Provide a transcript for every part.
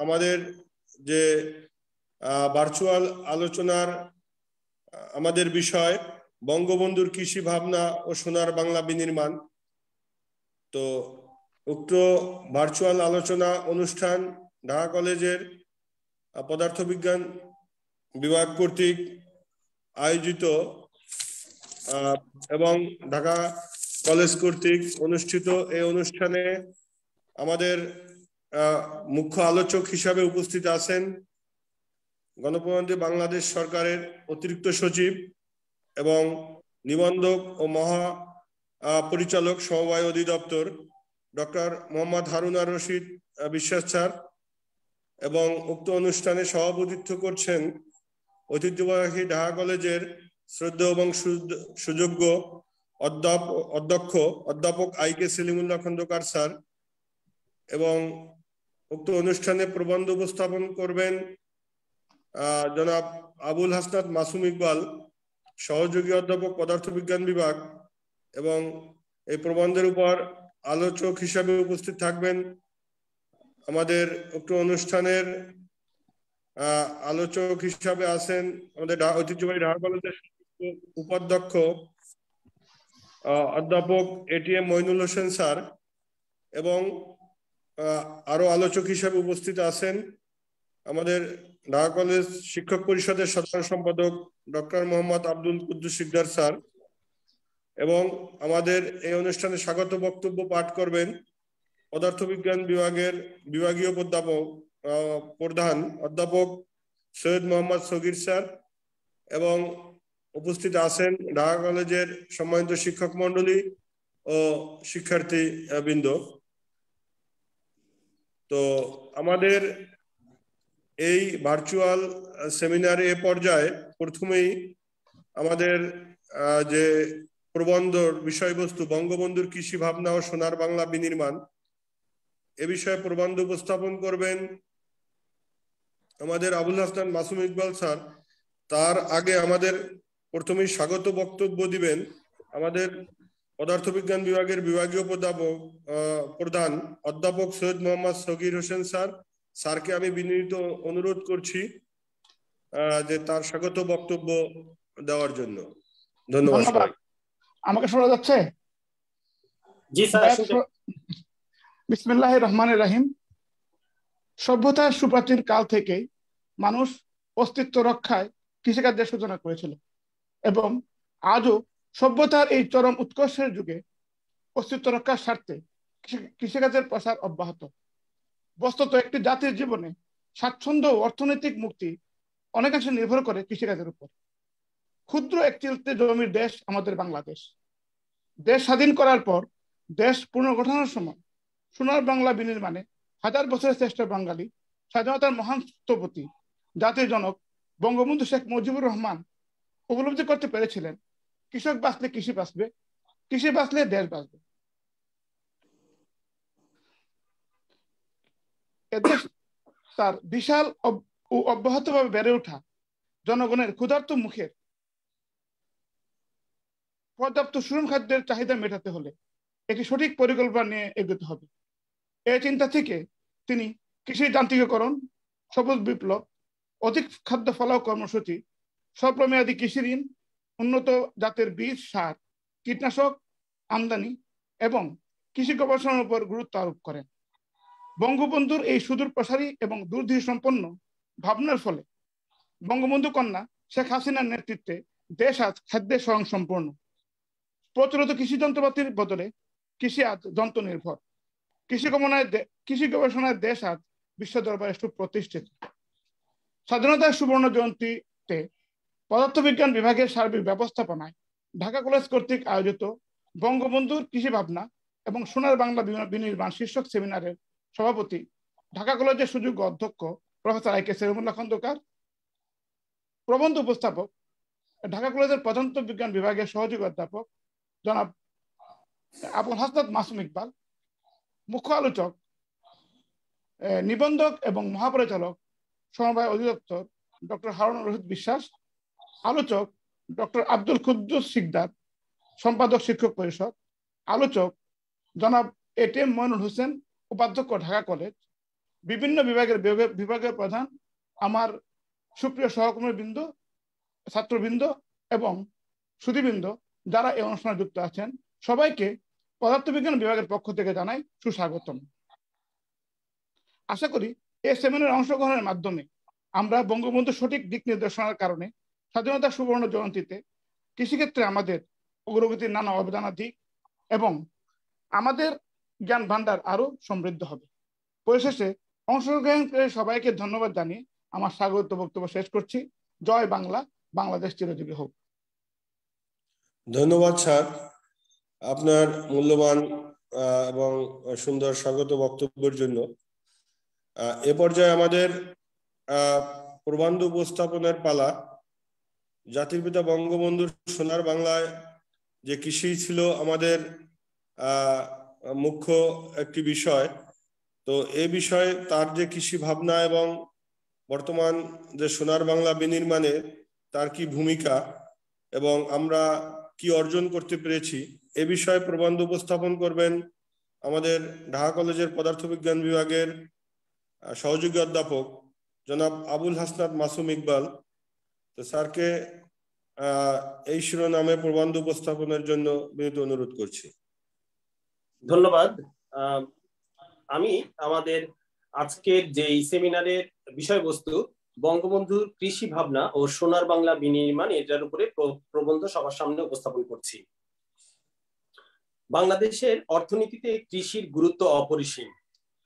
আমাদের যে ভার্চুয়াল আলোচনার আমাদের বিষয় বঙ্গবন্ধুর কৃষি ভাবনা ও সোনার বাংলা বিনির্মাণ। তো উক্ত ভার্চুয়াল আলোচনা অনুষ্ঠান ঢাকা কলেজের পদার্থবিজ্ঞান বিভাগ কর্তৃক আয়োজিত এবং ঢাকা কলেজ কর্তৃক অনুষ্ঠিত এই অনুষ্ঠানে আমাদের মুখ্য আলোচক হিসাবে উপস্থিত আছেন গণপ্রজাতন্ত্রী বাংলাদেশ সরকারের অতিরিক্ত সচিব এবং নিবন্ধক ও মহা পরিচালক সমবায় অধিদপ্তর ডক্টর মোহাম্মদ হারুন আর রশিদ বিশ্বাস স্যার, এবং উক্ত অনুষ্ঠানে সভাপতিত্ব করছেন ঐতিহ্যবাহী ঢাকা কলেজের শ্রদ্ধেয় এবং সুযোগ্য অধ্যাপক আইকে সেলিমুল্লাহ খন্দকার স্যার, এবং উক্ত অনুষ্ঠানে প্রবন্ধ উপস্থাপন করবেন জনাব আবুল হাসনাত মাসুম ইকবাল, সহযোগী অধ্যাপক পদার্থবিজ্ঞান বিভাগ, এবং এই প্রবন্ধের উপর আলোচক হিসাবে উপস্থিত থাকবেন আমাদের উক্ত অনুষ্ঠানের আলোচক হিসাবে আছেন আমাদের ঐতিহ্যবাহী ঢাকা কলেজের উপাধ্যক্ষ অধ্যাপক এটিএম মইনুল হোসেন স্যার, এবং আরো আলোচক হিসাবে উপস্থিত আছেন আমাদের ঢাকা কলেজ শিক্ষক পরিষদের সাধারণ সম্পাদক ডক্টর মোহাম্মদ আব্দুল কুদ্দুস শিকদার স্যার, এবং আমাদের এই অনুষ্ঠানে স্বাগত বক্তব্য পাঠ করবেন পদার্থবিজ্ঞান বিভাগের বিভাগীয় প্রধান অধ্যাপক সৈয়দ মোহাম্মদ সগির স্যার, এবং উপস্থিত আছেন ঢাকা কলেজের সম্মানিত শিক্ষক মন্ডলী ও শিক্ষার্থী বৃন্দ। তো আমাদের এই ভার্চুয়াল সেমিনারে এ পর্যায়ে প্রথমেই আমাদের যে প্রবন্ধর বিষয়বস্তু বঙ্গবন্ধুর কৃষি ভাবনা ও সোনার বাংলা বিনির্মাণ, এ বিষয়ে প্রবন্ধ উপস্থাপন করবেন আমাদের আবুল হাসনাত মাসুম ইকবাল স্যার। তার আগে আমাদের প্রথমেই স্বাগত বক্তব্য দিবেন আমাদের পদার্থবিজ্ঞান বিভাগের বিভাগীয় প্রধান অধ্যাপক সৈয়দ মোহাম্মদ সগির হোসেন স্যার। স্যারকে আমি বিনীত অনুরোধ করছি যে তার স্বাগত বক্তব্য দেওয়ার জন্য। ধন্যবাদ। আমাকে শোনা যাচ্ছে? জি স্যার। বিসমিল্লাহির রহমানির রহিম। সভ্যতার সুপ্রাচীন কাল থেকে মানুষ অস্তিত্ব রক্ষায় কৃষিকার্যের সূচনা করেছিল এবং আজও সভ্যতার এই চরম উৎকর্ষের যুগে অস্তিত্ব রক্ষার স্বার্থে কৃষিকাজের প্রসার অব্যাহত। বস্তুত একটি জাতির জীবনে স্বাচ্ছন্দ্য ও অর্থনৈতিক মুক্তি অনেকাংশে নির্ভর করে কৃষিকাজের উপর। ক্ষুদ্র একটি জমির দেশ আমাদের বাংলাদেশ। দেশ স্বাধীন করার পর দেশ পুনর্গঠনের সময় সোনার বাংলা বিনির্মাণে হাজার বছরের শ্রেষ্ঠ বাঙালি স্বাধীনতার মহান স্থপতি জাতির জনক বঙ্গবন্ধু শেখ মুজিবুর রহমান উপলব্ধি করতে পেরেছিলেন কৃষক বাঁচলে কৃষি বাঁচবে, কৃষি বাঁচলে দেশ বাঁচবে। এদেশ তার বিশাল ও অব্যাহতভাবে বেড়ে ওঠা জনগণের ক্ষুধার্ত মুখের পর্যাপ্ত সুষম খাদ্যের চাহিদা মেটাতে হলে একটি সঠিক পরিকল্পনা নিয়ে এগোতে হবে। এই চিন্তা থেকে তিনি কৃষি যান্ত্রিকীকরণ, সবুজ বিপ্লব, অধিক খাদ্য ফলাও কর্মসূচি, স্বল্পমেয়াদী কৃষি ঋণ, উন্নত জাতের বীজ, সার, কীটনাশক আমদানি এবং কৃষি গবেষণার উপর গুরুত্ব আরোপ করেন। বঙ্গবন্ধুর এই সুদূর প্রসারী এবং দূরদৃষ্টি সম্পন্ন ভাবনার ফলে বঙ্গবন্ধু কন্যা শেখ হাসিনার নেতৃত্বে দেশ আজ খাদ্যে স্বয়ংসম্পূর্ণ। প্রচলিত কৃষি যন্ত্রপাতির বদলে কৃষি আজ যন্ত্র নির্ভর। কৃষি গবেষণায় দেশ আজ বিশ্ব দরবারে সুপ্রতিষ্ঠিত। স্বাধীনতার সুবর্ণ জয়ন্তীতে পদার্থবিজ্ঞান বিভাগের সার্বিক ব্যবস্থাপনায় ঢাকা কলেজ কর্তৃক আয়োজিত বঙ্গবন্ধুর কৃষি ভাবনা এবং সোনার বাংলা বিনির্মাণ শীর্ষক সেমিনারের সভাপতি ঢাকা কলেজের সুযোগ্য অধ্যক্ষ প্রফেসর আইকে সেলিমুল্লাহ খন্দকার, প্রবন্ধ উপস্থাপক ঢাকা কলেজের পদার্থবিজ্ঞান বিভাগের সহযোগী অধ্যাপক জনাব আবুল হাসনাত মাসুম ইকবাল, মুখ্য আলোচক নিবন্ধক এবং মহাপরিচালক সমবায় অধিদপ্তর ডক্টর হারুন রশিদ বিশ্বাস, আলোচক ডক্টর আব্দুল কুদ্দুস শিকদার, সম্পাদক শিক্ষক পরিষদ, আলোচক জনাব এটিএম মইনুল হোসেন, উপাধ্যক্ষ ঢাকা কলেজ, বিভিন্ন বিভাগের প্রধান, আমার সুপ্রিয় সহকর্মীবৃন্দ, ছাত্রবৃন্দ এবং সুধীবৃন্দ যারা এই অনুষ্ঠানে যুক্ত আছেন, সবাইকে পদার্থবিজ্ঞান বিভাগের পক্ষ থেকে জানাই সুস্বাগতম। আশা করি এই সেমিনারে অংশগ্রহণের মাধ্যমে আমরা বঙ্গবন্ধুর সঠিক দিক নির্দেশনার কারণে স্বাধীনতা সুবর্ণ জয়ন্তীতে কৃষিক্ষেত্রে আমাদের অগ্রগতির নানা অবদানাদি এবং আমাদের জ্ঞান ভান্ডার আরো সমৃদ্ধ হবে। পরিশেষে অংশগ্রহণকারী সবাইকে ধন্যবাদ জানিয়ে আমার স্বাগত বক্তব্য শেষ করছি। জয় বাংলা, বাংলাদেশ চিরজীবী হোক। ধন্যবাদ স্যার, আপনার মূল্যবান এবং সুন্দর স্বাগত বক্তব্যের জন্য। এ পর্যায়ে আমাদের প্রবন্ধ উপস্থাপনের পালা। জাতির পিতা বঙ্গবন্ধুর সোনার বাংলায় যে কৃষি ছিল আমাদের মুখ্য একটি বিষয়, তো এই বিষয়ে তার যে কৃষি ভাবনা এবং বর্তমান যে সোনার বাংলা বিনির্মাণে তার কি ভূমিকা এবং আমরা কি অর্জন করতে পেরেছি, এ বিষয়ে প্রবন্ধ উপস্থাপন করবেন আমাদের ঢাকা কলেজের পদার্থবিজ্ঞান বিভাগের সহযোগী অধ্যাপক জনাব আবুল হাসনাত মাসুম ইকবাল। তো স্যারকে এই শিরোনামে প্রবন্ধ উপস্থাপনের জন্য বিনীত অনুরোধ করছি। ধন্যবাদ। আমি আমাদের আজকের যে সেমিনারের বিষয়বস্তু বঙ্গবন্ধুর কৃষি ভাবনা ও সোনার বাংলা বিনির্মাণ, এটার উপরে প্রবন্ধ সবার সামনে উপস্থাপন করছি। বাংলাদেশের অর্থনীতিতে কৃষির গুরুত্ব অপরিসীম।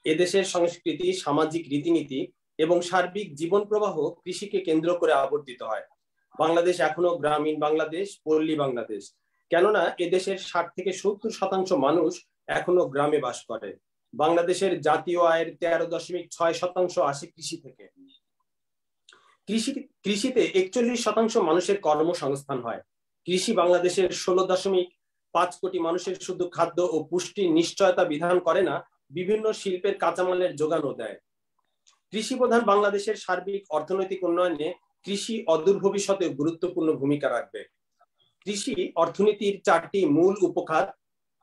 এদেশের সংস্কৃতি, সামাজিক রীতিনীতি এবং সার্বিক জীবন প্রবাহ কৃষিকে কেন্দ্র করে আবর্তিত হয়। বাংলাদেশ এখনো গ্রামীণ বাংলাদেশ, পল্লী বাংলাদেশ, কেননা এদেশের 60 থেকে 70% মানুষ এখনো গ্রামে বাস করে। বাংলাদেশের জাতীয় আয়ের 13.6% আসে কৃষি থেকে। কৃষিতে 41% মানুষের কর্মসংস্থান হয়। কৃষি বাংলাদেশের 16.5 কোটি মানুষের শুধু খাদ্য ও পুষ্টির নিশ্চয়তা বিধান করে না, বিভিন্ন শিল্পের কাঁচামালের যোগানও দেয়। কৃষি প্রধান বাংলাদেশের সার্বিক অর্থনৈতিক উন্নয়নে কৃষি অদূর ভবিষ্যতে গুরুত্বপূর্ণ ভূমিকা রাখবে। কৃষি অর্থনীতির 4টি মূল উপখাত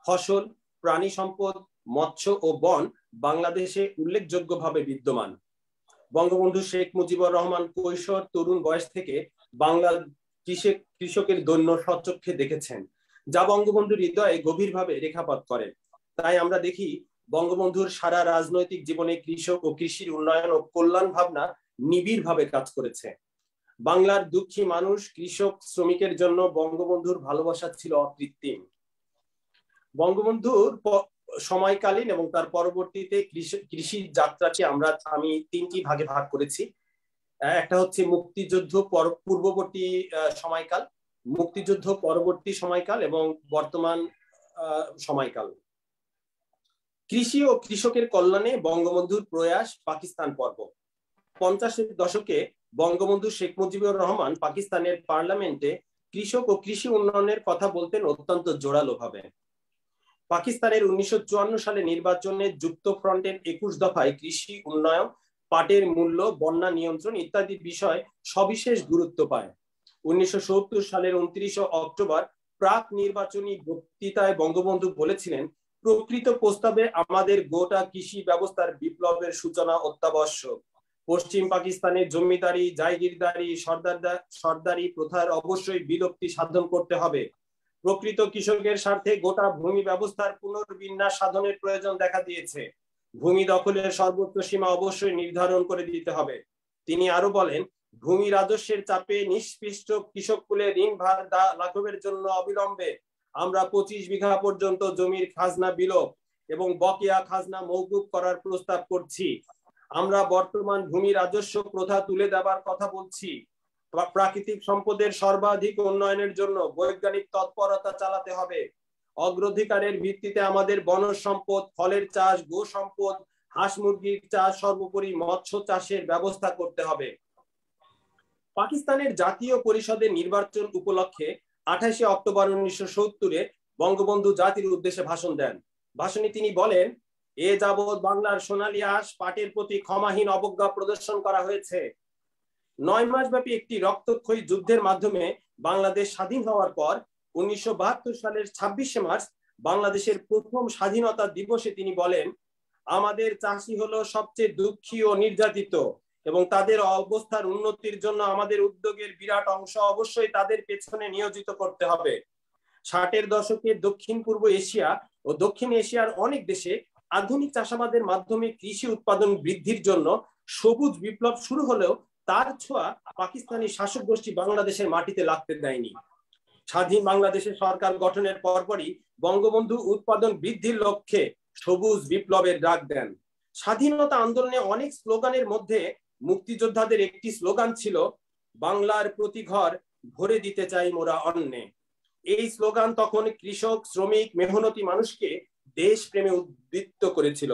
ফসল, প্রাণী সম্পদ, মৎস্য ও বন বাংলাদেশে উল্লেখযোগ্যভাবে বিদ্যমান। বঙ্গবন্ধু শেখ মুজিবুর রহমান কৈশোর তরুণ বয়স থেকে বাংলার কৃষকের দৈন্য স্বচক্ষে দেখেছেন, যা বঙ্গবন্ধুর হৃদয়ে গভীরভাবে রেখাপাত করে। তাই আমরা দেখি বঙ্গবন্ধুর সারা রাজনৈতিক জীবনে কৃষক ও কৃষির উন্নয়ন ও কল্যাণ ভাবনা নিবিড়ভাবে কাজ করেছে। বাংলার দুঃখী মানুষ, কৃষক, শ্রমিকের জন্য বঙ্গবন্ধুর ভালোবাসা ছিল অকৃত্রিম। বঙ্গবন্ধুর সময়কালীন এবং তার পরবর্তীতে কৃষি যাত্রাকে আমি 3টি ভাগে ভাগ করেছি। একটা হচ্ছে মুক্তিযুদ্ধ পূর্ববর্তী সময়কাল, মুক্তিযুদ্ধ পরবর্তী সময়কাল এবং বর্তমান সময়কাল। কৃষি ও কৃষকের কল্যাণে বঙ্গবন্ধুর প্রয়াস, পাকিস্তান পর্ব। 50-এর দশকে বঙ্গবন্ধু শেখ মুজিবুর রহমান পাকিস্তানের পার্লামেন্টে কৃষক ও কৃষি উন্নয়নের কথা বলতেন অত্যন্ত জোরালো ভাবে। পাকিস্তানের 1954 সালে নির্বাচনে যুক্ত ফ্রন্টের 21 দফায় কৃষি উন্নয়ন, পাটের মূল্য, বন্যা নিয়ন্ত্রণ ইত্যাদি বিষয় সবিশেষ গুরুত্ব পায়। 1970 সালের 29 অক্টোবর প্রাক নির্বাচনী বক্তৃতায় বঙ্গবন্ধু বলেছিলেন, প্রকৃত প্রস্তাবে আমাদের গোটা কৃষি ব্যবস্থার বিপ্লবের সূচনা অত্যাবশ্যক। পশ্চিম পাকিস্তানের জমিদারি, জায়গিরদারি, সর্দারি প্রথার অবশ্যই বিলুপ্তি সাধন করতে হবে। প্রকৃত কৃষকের স্বার্থে গোটা ভূমি ব্যবস্থার পুনর্বিন্যাস সাধনের প্রয়োজন দেখা দিয়েছে। ভূমি দখলের সর্বোচ্চ সীমা অবশ্যই নির্ধারণ করে দিতে হবে। তিনি আরো বলেন, ভূমি রাজস্বের চাপে নিষ্পৃষ্ট কৃষক কুলে ঋণ ভার লাঘবের জন্য অবিলম্বে আমরা 25 বিঘা পর্যন্ত জমির খাজনা বিলোপ এবং বকেয়া খাজনা মওকুফ করার প্রস্তাব করছি। আমরা বর্তমান ভূমি রাজস্ব প্রথা তুলে দেবার কথা বলছি। প্রাকৃতিক সম্পদের সর্বাধিক উন্নয়নের জন্য বৈজ্ঞানিক তৎপরতা চালাতে হবে। অগ্রাধিকারের ভিত্তিতে আমাদের বনজ সম্পদ, ফলের চাষ, গো সম্পদ, হাঁস মুরগির চাষ, সর্বোপরি মৎস্য চাষের ব্যবস্থা করতে হবে। পাকিস্তানের জাতীয় পরিষদের নির্বাচন উপলক্ষে 28 অক্টোবর 1970 বঙ্গবন্ধু জাতির উদ্দেশ্যে ভাষণ দেন। ভাষণে তিনি বলেন, এ যাবৎ বাংলার সোনালী আঁশ পাটের প্রতি ক্ষমাহীন অবজ্ঞা প্রদর্শন করা হয়েছে। 9 মাস ব্যাপী একটি রক্তক্ষয়ী যুদ্ধের মাধ্যমে বাংলাদেশ স্বাধীন হওয়ার পর 1972 সালের 26শে মার্চ বাংলাদেশের প্রথম স্বাধীনতা দিবসে তিনি বলেন, আমাদের চাষি হলো সবচেয়ে দুঃখী ও নির্যাতিত, এবং তাদের অবস্থার উন্নতির জন্য আমাদের উদ্যোগের বিরাট অংশ অবশ্যই তাদের পেছনে নিয়োজিত করতে হবে। 60-এর দশকে দক্ষিণ পূর্ব এশিয়া ও দক্ষিণ এশিয়ার অনেক দেশে আধুনিক চাষাবাদের মাধ্যমে কৃষি উৎপাদন বৃদ্ধির জন্য সবুজ বিপ্লব শুরু হলেও তার ছোঁয়া পাকিস্তানি শাসক গোষ্ঠী বাংলাদেশের মাটিতে লাগতে দেয়নি। স্বাধীন বাংলাদেশের সরকার গঠনের পরপরই বঙ্গবন্ধু উৎপাদন বৃদ্ধির লক্ষ্যে সবুজ বিপ্লবের ডাক দেন। স্বাধীনতা আন্দোলনে অনেক স্লোগানের মধ্যে মুক্তিযোদ্ধাদের একটি স্লোগান ছিল, বাংলার প্রতি ঘর ভরে দিতে চাই মোরা অন্নে। এই স্লোগান তখন কৃষক, শ্রমিক, মেহনতি মানুষকে দেশপ্রেমে উদ্বুদ্ধ করেছিল।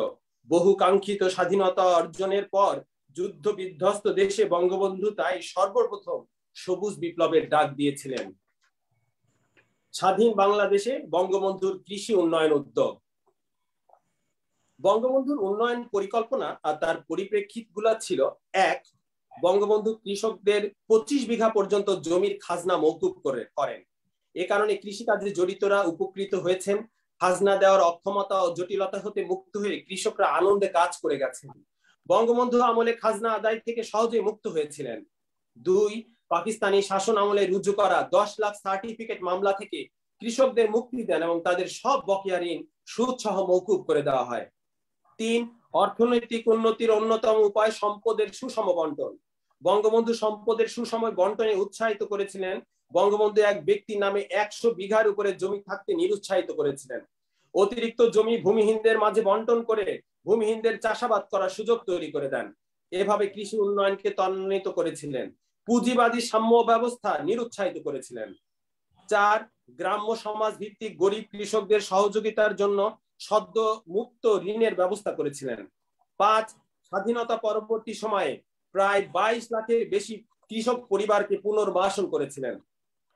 বহু কাঙ্ক্ষিত স্বাধীনতা অর্জনের পর যুদ্ধ বিধ্বস্ত দেশে বঙ্গবন্ধু তাই সর্বপ্রথম সবুজ বিপ্লবের ডাক দিয়েছিলেন। স্বাধীন বাংলাদেশে বঙ্গবন্ধুর কৃষি উন্নয়ন উদ্যোগ। বঙ্গবন্ধুর উন্নয়ন পরিকল্পনা আর তার পরিপ্রেক্ষিতগুলো ছিল: 1. বঙ্গবন্ধু কৃষকদের 25 বিঘা পর্যন্ত জমির খাজনা মওকুফ করেন। এ কারণে কৃষিকাজে জড়িতরা উপকৃত হয়েছেন। খাজনা দেওয়ার অক্ষমতা ও জটিলতা হতে মুক্ত হয়ে কৃষকরা আনন্দে কাজ করে গেছেন। বঙ্গবন্ধু আমলে খাজনা আদায় থেকে সহজে মুক্ত হয়েছিলেন। 2. পাকিস্তানি শাসন আমলে রুজু করা 10 লাখ সার্টিফিকেট মামলা থেকে কৃষকদের মুক্তি দেন এবং তাদের সব বকেয়া ঋণ সুদ সহ মওকুফ করে দেওয়া হয়। 3. অর্থনৈতিক উন্নতির অন্যতম উপায় সম্পদের সুষম বন্টন। বঙ্গবন্ধু সম্পদের সুষম বন্টনে উৎসাহিত করেছিলেন। বঙ্গবন্ধু এক ব্যক্তির নামে 100 বিঘার উপরে জমি থাকতে নিরুৎসাহিত করেছিলেন। অতিরিক্ত জমি ভূমিহীনদের মাঝে বন্টন করে ভূমিহীনদের চাষাবাদ করার সুযোগ তৈরি করে দেন। এভাবে কৃষি উন্নয়নকে ত্বরান্বিত করেছিলেন। পুঁজিবাদী সাম্য ব্যবস্থা নিরুৎসাহিত করেছিলেন। 4. গ্রাম্য সমাজ ভিত্তিক গরিব কৃষকদের সহযোগিতার জন্য সদ্য মুক্ত ঋণের ব্যবস্থা করেছিলেন। 5. স্বাধীনতা পরবর্তী সময়ে প্রায় 22 লাখের বেশি কৃষক পরিবারকে পুনর্বাসন করেছিলেন।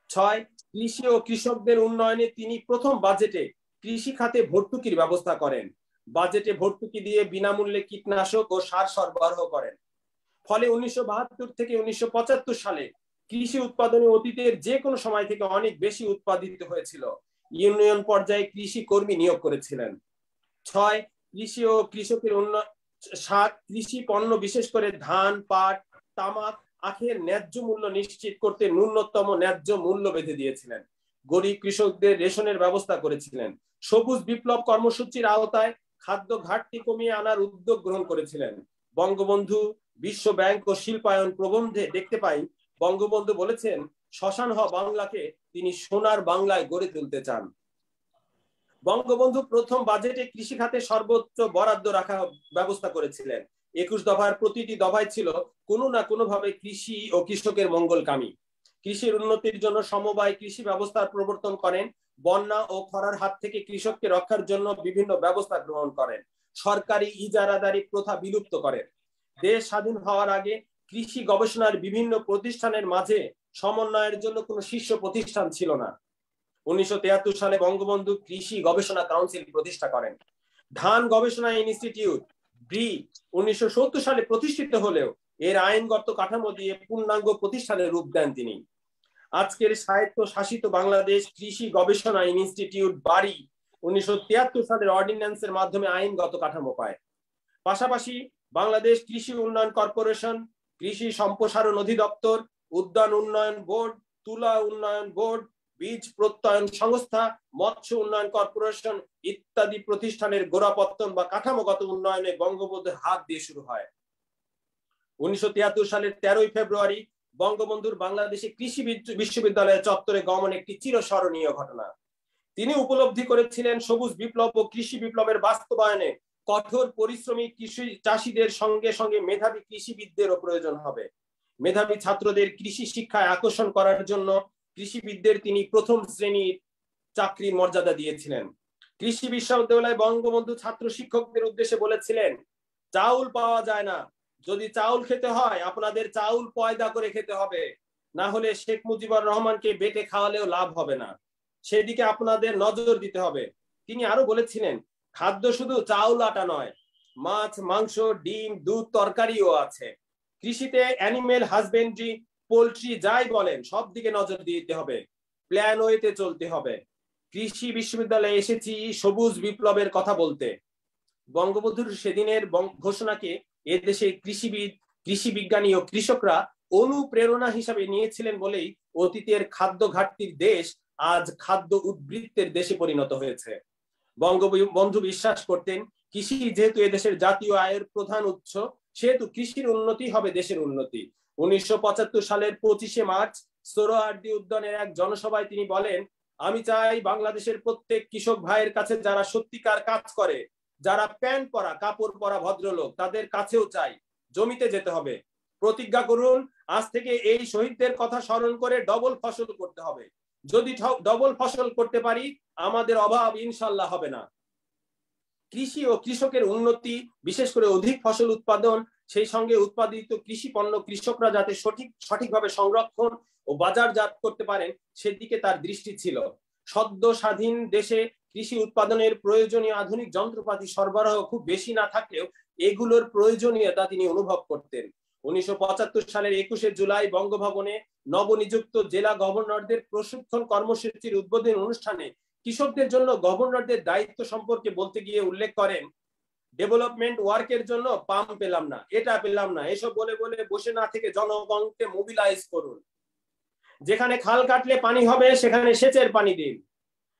6. কৃষি ও কৃষকদের উন্নয়নে তিনি প্রথম বাজেটে কৃষি খাতে ভর্তুকির ব্যবস্থা করেন। বাজেটে ভর্তুকি দিয়ে বিনামূল্যে কীটনাশক ও সার সরবরাহ করেন। ফলে 1972 থেকে 1975 সালে কৃষি উৎপাদনে অতীতের যে কোনো সময় থেকে অনেক বেশি উৎপাদিত হয়েছিল। ইউনিয়ন পর্যায়ে কৃষি কর্মী নিয়োগ করেছিলেন। 6. কৃষি ও কৃষকের উন্নয়ন। 7. কৃষি পণ্য বিশেষ করে ধান, পাট, তামাক, আখের ন্যায্য মূল্য নিশ্চিত করতে ন্যূনতম ন্যায্য মূল্য বেঁধে দিয়েছিলেন। গরিব কৃষকদের রেশনের ব্যবস্থা করেছিলেন। সবুজ বিপ্লব কর্মসূচির আওতায় খাদ্য ঘাটতি কমিয়ে আনার উদ্যোগ গ্রহণ করেছিলেন। বঙ্গবন্ধু বিশ্ব ব্যাংক ও শিল্পায়ন প্রবন্ধে দেখতে পাই, বঙ্গবন্ধু বলেছেন, শ্মশান হওয়া বাংলাকে তিনি সোনার বাংলায় গড়ে তুলতে চান। বঙ্গবন্ধু প্রথম বাজেটে কৃষি খাতে সর্বোচ্চ বরাদ্দ রাখার ব্যবস্থা করেছিলেন। 21 দফার প্রতিটি দফায় ছিল কোনো না কোনো ভাবে কৃষি ও কৃষকের মঙ্গলকামী। কৃষির উন্নতির জন্য সমবায় কৃষি ব্যবস্থার প্রবর্তন করেন। বন্যা ও খরার হাত থেকে কৃষককে রক্ষার জন্য বিভিন্ন ব্যবস্থা গ্রহণ করেন। সরকারি ইজারাদারি প্রথা বিলুপ্ত করেন। দেশ স্বাধীন হওয়ার আগে কৃষি গবেষণার বিভিন্ন প্রতিষ্ঠানের মাঝে সমন্বয়ের জন্য কোনো শীর্ষ প্রতিষ্ঠান ছিল না। 1973 সালে বঙ্গবন্ধু কৃষি গবেষণা কাউন্সিল প্রতিষ্ঠা করেন। ধান গবেষণা ইনস্টিটিউট ব্রি 1970 সালে প্রতিষ্ঠিত হলেও এর আইনগত কাঠামো দিয়ে পূর্ণাঙ্গ প্রতিষ্ঠানের রূপ দেন তিনি। আজকের স্বায়ত্ত শাসিত বাংলাদেশ কৃষি গবেষণা ইনস্টিটিউট বাড়ি 1973 সালের অর্ডিন্যান্সের মাধ্যমে আইনগত কাঠামো পায়। পাশাপাশি বাংলাদেশ কৃষি উন্নয়ন কর্পোরেশন, কৃষি সম্প্রসারণ অধিদপ্তর, উদ্যান উন্নয়ন বোর্ড, তুলা উন্নয়ন বোর্ড, বীজ প্রত্যয়ন সংস্থা, মৎস্য উন্নয়ন কর্পোরেশন ইত্যাদি প্রতিষ্ঠানের গোড়াপত্তন বা কাঠামোগত উন্নয়নে বঙ্গবন্ধুর হাত দিয়ে শুরু হয়। 1973 সালের 13 ফেব্রুয়ারি বঙ্গবন্ধুর বাংলাদেশে কৃষি বিশ্ববিদ্যালয়ের চত্বরে গমন একটি চিরস্মরণীয় ঘটনা। তিনি উপলব্ধি করেছিলেন সবুজ বিপ্লব ও কৃষি বিপ্লবের বাস্তবায়নে কঠোর পরিশ্রমী কৃষি চাষীদের সঙ্গে সঙ্গে মেধাবী কৃষিবিদদেরও প্রয়োজন হবে। মেধাবী ছাত্রদের কৃষি শিক্ষায় আকর্ষণ করার জন্য কৃষিবিদদের তিনি প্রথম শ্রেণীর চাকরির মর্যাদা দিয়েছিলেন। কৃষি বিশ্ববিদ্যালয়ে বঙ্গবন্ধু ছাত্র শিক্ষকদের উদ্দেশ্যে বলেছিলেন, চাউল পাওয়া যায় না, যদি চাউল খেতে হয় আপনাদের চাউল পয়দা করে খেতে হবে, না হলে শেখ মুজিবুর রহমানকে বেটে খাওয়ালেও লাভ হবে না, সেদিকে আপনাদের নজর দিতে হবে। তিনি আরো বলেছিলেন, খাদ্য শুধু চাউল আটা নয়, মাছ, মাংস, ডিম, দুধ, তরকারিও আছে। কৃষিতে অ্যানিমেল হাজবেন্ড্রি, পোল্ট্রি যাই বলেন সব দিকে নজর দিতে হবে, প্ল্যান ওয়েতে চলতে হবে। কৃষি বিশ্ববিদ্যালয়ে এসেছি সবুজ বিপ্লবের কথা বলতে। বঙ্গবন্ধুর সেদিনের ঘোষণাকে এদেশে কৃষিবিদ, কৃষি বিজ্ঞানী ও কৃষকরা অনুপ্রেরণা হিসাবে নিয়েছিলেন বলেই অতীতের খাদ্য ঘাটতির দেশ আজ খাদ্য উদ্বৃত্তের দেশে পরিণত হয়েছে। বঙ্গবন্ধু বিশ্বাস করতেন, কৃষি যেহেতু এদেশের জাতীয় আয়ের প্রধান উৎস, সেহেতু কৃষির উন্নতি হবে দেশের উন্নতি। 1975 সালের 25শে মার্চ সোহরাওয়ার্দী উদ্যানের এক জনসভায় তিনি বলেন, আমি চাই বাংলাদেশের প্রত্যেক কৃষক ভাইয়ের কাছে যারা সত্যিকার কাজ করে, যারা প্যান্ট পরা কাপড় পরা ভদ্রলোক, তাদের কাছেও চাই জমিতে যেতে হবে। প্রতিজ্ঞা করুন, আজ থেকে এই শহীদদের কথা স্মরণ করে ডবল ফসল করতে হবে। যদি ডবল ফসল করতে পারি, আমাদের অভাব ইনশাল্লাহ হবে না। কৃষি ও কৃষকের উন্নতি, বিশেষ করে অধিক ফসল উৎপাদন, সেই সঙ্গে উৎপাদিত কৃষি পণ্য কৃষকরা যাতে সঠিকভাবে সংরক্ষণ ও বাজারজাত করতে পারেন, সেদিকে তার দৃষ্টি ছিল। সদ্য স্বাধীন দেশে কৃষি উৎপাদনের প্রয়োজনীয় আধুনিক যন্ত্রপাতি সরবরাহ খুব বেশি না থাকলেও এগুলোর প্রয়োজনীয়তা তিনি অনুভব করতেন। 1975 সালের 21শে জুলাই বঙ্গভবনে নবনিযুক্ত জেলা গভর্নরদের প্রশিক্ষণ কর্মসূচির উদ্বোধন অনুষ্ঠানে কৃষকদের জন্য গভর্নরদের দায়িত্ব সম্পর্কে বলতে গিয়ে উল্লেখ করেন, ডেভেলপমেন্ট ওয়ার্কের জন্য পাম্প পেলাম না, এটা পেলাম না, এসব বলে বলে বসে না থেকে জনগণকে মোবিলাইজ করুন। যেখানে খাল কাটলে পানি হবে সেখানে সেচের পানি দিন,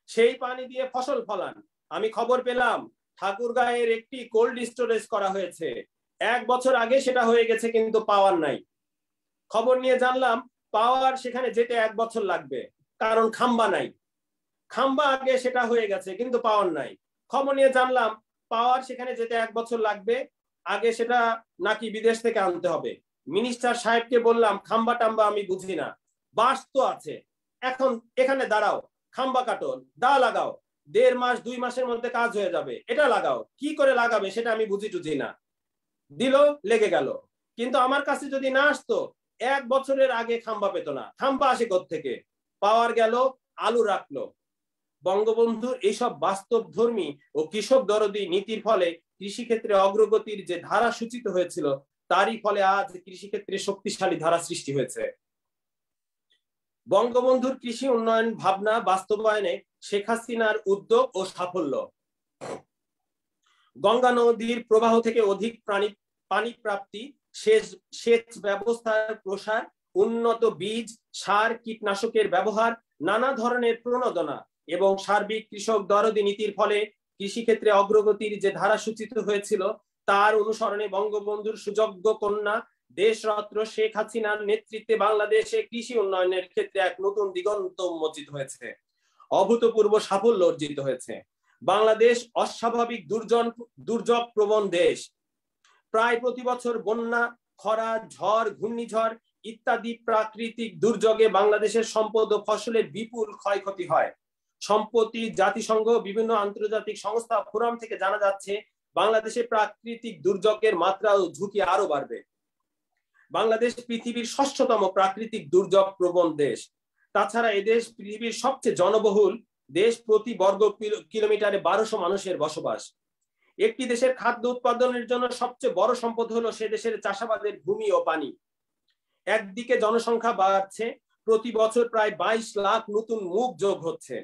সেই পানি দিয়ে ফসল ফলান। আমি খবর পেলাম ঠাকুরগাঁয়ের একটি কোল্ড স্টোরেজ করা হয়েছে, 1 বছর আগে সেটা হয়ে গেছে, কিন্তু পাওয়ার নাই। খবর নিয়ে জানলাম পাওয়ার সেখানে যেতে 1 বছর লাগবে, কারণ খাম্বা নাই। খাম্বা আগে সেটা হয়ে গেছে, কিন্তু পাওয়ার নাই। খবর নিয়ে জানলাম পাওয়ার সেখানে যেতে 1 বছর লাগবে, আগে সেটা নাকি বিদেশ থেকে আনতে হবে। মিনিস্টার সাহেবকে বললাম, খাম্বা টাম্বা আমি বুঝি না, বাস তো আছে, এখন এখানে দাঁড়াও, খাম্বা কাটো, দা লাগাও, 1.5 মাস 2 মাসের মধ্যে কাজ হয়ে যাবে, এটা লাগাও। কি করে লাগাবে সেটা আমি বুঝি না। দিল, লেগে গেল। কিন্তু আমার কাছে যদি না আসতো, 1 বছরের আগে খাম্বা পেত না। খাম্বা আসে কোত্থেকে? পাওয়ার গেল, আলু রাখলো। বঙ্গবন্ধুর এইসব বাস্তবধর্মী ও কৃষক দরদী নীতির ফলে কৃষিক্ষেত্রে অগ্রগতির যে ধারা সূচিত হয়েছিল, তারই ফলে আজ কৃষিক্ষেত্রে শক্তিশালী ধারা সৃষ্টি হয়েছে। বঙ্গবন্ধুর কৃষি উন্নয়ন ভাবনা বাস্তবায়নে শেখ হাসিনার উদ্যোগ ও সাফল্য। গঙ্গা নদীর প্রবাহ থেকে অধিক পানি প্রাপ্তি, সেচ ব্যবস্থার প্রসার, উন্নত বীজ, সার, কীটনাশকের ব্যবহার, নানা ধরনের প্রণোদনা এবং সার্বিক কৃষক দরদী নীতির ফলে কৃষিক্ষেত্রে অগ্রগতির যে ধারা সূচিত হয়েছিল, তার অনুসরণে বঙ্গবন্ধুর সুযোগ্য কন্যা দেশরত্ন শেখ হাসিনার নেতৃত্বে বাংলাদেশে কৃষি উন্নয়নের ক্ষেত্রে এক নতুন দিগন্ত উন্মোচিত হয়েছে, অভূতপূর্ব সাফল্য অর্জিত হয়েছে। বাংলাদেশ অস্বাভাবিক দুর্যোগ প্রবণ দেশ। প্রায় প্রতি বছর বন্যা, খরা, ঝড়, ঘূর্ণিঝড় ইত্যাদি প্রাকৃতিক দুর্যোগে বাংলাদেশের সম্পদ ও ফসলের বিপুল ক্ষয়ক্ষতি হয়। সম্প্রতি জাতিসংঘ বিভিন্ন আন্তর্জাতিক সংস্থা ফোরাম থেকে জানা যাচ্ছে, বাংলাদেশে প্রাকৃতিক দুর্যোগের মাত্রা ও ঝুঁকি আরো বাড়বে। বাংলাদেশ পৃথিবীর 6ষ্ঠতম প্রাকৃতিক দুর্যোগ প্রবণ দেশ। তাছাড়া এদেশ পৃথিবীর সবচেয়ে জনবহুল দেশ, প্রতি বর্গ কিলোমিটারে 1200 মানুষের বসবাস। একটি দেশের খাদ্য উৎপাদনের জন্য সবচেয়ে বড় সম্পদ হলো সে দেশের চাষাবাদের ভূমি ও পানি। একদিকে জনসংখ্যা বাড়ছে, প্রতি বছর প্রায় 22 লাখ নতুন মুখ যোগ হচ্ছে।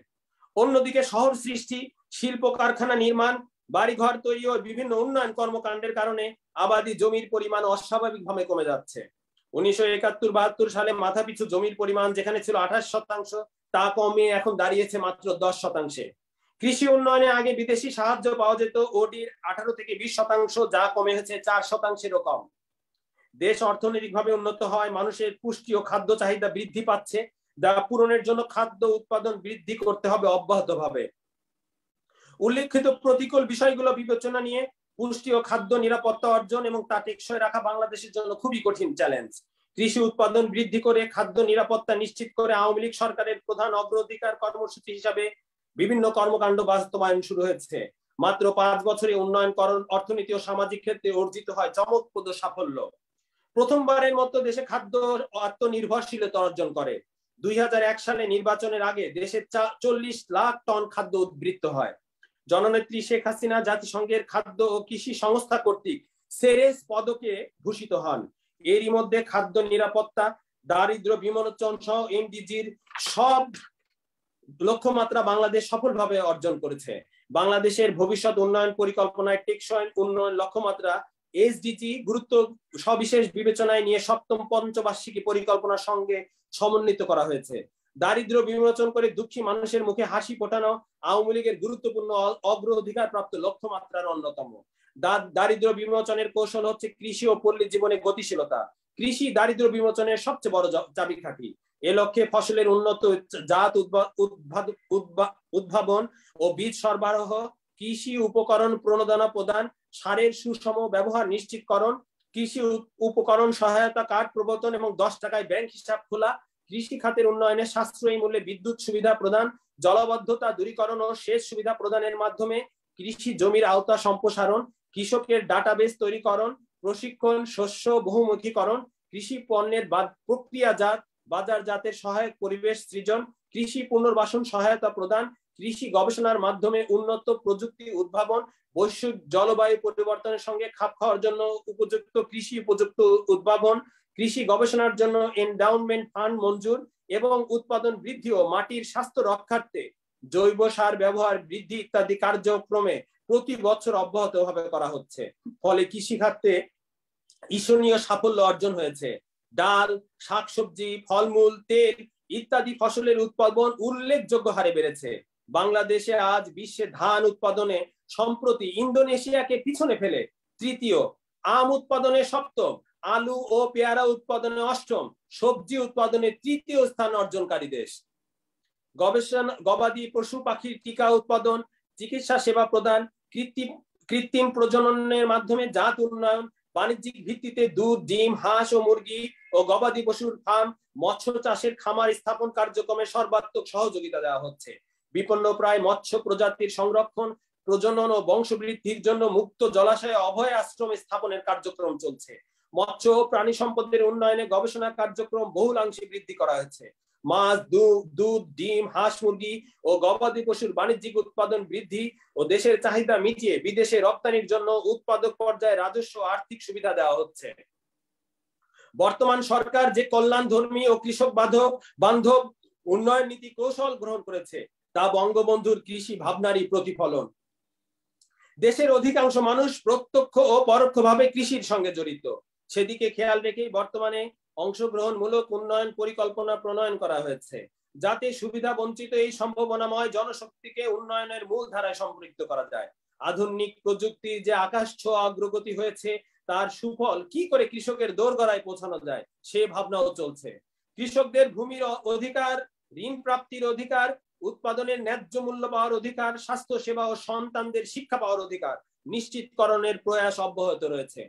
অন্যদিকে শহর সৃষ্টি, শিল্প কারখানা নির্মাণ, বাড়িঘর তৈরি ও বিভিন্ন উন্নয়ন কর্মকাণ্ডের কারণে আবাদি জমির পরিমাণ অস্বাভাবিকভাবে কমে যাচ্ছে। 1971-72 সালে মাথাপিছু জমির পরিমাণ যেখানে ছিল 28%, তা কমে এখন দাঁড়িয়েছে মাত্র 10%। কৃষি উন্নয়নে আগে বিদেশি সাহায্য পাওয়া যেত ওডির 18 থেকে 20%, যা কমে হয়েছে 4%-এরও কম। দেশ অর্থনৈতিকভাবে উন্নত হয়, মানুষের পুষ্টি ও খাদ্য চাহিদা বৃদ্ধি পাচ্ছে, যা পূরণের জন্য খাদ্য উৎপাদন বৃদ্ধি করতে হবে অব্যাহতভাবে। উল্লেখিত প্রতিকূল বিষয়গুলো বিবেচনা নিয়ে পুষ্টি ও খাদ্য নিরাপত্তা অর্জন এবং তা টেকসই রাখা বাংলাদেশের জন্য খুবই কঠিন চ্যালেঞ্জ। কৃষি উৎপাদন বৃদ্ধি করে খাদ্য নিরাপত্তা নিশ্চিত করে আওয়ামী লীগ সরকারের প্রধান অগ্রাধিকার কর্মসূচি হিসাবে বিভিন্ন কর্মকাণ্ড বাস্তবায়ন শুরু হয়েছে। মাত্র 5 বছরে উন্নয়নকরণ, অর্থনীতি ও সামাজিক ক্ষেত্রে অর্জিত হয় চমকপ্রদ সাফল্য। প্রথমবারের মতো দেশে খাদ্য আত্মনির্ভরশীলতা অর্জন করে। 2001 সালে নির্বাচনের আগে দেশে 40 লাখ টন খাদ্য উদ্বৃত্ত হয়। জননেত্রী শেখ হাসিনা জাতিসংঘের খাদ্য ও কৃষি সংস্থা কর্তৃক সেরেস পদকে ভূষিত হন। এরই মধ্যে খাদ্য নিরাপত্তা, দারিদ্র বিমোচন সহ এমডিজির সব লক্ষ্যমাত্রা বাংলাদেশ সফলভাবে অর্জন করেছে। বাংলাদেশের ভবিষ্যৎ উন্নয়ন পরিকল্পনায় টেকসই উন্নয়ন লক্ষ্যমাত্রা এসডিজি গুরুত্ব সবিশেষ বিবেচনায় নিয়ে সপ্তম পঞ্চবার্ষিকী পরিকল্পনার সঙ্গে সমন্বিত করা হয়েছে। দারিদ্র্য বিমোচন করে দুঃখী মানুষের মুখে হাসি ফোটানো আওয়ামী লীগের গুরুত্বপূর্ণ অগ্রাধিকার প্রাপ্ত লক্ষ্যমাত্রার অন্যতম। দারিদ্র্য বিমোচনের কৌশল হচ্ছে কৃষি ও পল্লী জীবনে গতিশীলতা। কৃষি দারিদ্র্য বিমোচনের সবচেয়ে বড় চাবিকাঠি। এ লক্ষ্যে ফসলের উন্নত জাত উদ্ভাবন ও বীজ সরবরাহ, কৃষি উপকরণ প্রণোদনা প্রদান, সারের সুষম ব্যবহার নিশ্চিতকরণ, কৃষি উপকরণ সহায়তা কার্ড প্রবর্তন এবং 10 টাকায় ব্যাংক হিসাব খোলা, কৃষি খাতের উন্নয়নে সাশ্রয়ী মূল্যে বিদ্যুৎ সুবিধা প্রদান, জলাবদ্ধতা দূরীকরণ ও সেচ সুবিধা প্রদানের মাধ্যমে কৃষি জমির আওতা সম্প্রসারণ, কৃষকের ডাটাবেস তৈরিকরণ, প্রশিক্ষণ, শস্য বহুমুখীকরণ, কৃষি পণ্যের প্রক্রিয়াজাত বাজারজাতের সহায়ক পরিবেশ সৃজন, কৃষি পুনর্বাসন সহায়তা প্রদান, কৃষি গবেষণার মাধ্যমে উন্নত প্রযুক্তি উদ্ভাবন, বৈশ্বিক জলবায়ু পরিবর্তনের সঙ্গে খাপ খাওয়ার জন্য উপযুক্ত কৃষি উপযুক্ত উদ্ভাবন, কৃষি গবেষণার জন্য এন্ডাউমেন্ট ফান্ড মঞ্জুর এবং উৎপাদন বৃদ্ধি ও মাটির স্বাস্থ্য রক্ষার্থে জৈব সার ব্যবহার বৃদ্ধি ইত্যাদি কার্যক্রমে প্রতি বছর অব্যাহতভাবে করা হচ্ছে। ফলে কৃষি খাতে ঈর্ষণীয় সাফল্য অর্জন হয়েছে। ডাল, শাকসবজি, ফলমূল, তেল ইত্যাদি ফসলের উৎপাদন উল্লেখযোগ্য হারে বেড়েছে। বাংলাদেশে আজ বিশ্বে ধান উৎপাদনে সম্প্রতি ইন্দোনেশিয়াকে পিছনে ফেলে তৃতীয়, আম উৎপাদনে সপ্তম, আলু ও পেয়ারা উৎপাদনে অষ্টম, সবজি উৎপাদনে তৃতীয় স্থান অর্জনকারী দেশ। গবেষণা, গবাদি পশু পাখির টিকা উৎপাদন, চিকিৎসা সেবা প্রদান, কৃত্রিম প্রজননের মাধ্যমে জাত উন্নয়ন, বাণিজ্যিক ভিত্তিতে দুধ, ডিম, হাঁস ও মুরগি ও গবাদি পশুর ফার্ম, মৎস্য চাষের খামার স্থাপন কার্যক্রমে সর্বাত্মক সহযোগিতা দেওয়া হচ্ছে। বিপন্নপ্রায় মৎস্য প্রজাতির সংরক্ষণ, প্রজনন ও বংশবৃদ্ধির জন্য মুক্ত জলাশয়ে অভয় আশ্রম স্থাপনের কার্যক্রম চলছে। মৎস্য ও প্রাণী সম্পদের উন্নয়নে গবেষণা কার্যক্রম বহুলাংশে বৃদ্ধি করা হয়েছে। মাছ, দুধ, ডিম, হাঁস, মুরগি ও গবাদি পশুর বাণিজ্যিক উৎপাদন বৃদ্ধি ও দেশের চাহিদা মিটিয়ে বিদেশে রপ্তানির জন্য উৎপাদক পর্যায়ে রাজস্ব আর্থিক সুবিধা দেওয়া হচ্ছে। বর্তমান সরকার যে কল্যাণধর্মী ও কৃষক বান্ধব উন্নয়ন নীতি কৌশল গ্রহণ করেছে তা বঙ্গবন্ধুর কৃষি ভাবনারই প্রতিফলন। দেশের অধিকাংশ মানুষ প্রত্যক্ষ ও পরোক্ষভাবে কৃষির সঙ্গে জড়িত। সেদিকে খেয়াল রেখেই বর্তমানে অংশগ্রহণমূলক উন্নয়ন পরিকল্পনা প্রণয়ন করা হয়েছে, যাতে সুবিধা বঞ্চিত এই সম্ভাবনাময় জনশক্তিকে উন্নয়নের মূল ধারায় সম্পৃক্ত করা যায়। আধুনিক প্রযুক্তি যে আকাশ ছোঁয়া অগ্রগতি হয়েছে তার সুফল কি করে কৃষকের দোরগোড়ায় পৌঁছানো যায় সে ভাবনাও চলছে। কৃষকদের ভূমির অধিকার, ঋণ প্রাপ্তির অধিকার, উৎপাদনের ন্যায্য মূল্য পাওয়ার অধিকার, স্বাস্থ্য সেবা ও সন্তানদের শিক্ষা পাওয়ার অধিকার নিশ্চিতকরণের প্রয়াস অব্যাহত রয়েছে।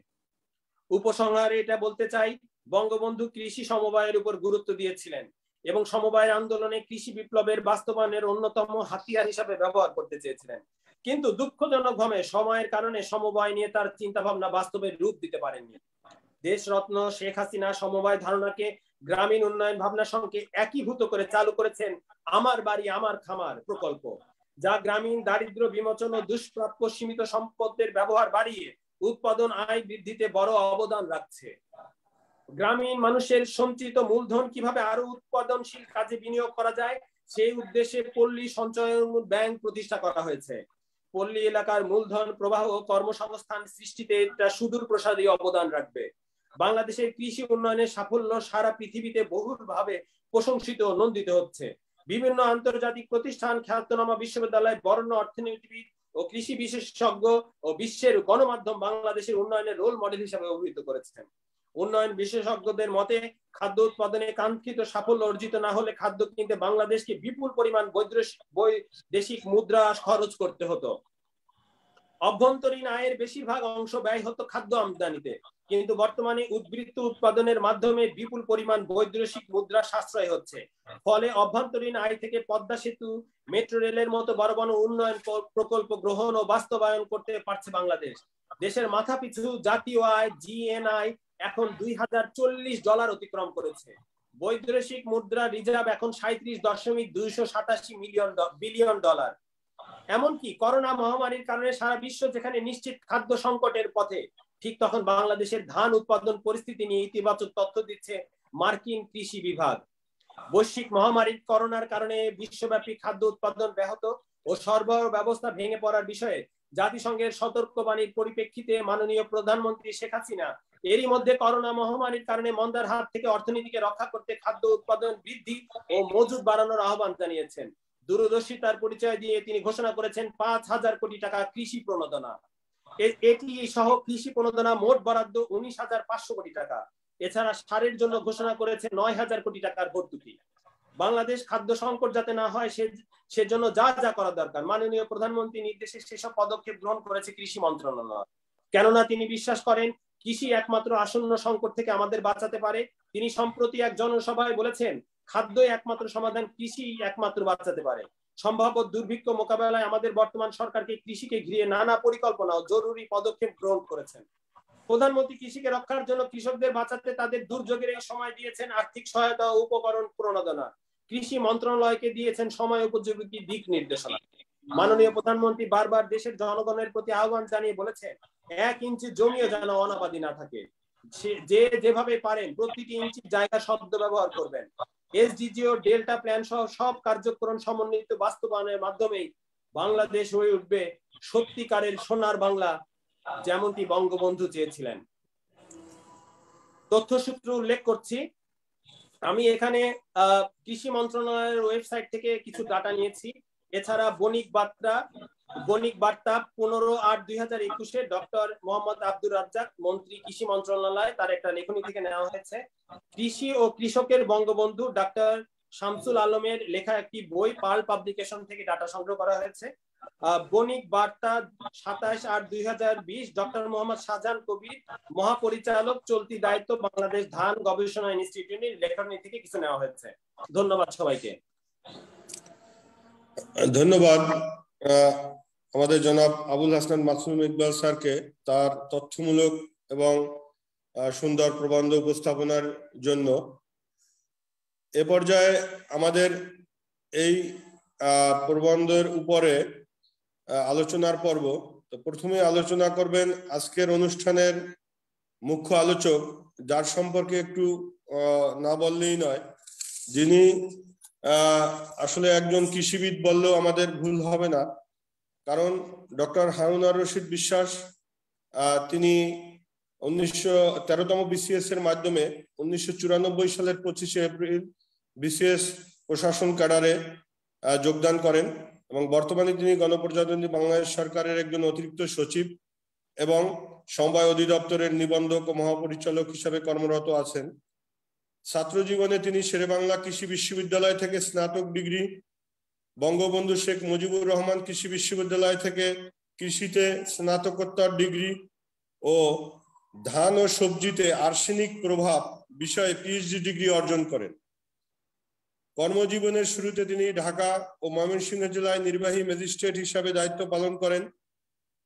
উপসংহারে এটা বলতে চাই, বঙ্গবন্ধু কৃষি সমবায়ের উপর গুরুত্ব দিয়েছিলেন এবং সমবায় আন্দোলনে কৃষি বিপ্লবের বাস্তবায়নের অন্যতম হাতিয়ার হিসাবে ব্যবহার করতে চেয়েছিলেন। কিন্তু দুঃখজনকভাবে সময়ের কারণে সমবায় নিয়ে তার চিন্তা ভাবনা বাস্তবে রূপ দিতে পারেননি। দেশরত্ন শেখ হাসিনা সমবায় ধারণাকে গ্রামীণ উন্নয়ন ভাবনার সঙ্গে একীভূত করে চালু করেছেন আমার বাড়ি আমার খামার প্রকল্প, যা গ্রামীণ দারিদ্র্য বিমোচন ও দুষ্প্রাপ্য সীমিত সম্পদের ব্যবহার বাড়িয়ে উৎপাদন আয় বৃদ্ধিতে বড় অবদান রাখছে। গ্রামীণ মানুষের সঞ্চিত মূলধন কিভাবে আরো উৎপাদনশীল কাজে বিনিয়োগ করা যায় সেই উদ্দেশ্যে পল্লী সঞ্চয়ন ব্যাংক প্রতিষ্ঠা করা হয়েছে। পল্লী এলাকার মূলধন প্রবাহ ও কর্মসংস্থান সৃষ্টিতে এটা সুদূর প্রসারী অবদান রাখবে। বাংলাদেশের কৃষি উন্নয়নের সাফল্য সারা পৃথিবীতে বহুলভাবে প্রশংসিত ও নন্দিত হচ্ছে। বিভিন্ন আন্তর্জাতিক প্রতিষ্ঠান, খ্যাতনামা বিশ্ববিদ্যালয়, বরেণ্য অর্থনীতিবিদ ও কৃষি বিশেষজ্ঞ ও বিশ্বের গণমাধ্যম বাংলাদেশের উন্নয়নের রোল মডেল হিসেবে অভিহিত করেছেন। উন্নয়ন বিশেষজ্ঞদের মতে খাদ্য উৎপাদনে কাঙ্ক্ষিত সাফল্য অর্জিত না হলে খাদ্য কিনতে বাংলাদেশকে বিপুল পরিমাণ বৈদেশিক মুদ্রা খরচ করতে হতো। অভ্যন্তরীণ আয়ের বেশিরভাগ অংশ ব্যয় হতো খাদ্য আমদানিতে, কিন্তু বর্তমানে উদ্বৃত্ত উৎপাদনের মাধ্যমে বিপুল পরিমাণ বৈদেশিক মুদ্রা সাশ্রয় হচ্ছে। ফলে অভ্যন্তরীণ আয় থেকে পদ্মা সেতু, মেট্রো রেলের মতো বড় বড় উন্নয়ন প্রকল্প গ্রহণ ও বাস্তবায়ন করতে পারছে বাংলাদেশ। দেশের মাথাপিছু জাতীয় আয় জিএনআই এখন $2040 অতিক্রম করেছে। বৈদেশিক মুদ্রা রিজার্ভ এখন $37.287 বিলিয়ন। এমনকি করোনা মহামারীর কারণে সারা বিশ্ব যেখানে নিশ্চিত খাদ্য সংকটের পথে, ঠিক তখন বাংলাদেশের ধান উৎপাদন পরিস্থিতি নিয়ে ইতিবাচক তথ্য দিচ্ছে মার্কিন কৃষি বিভাগ। বৈশ্বিক মহামারীর করোনার কারণে বিশ্বব্যাপী খাদ্য উৎপাদন ব্যাহত ও সরবরাহ ব্যবস্থা ভেঙে পড়ার বিষয়ে জাতিসংঘের সতর্কবাণীর পরিপ্রেক্ষিতে মাননীয় প্রধানমন্ত্রী শেখ হাসিনা এরই মধ্যে করোনা মহামারীর কারণে মন্দার হাত থেকে অর্থনীতিকে রক্ষা করতে খাদ্য উৎপাদন বৃদ্ধি ও মজুত বাড়ানোর আহ্বান জানিয়েছেন। দূরদর্শিতার পরিচয় দিয়ে তিনি ঘোষণা করেছেন 5,000 কোটি টাকা কৃষি প্রণোদনা। এটি সহ কৃষি প্রণোদনা মোট বরাদ্দ 19,500 কোটি টাকা। এছাড়া সারের জন্য ঘোষণা করেছে 9,000 কোটি টাকার ভর্তুকি। বাংলাদেশ খাদ্য সংকট যাতে না হয় সেজন্য যা যা করা দরকার মাননীয় প্রধানমন্ত্রী নির্দেশে সেসব পদক্ষেপ গ্রহণ করেছে কৃষি মন্ত্রণালয়। কেননা তিনি বিশ্বাস করেন কৃষি একমাত্র আসন্ন সংকট থেকে আমাদের বাঁচাতে পারে। তিনি সম্প্রতি এক জনসভায় বলেছেন খাদ্যই একমাত্র সমাধান, কৃষি একমাত্র বাঁচাতে পারে। সম্ভাব্য দুর্ভিক্ষ মোকাবেলায় আমাদের বর্তমান সরকারকে কৃষিকে ঘিরে নানা পরিকল্পনা ও জরুরি পদক্ষেপ গ্রহণ করেছেন। প্রধানমন্ত্রী কৃষিকে রক্ষার জন্য কৃষকদের বাঁচাতে তাদের দুর্যোগের এই সময় দিয়েছেন আর্থিক সহায়তা ও উপকরণ প্রণোদনা। কৃষি মন্ত্রণালয়কে দিয়েছেন সময় উপযোগী দিক নির্দেশনা। মাননীয় প্রধানমন্ত্রী বারবার দেশের জনগণের প্রতি আহ্বান জানিয়ে বলেছেন 1 ইঞ্চি জমিও যেন অনাবাদি না থাকে। যে যেভাবে পারেন প্রতিটি ইঞ্চি জায়গা শব্দ ব্যবহার করবেন। এসডিজি ও ডেল্টা প্ল্যান সহ সব কার্যক্রম সমন্বিত বাস্তবায়নের মাধ্যমেই বাংলাদেশ হয়ে উঠবে সত্যিকারের সোনার বাংলা, যেমনটি বঙ্গবন্ধু চেয়েছিলেন। তথ্যসূত্র উল্লেখ করছি। আমি এখানে কৃষি মন্ত্রণালয়ের ওয়েবসাইট থেকে কিছু ডাটা নিয়েছি। এছাড়া বণিক বার্তা 15/8/2021 ডক্টর মোহাম্মদ আব্দুর রাজ্জাক, মন্ত্রী কৃষি মন্ত্রণালয়, তার একটা লেখনী থেকে নেওয়া হয়েছে। কৃষি ও কৃষকের বঙ্গবন্ধু ডাক্তার শামসুল আলমের লেখা একটি বই পার্ল পাবলিকেশন থেকে ডাটা সংগ্রহ করা হয়েছে। বণিক বার্তা 27/8/2020 ডক্টর মোহাম্মদ শাহজাহান কবির, মহাপরিচালক, চলতি দায়িত্ব, বাংলাদেশ ধান গবেষণা ইনস্টিটিউটের লেখনী থেকে কিছু নেওয়া হয়েছে। ধন্যবাদ সবাইকে। ধন্যবাদ আমাদের জনাব আবুল হাসান মাসুম ইকবাল স্যারকে তার তথ্যমূলক এবং সুন্দর প্রবন্ধ উপস্থাপনার জন্য। এ পর্যায়ে আমাদের এই প্রবন্ধের উপরে আলোচনার পর্ব। তো প্রথমে আলোচনা করবেন আজকের অনুষ্ঠানের মুখ্য আলোচক, যার সম্পর্কে একটু না বললেই নয়, যিনি আসলে একজন কৃষিবিদ বললেও আমাদের ভুল হবে না, কারণ ডক্টর হারুন আর রশিদ বিশ্বাস তিনি 13তম বিসিএস এর মাধ্যমে 1994 সালের 25শে এপ্রিল বিসিএস প্রশাসন ক্যাডারে যোগদান করেন এবং বর্তমানে তিনি গণপ্রজাতন্ত্রী বাংলাদেশ সরকারের একজন অতিরিক্ত সচিব এবং সমবায় অধিদপ্তরের নিবন্ধক ও মহাপরিচালক হিসেবে কর্মরত আছেন। ছাত্র জীবনে তিনি শেরেবাংলা কৃষি বিশ্ববিদ্যালয় থেকে স্নাতক ডিগ্রি, বঙ্গবন্ধু শেখ মুজিবুর রহমান কৃষি বিশ্ববিদ্যালয় থেকে কৃষিতে স্নাতকোত্তর ডিগ্রি ও ধান ও সবজিতে আর্সেনিক প্রভাব বিষয়ে পিএইচডি ডিগ্রি অর্জন করেন। কর্মজীবনের শুরুতে তিনি ঢাকা ও ময়মনসিংহ জেলায় নির্বাহী ম্যাজিস্ট্রেট হিসাবে দায়িত্ব পালন করেন।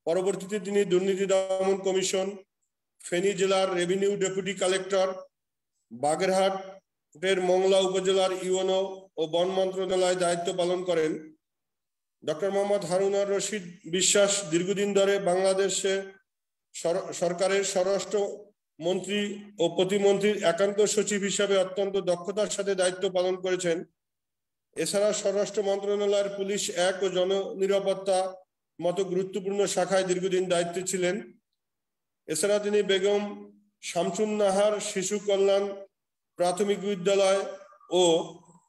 পরবর্তীতে তিনি দুর্নীতি দমন কমিশন, ফেনী জেলার রেভিনিউ ডেপুটি কালেক্টর, বাগেরহাটের মংলা উপজেলার ইউএনও ও বন মন্ত্রণালয়ে দায়িত্ব পালন করেন। ডক্টর মোহাম্মদ হারুন আর রশিদ বিশ্বাস দীর্ঘদিন ধরে বাংলাদেশে সরকারের স্বরাষ্ট্র মন্ত্রী ও প্রতিমন্ত্রীর একান্ত সচিব হিসাবে অত্যন্ত দক্ষতার সাথে দায়িত্ব পালন করেছেন। এছাড়া স্বরাষ্ট্র মন্ত্রণালয়ের পুলিশ 1 ও জননিরাপত্তা মতো গুরুত্বপূর্ণ শাখায় দীর্ঘদিন দায়িত্বে ছিলেন। এছাড়া তিনি বেগম শামসুন নাহার শিশু কল্যাণ প্রাথমিক বিদ্যালয় ও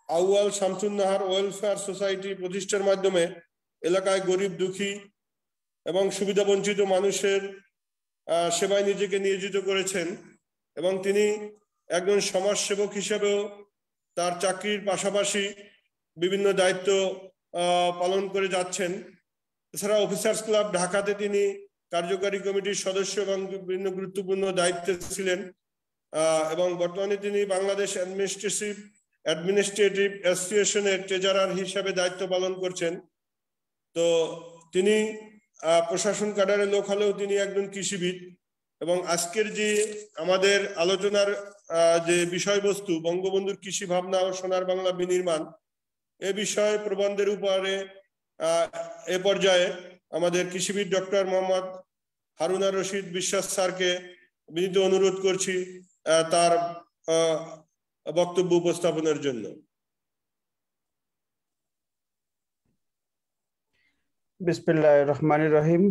আউয়াল শামসুন নাহার ওয়েলফেয়ার সোসাইটি প্রতিষ্ঠার মাধ্যমে এলাকায় গরিব, দুঃখী এবং সুবিধা বঞ্চিত মানুষের সেবায় নিজেকে নিয়োজিত করেছেন এবং তিনি একজন সমাজসেবক হিসেবেও তার চাকরির পাশাপাশি বিভিন্ন দায়িত্ব পালন করে যাচ্ছেন। এছাড়া অফিসার্স ক্লাব ঢাকাতে তিনি কার্যকারী কমিটির সদস্য এবং বিভিন্ন গুরুত্বপূর্ণ দায়িত্বে ছিলেন এবং বর্তমানে তিনি বাংলাদেশ অ্যাডমিনিস্ট্রেটিভ অ্যাসোসিয়েশনের ট্রেজারার হিসাবে দায়িত্ব পালন করছেন। তো তিনি প্রশাসন ক্যাডারের লোক হলেও তিনি একজন কৃষিবিদ এবং আজকের যে আমাদের আলোচনার যে বিষয়বস্তু বঙ্গবন্ধুর কৃষি ভাবনা ও সোনার বাংলা বিনির্মাণ, এ বিষয়ে প্রবন্ধের উপরে এ পর্যায়ে আমাদের কৃষিবিদ ডক্টর মোহাম্মদ হারুন আর রশিদ বিশ্বাস স্যারকে বিনীত অনুরোধ করছি তার বক্তব্য উপস্থাপনের জন্য। বিসমিল্লাহির রহমানির রহিম।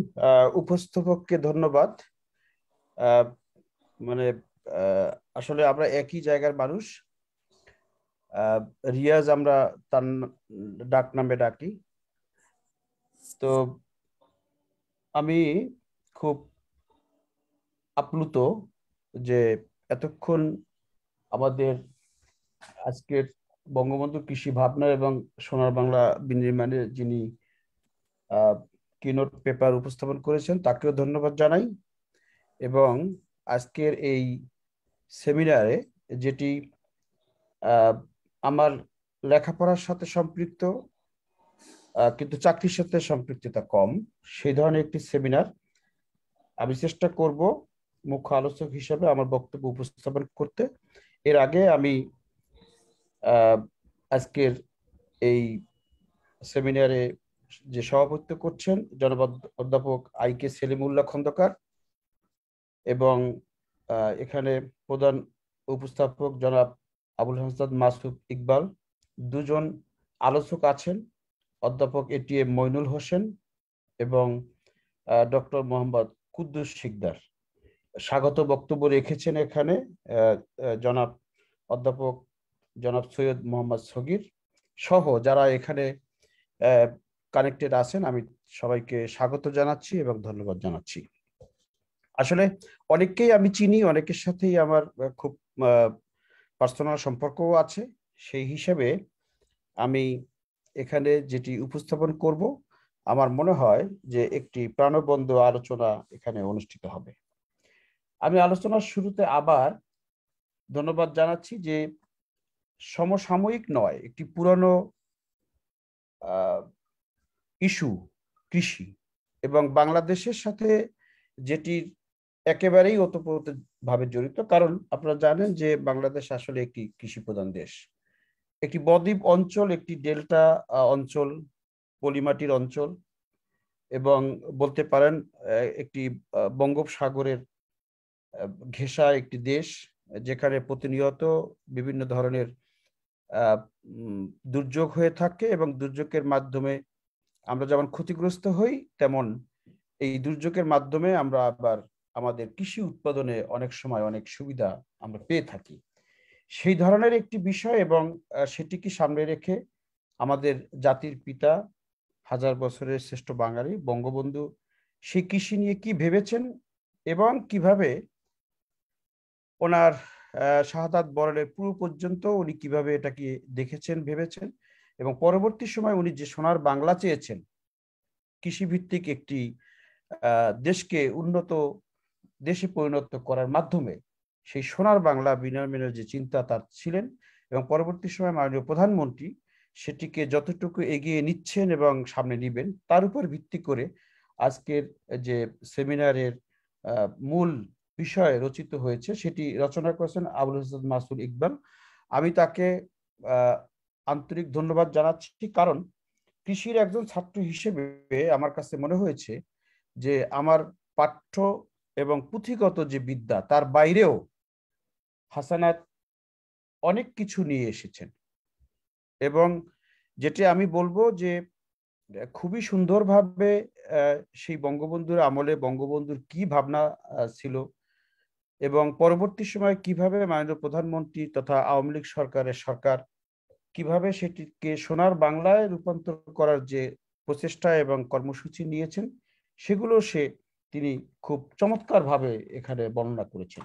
উপস্থাপককে ধন্যবাদ। আহ, মানে আসলে আমরা একই জায়গার মানুষ। রিয়াজ আমরা তার ডাক নামে ডাকি। তো আমি খুব আপ্লুত যে এতক্ষণ আমাদের আজকের বঙ্গবন্ধু কৃষি ভাবনা এবং সোনার বাংলা বিনির্মাণে যিনি কিনোট পেপার উপস্থাপন করেছেন তাকেও ধন্যবাদ জানাই। এবং আজকের এই সেমিনারে যেটি আমার লেখাপড়ার সাথে সম্পৃক্ত কিন্তু চাকরির সাথে সম্পৃক্ততা কম, সেই ধরনের একটি সেমিনার আমি চেষ্টা করব মুখ্য আলোচক হিসেবে আমার বক্তব্য উপস্থাপন করতে। এর আগে আমি আজকের এই সেমিনারে যে সভাপতিত্ব করছেন জনাব অধ্যাপক আই.কে. সেলিমুল্লাহ খন্দকার এবং এখানে প্রধান উপস্থাপক জনাব আবুল হাসান মাসুদ ইকবাল, দুজন আলোচক আছেন অধ্যাপক এ.টি.এম. মইনুল হোসেন এবং ডক্টর মোহাম্মদ কুদ্দুস শিকদার। স্বাগত বক্তব্য রেখেছেন এখানে জনাব অধ্যাপক জনাব সৈয়দ মোহাম্মদ সগির সহ যারা এখানে কানেক্টেড আছেন। আমি সবাইকে স্বাগত জানাচ্ছি এবং ধন্যবাদ জানাচ্ছি। আসলে অনেককেই আমি চিনি, অনেকের সাথেই আমার খুব পার্সোনাল সম্পর্কও আছে। সেই হিসেবে আমি এখানে যেটি উপস্থাপন করব, আমার মনে হয় যে একটি প্রাণবন্ত আলোচনা এখানে অনুষ্ঠিত হবে। আমি আলোচনার শুরুতে আবার ধন্যবাদ জানাচ্ছি যে সমসাময়িক নয়, একটি পুরনো ইস্যু কৃষি এবং বাংলাদেশের সাথে যেটির একেবারেই ওতপ্রোতভাবে জড়িত। কারণ আপনারা জানেন যে বাংলাদেশ আসলে একটি কৃষি প্রধান দেশ, একটি বদ্বীপ অঞ্চল, একটি ডেল্টা অঞ্চল, পলিমাটির অঞ্চল এবং বলতে পারেন একটি বঙ্গোপসাগরের ঘেঁষা একটি দেশ, যেখানে প্রতিনিয়ত বিভিন্ন ধরনের দুর্যোগ হয়ে থাকে এবং দুর্যোগের মাধ্যমে আমরা যেমন ক্ষতিগ্রস্ত হই, তেমন এই দুর্যোগের মাধ্যমে আমরা আবার আমাদের কৃষি উৎপাদনে অনেক সময় অনেক সুবিধা আমরা পেয়ে থাকি। সেই ধরনের একটি বিষয় এবং সেটিকে সামনে রেখে আমাদের জাতির পিতা, হাজার বছরের শ্রেষ্ঠ বাঙালি বঙ্গবন্ধু সেই কৃষি নিয়ে কি ভেবেছেন এবং কিভাবে ওনার শাহাদাত বরণের পূর্ব পর্যন্ত উনি কিভাবে এটাকে দেখেছেন, ভেবেছেন এবং পরবর্তী সময় উনি যে সোনার বাংলা চেয়েছেন, কৃষিভিত্তিক একটি দেশকে উন্নত দেশে পরিণত করার মাধ্যমে সেই সোনার বাংলা বিনির্মাণের যে চিন্তা তার ছিলেন এবং পরবর্তী সময় মাননীয় প্রধানমন্ত্রী সেটিকে যতটুকু এগিয়ে নিচ্ছেন এবং সামনে নিবেন, তার উপর ভিত্তি করে আজকের যে সেমিনারের মূল বিষয় রচিত হয়েছে সেটি রচনা করেছেন আবুল হাসান মাসুদ ইকবাল। আমি তাকে আন্তরিক ধন্যবাদ জানাচ্ছি, কারণ কৃষির একজন ছাত্র হিসেবে আমার কাছে মনে হয়েছে যে আমার পাঠ্য এবং পুঁথিগত যে বিদ্যা তার বাইরেও হাসানাত অনেক কিছু নিয়ে এসেছেন এবং যেটি আমি বলবো যে খুবই সুন্দরভাবে সেই বঙ্গবন্ধুর আমলে বঙ্গবন্ধুর কি ভাবনা ছিল এবং পরবর্তী সময় কিভাবে মাননীয় প্রধানমন্ত্রী তথা আওয়ামী লীগ সরকার কিভাবে সেটিকে সোনার বাংলায় রূপান্তর করার যে প্রচেষ্টা এবং কর্মসূচি নিয়েছেন, সেগুলো তিনি খুব চমৎকারভাবে এখানে বর্ণনা করেছেন।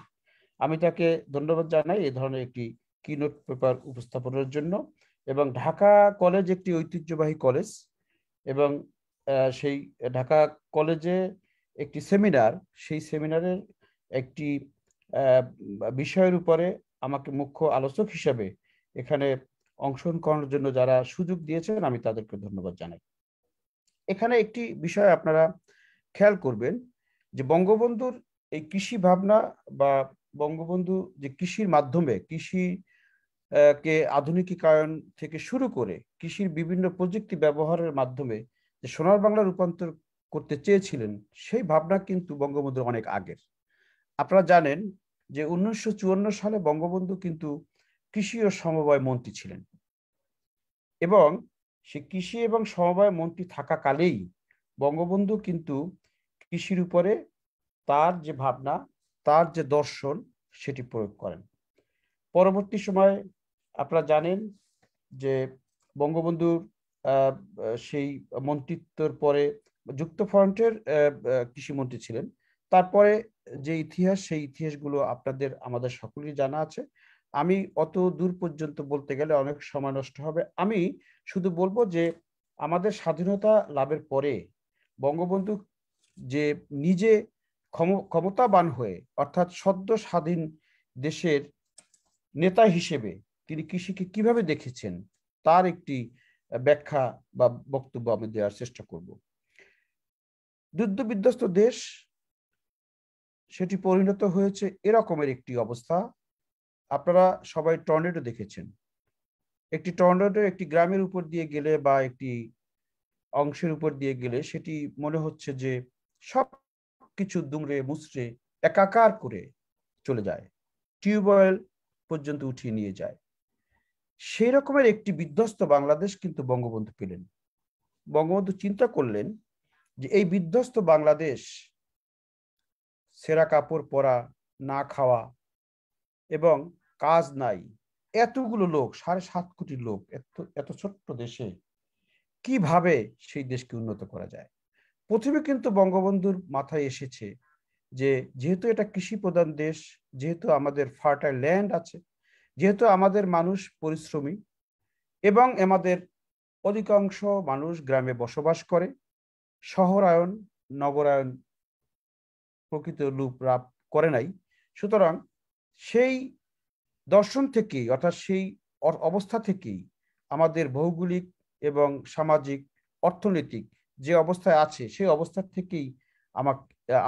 আমি তাকে ধন্যবাদ জানাই এই ধরনের একটি কিনোট পেপার উপস্থাপনের জন্য। এবং ঢাকা কলেজ একটি ঐতিহ্যবাহী কলেজ এবং সেই ঢাকা কলেজে একটি সেমিনার, সেই সেমিনারের একটি বিষয়ের উপরে আমাকে মুখ্য আলোচক হিসেবে এখানে অংশগ্রহণ করার জন্য যারা সুযোগ দিয়েছেন আমি তাদেরকে ধন্যবাদ জানাই। এখানে একটি বিষয় আপনারা খেয়াল করবেন যে বঙ্গবন্ধুর এই কৃষি ভাবনা বা বঙ্গবন্ধু যে কৃষির মাধ্যমে কৃষি কে আধুনিকীকরণ থেকে শুরু করে কৃষির বিভিন্ন প্রযুক্তি ব্যবহারের মাধ্যমে যে সোনার বাংলা রূপান্তর করতে চেয়েছিলেন, সেই ভাবনা কিন্তু বঙ্গবন্ধুর অনেক আগের। আপনারা জানেন যে 1954 সালে বঙ্গবন্ধু কিন্তু কৃষি ও সমবায় মন্ত্রী ছিলেন এবং সে কৃষি এবং সমবায় মন্ত্রী থাকাকালেই বঙ্গবন্ধু কিন্তু কৃষির উপরে তার যে ভাবনা, তার যে দর্শন, সেটি প্রয়োগ করেন। পরবর্তী সময় আপনারা জানেন যে বঙ্গবন্ধুর সেই মন্ত্রিত্বর পরে যুক্তফ্রন্টের কৃষিমন্ত্রী ছিলেন। তারপরে যে ইতিহাস, সেই ইতিহাসগুলো আপনাদের আমাদের সকলেরই জানা আছে। আমি অত দূর পর্যন্ত বলতে গেলে অনেক সময় নষ্ট হবে। আমি শুধু বলবো যে আমাদের স্বাধীনতা লাভের পরে বঙ্গবন্ধু যে নিজে ক্ষমতাবান হয়ে, অর্থাৎ সদ্য স্বাধীন দেশের নেতা হিসেবে তিনি কৃষিকে কিভাবে দেখেছেন, তার একটি ব্যাখ্যা বা বক্তব্য আমি দেওয়ার চেষ্টা করব। যুদ্ধ বিধ্বস্ত দেশ, সেটি পরিণত হয়েছে এরকমের একটি অবস্থা। আপনারা সবাই টর্নেডো দেখেছেন। একটি টর্নেডো একটি গ্রামের উপর দিয়ে গেলে বা একটি অংশের উপর দিয়ে গেলে সেটি মনে হচ্ছে যে সব কিছু দুমড়ে মুচড়ে একাকার করে চলে যায়, টিউবওয়েল পর্যন্ত উঠিয়ে নিয়ে যায়। সেই রকমের একটি বিধ্বস্ত বাংলাদেশ কিন্তু বঙ্গবন্ধু পেলেন। বঙ্গবন্ধু চিন্তা করলেন যে এই বিধ্বস্ত বাংলাদেশ, ছেঁড়া কাপড় পরা, না খাওয়া এবং কাজ নাই, এতগুলো লোক, 7.5 কোটি লোক, এত ছোট্ট দেশে কিভাবে সেই দেশকে উন্নত করা যায়। প্রথমে কিন্তু বঙ্গবন্ধুর মাথায় এসেছে যে যেহেতু এটা কৃষি প্রধান দেশ, যেহেতু আমাদের ফার্টাইল ল্যান্ড আছে, যেহেতু আমাদের মানুষ পরিশ্রমী এবং আমাদের অধিকাংশ মানুষ গ্রামে বসবাস করে, শহরায়ন নগরায়ন প্রকৃত রূপ লাভ করে নাই, সুতরাং সেই দর্শন থেকেই, অর্থাৎ সেই অবস্থা থেকেই আমাদের ভৌগোলিক এবং সামাজিক অর্থনৈতিক যে অবস্থায় আছে, সেই অবস্থা থেকেই